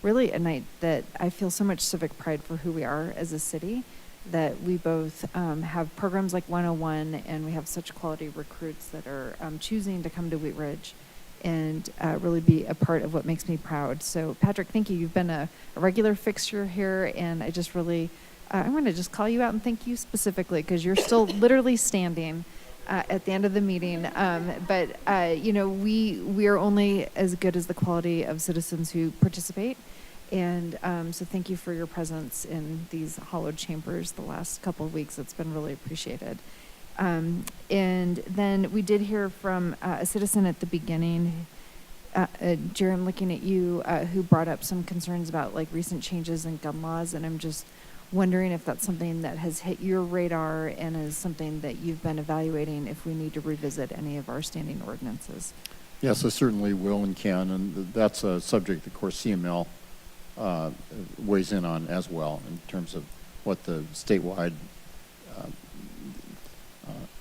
really a night that I feel so much civic pride for who we are as a city, that we both have programs like 101 and we have such quality recruits that are choosing to come to Wheat Ridge and really be a part of what makes me proud. So Patrick, thank you. You've been a regular fixture here, and I just really, I'm going to just call you out and thank you specifically because you're still literally standing at the end of the meeting. But we are only as good as the quality of citizens who participate. And so thank you for your presence in these hollowed chambers the last couple of weeks. It's been really appreciated. And then we did hear from a citizen at the beginning, Jerry, I'm looking at you, who brought up some concerns about like recent changes in gun laws. And I'm just wondering if that's something that has hit your radar and is something that you've been evaluating if we need to revisit any of our standing ordinances. Yes, I certainly will and can, and that's a subject, of course, CML weighs in on as well in terms of what the statewide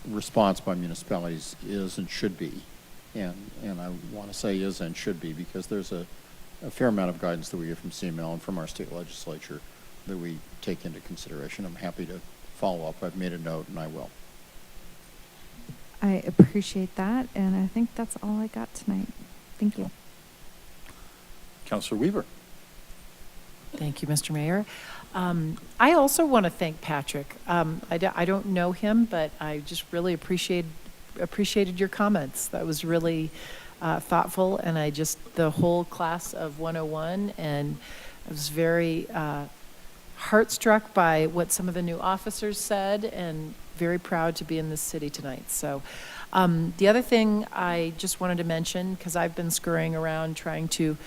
response by municipalities is and should be. And I want to say is and should be because there's a fair amount of guidance that we get from CML and from our state legislature that we take into consideration. I'm happy to follow up. I've made a note and I will. I appreciate that, and I think that's all I got tonight. Thank you. Councilor Weaver. Thank you, Mr. Mayor. I also want to thank Patrick. I don't know him, but I just really appreciated your comments. That was really thoughtful, and the whole class of 101, and I was very heartstruck by what some of the new officers said, and very proud to be in this city tonight. So the other thing I just wanted to mention, because I've been scurrying around trying to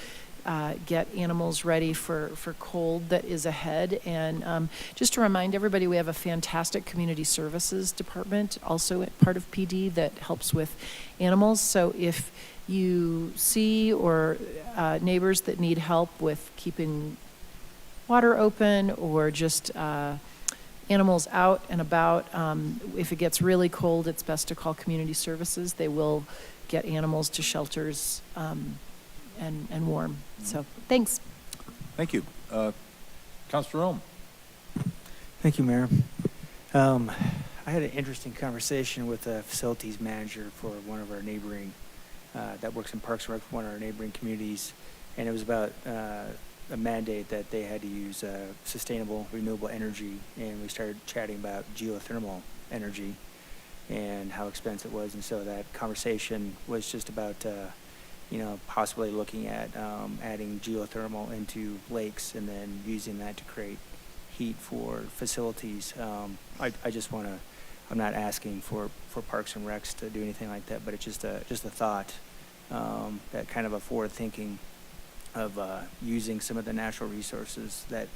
get animals ready for cold that is ahead. And just to remind everybody, we have a fantastic community services department, also part of PD, that helps with animals. So if you see or neighbors that need help with keeping water open or just animals out and about. If it gets really cold, it's best to call community services. They will get animals to shelters and warm. So, thanks. Thank you. Councilor Rome. Thank you, Mayor. I had an interesting conversation with a facilities manager for one of our neighboring, that works in Parks and Rec, one of our neighboring communities, and it was about a mandate that they had to use sustainable, renewable energy, and we started chatting about geothermal energy and how expensive it was, and so that conversation was just about, possibly looking at adding geothermal into lakes and then using that to create heat for facilities. I just want to, I'm not asking for Parks and Recs to do anything like that, but it's just a thought, that kind of a forward thinking of using some of the natural resources that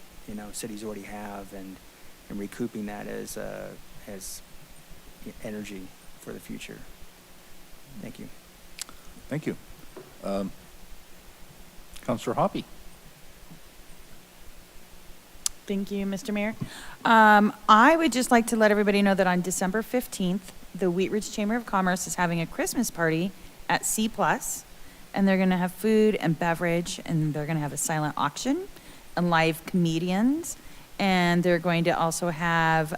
cities already have and recouping that as energy for the future. Thank you. Thank you. Councilor Hoppy. Thank you, Mr. Mayor. I would just like to let everybody know that on December 15th, the Wheat Ridge Chamber of Commerce is having a Christmas party at C+, and they're going to have food and beverage, and they're going to have a silent auction and live comedians, and they're going to also have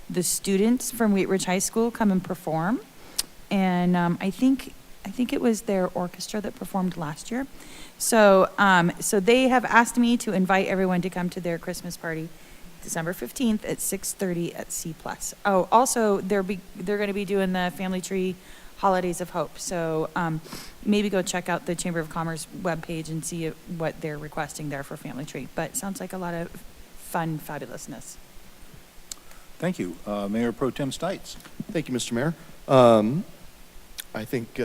the students from Wheat Ridge High School come and perform, and I think it was their orchestra that performed last year. So they have asked me to invite everyone to come to their Christmas party, December 15th at 6:30 at C+. Oh, also they're going to be doing the Family Tree Holidays of Hope. So maybe go check out the Chamber of Commerce webpage and see what they're requesting there for Family Tree. But sounds like a lot of fun, fabulousness. Thank you. Mayor Pro Tem Stites. Thank you, Mr. Mayor. I think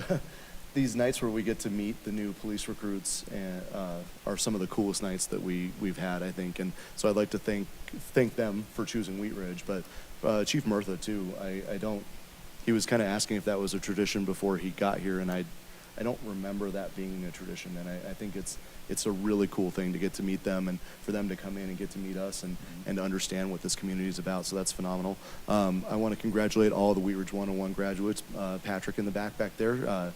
these nights where we get to meet the new police recruits are some of the coolest nights that we've had, I think. And so I'd like to thank them for choosing Wheat Ridge, but Chief Murtha too. He was kind of asking if that was a tradition before he got here, and I don't remember that being a tradition. And I think it's a really cool thing to get to meet them and for them to come in and get to meet us and to understand what this community is about. So that's phenomenal. I want to congratulate all the Wheat Ridge 101 graduates. Patrick in the back there.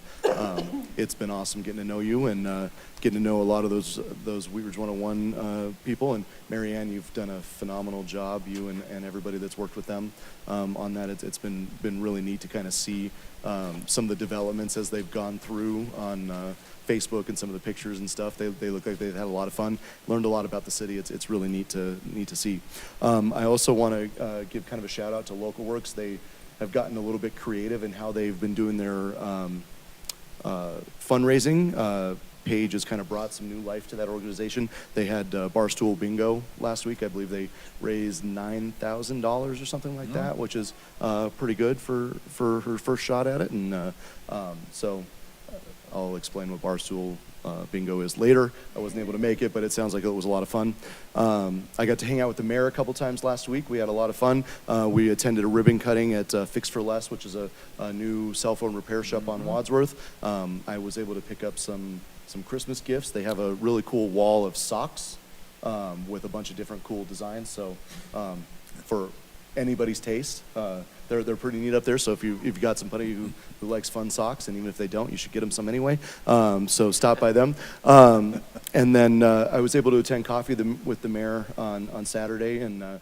It's been awesome getting to know you and getting to know a lot of those Wheat Ridge 101 people. And Marianne, you've done a phenomenal job, you and everybody that's worked with them on that. It's been really neat to kind of see some of the developments as they've gone through on Facebook and some of the pictures and stuff. They look like they've had a lot of fun, learned a lot about the city. It's really neat to see. I also want to give kind of a shout out to Local Works. They have gotten a little bit creative in how they've been doing their fundraising. Paige has kind of brought some new life to that organization. They had Barstool Bingo last week. I believe they raised $9,000 or something like that, which is pretty good for her first shot at it. And so I'll explain what Barstool Bingo is later. I wasn't able to make it, but it sounds like it was a lot of fun. I got to hang out with the mayor a couple times last week. We had a lot of fun. We attended a ribbon cutting at Fix for Less, which is a new cell phone repair shop on Wadsworth. I was able to pick up some Christmas gifts. They have a really cool wall of socks with a bunch of different cool designs. So for anybody's taste, they're pretty neat up there. So if you've got somebody who likes fun socks, and even if they don't, you should get them some anyway. So stop by them. And then I was able to attend coffee with the mayor on Saturday, and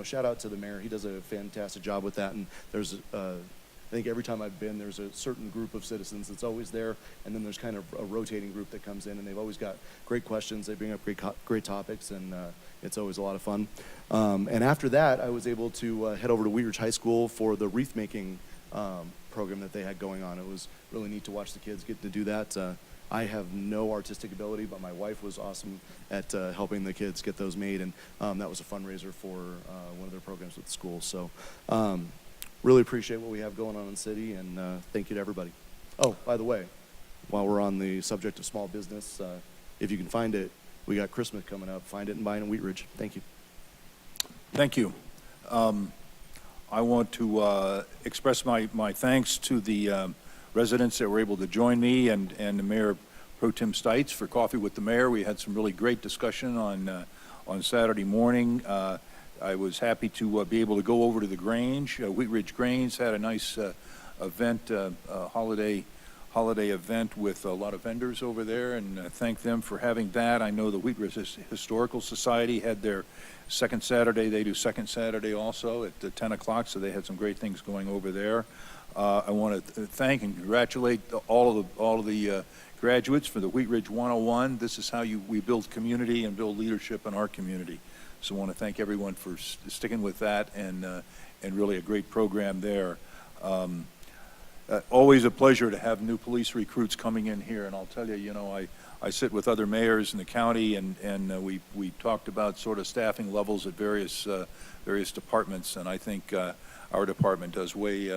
shout out to the mayor. He does a fantastic job with that. And there's I think every time I've been, there's a certain group of citizens that's always there, and then there's kind of a rotating group that comes in, and they've always got great questions. They bring up great topics, and it's always a lot of fun. And after that, I was able to head over to Wheat Ridge High School for the wreath making program that they had going on. It was really neat to watch the kids get to do that. I have no artistic ability, but my wife was awesome at helping the kids get those made, and that was a fundraiser for one of their programs with the school. So really appreciate what we have going on in the city, and thank you to everybody. Oh, by the way, while we're on the subject of small business, if you can find it, we got Christmas coming up. Find it and buy it in Wheat Ridge. Thank you. Thank you. I want to express my thanks to the residents that were able to join me and the Mayor Pro Tem Stites for Coffee with the Mayor. We had some really great discussion on on Saturday morning. I was happy to be able to go over to the Grange. Wheat Ridge Grange had a nice event, holiday event with a lot of vendors over there, and thank them for having that. I know the Wheat Ridge Historical Society had their second Saturday. They do second Saturday also at 10 o'clock, so they had some great things going over there. I want to thank and congratulate all of the graduates for the Wheat Ridge 101. This is how we build community and build leadership in our community. So I want to thank everyone for sticking with that, and really a great program there. Always a pleasure to have new police recruits coming in here, and I'll tell you, you know, I sit with other mayors in the county, and we talked about sort of staffing levels at various departments, and I think our department does way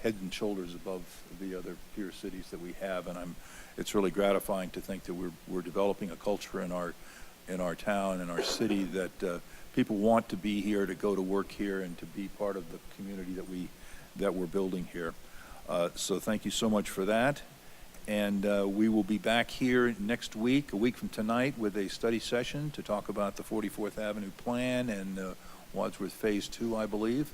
head and shoulders above the other peer cities that we have, and it's really gratifying to think that we're developing a culture in our town and our city that people want to be here, to go to work here, and to be part of the community that we're building here. So thank you so much for that. And we will be back here next week, a week from tonight, with a study session to talk about the 44th Avenue plan and Wadsworth Phase 2, I believe.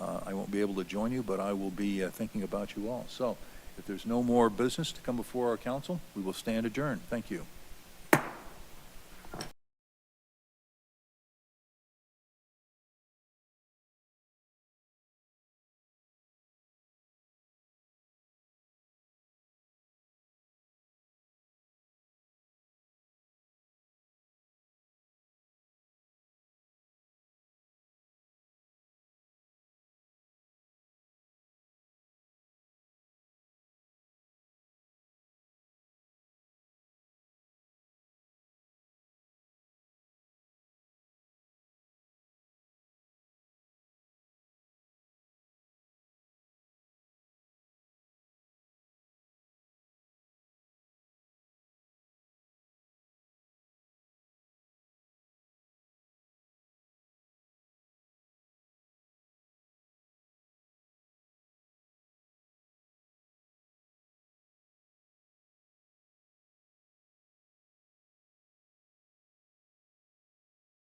I won't be able to join you, but I will be thinking about you all. So if there's no more business to come before our council, we will stand adjourned. Thank you.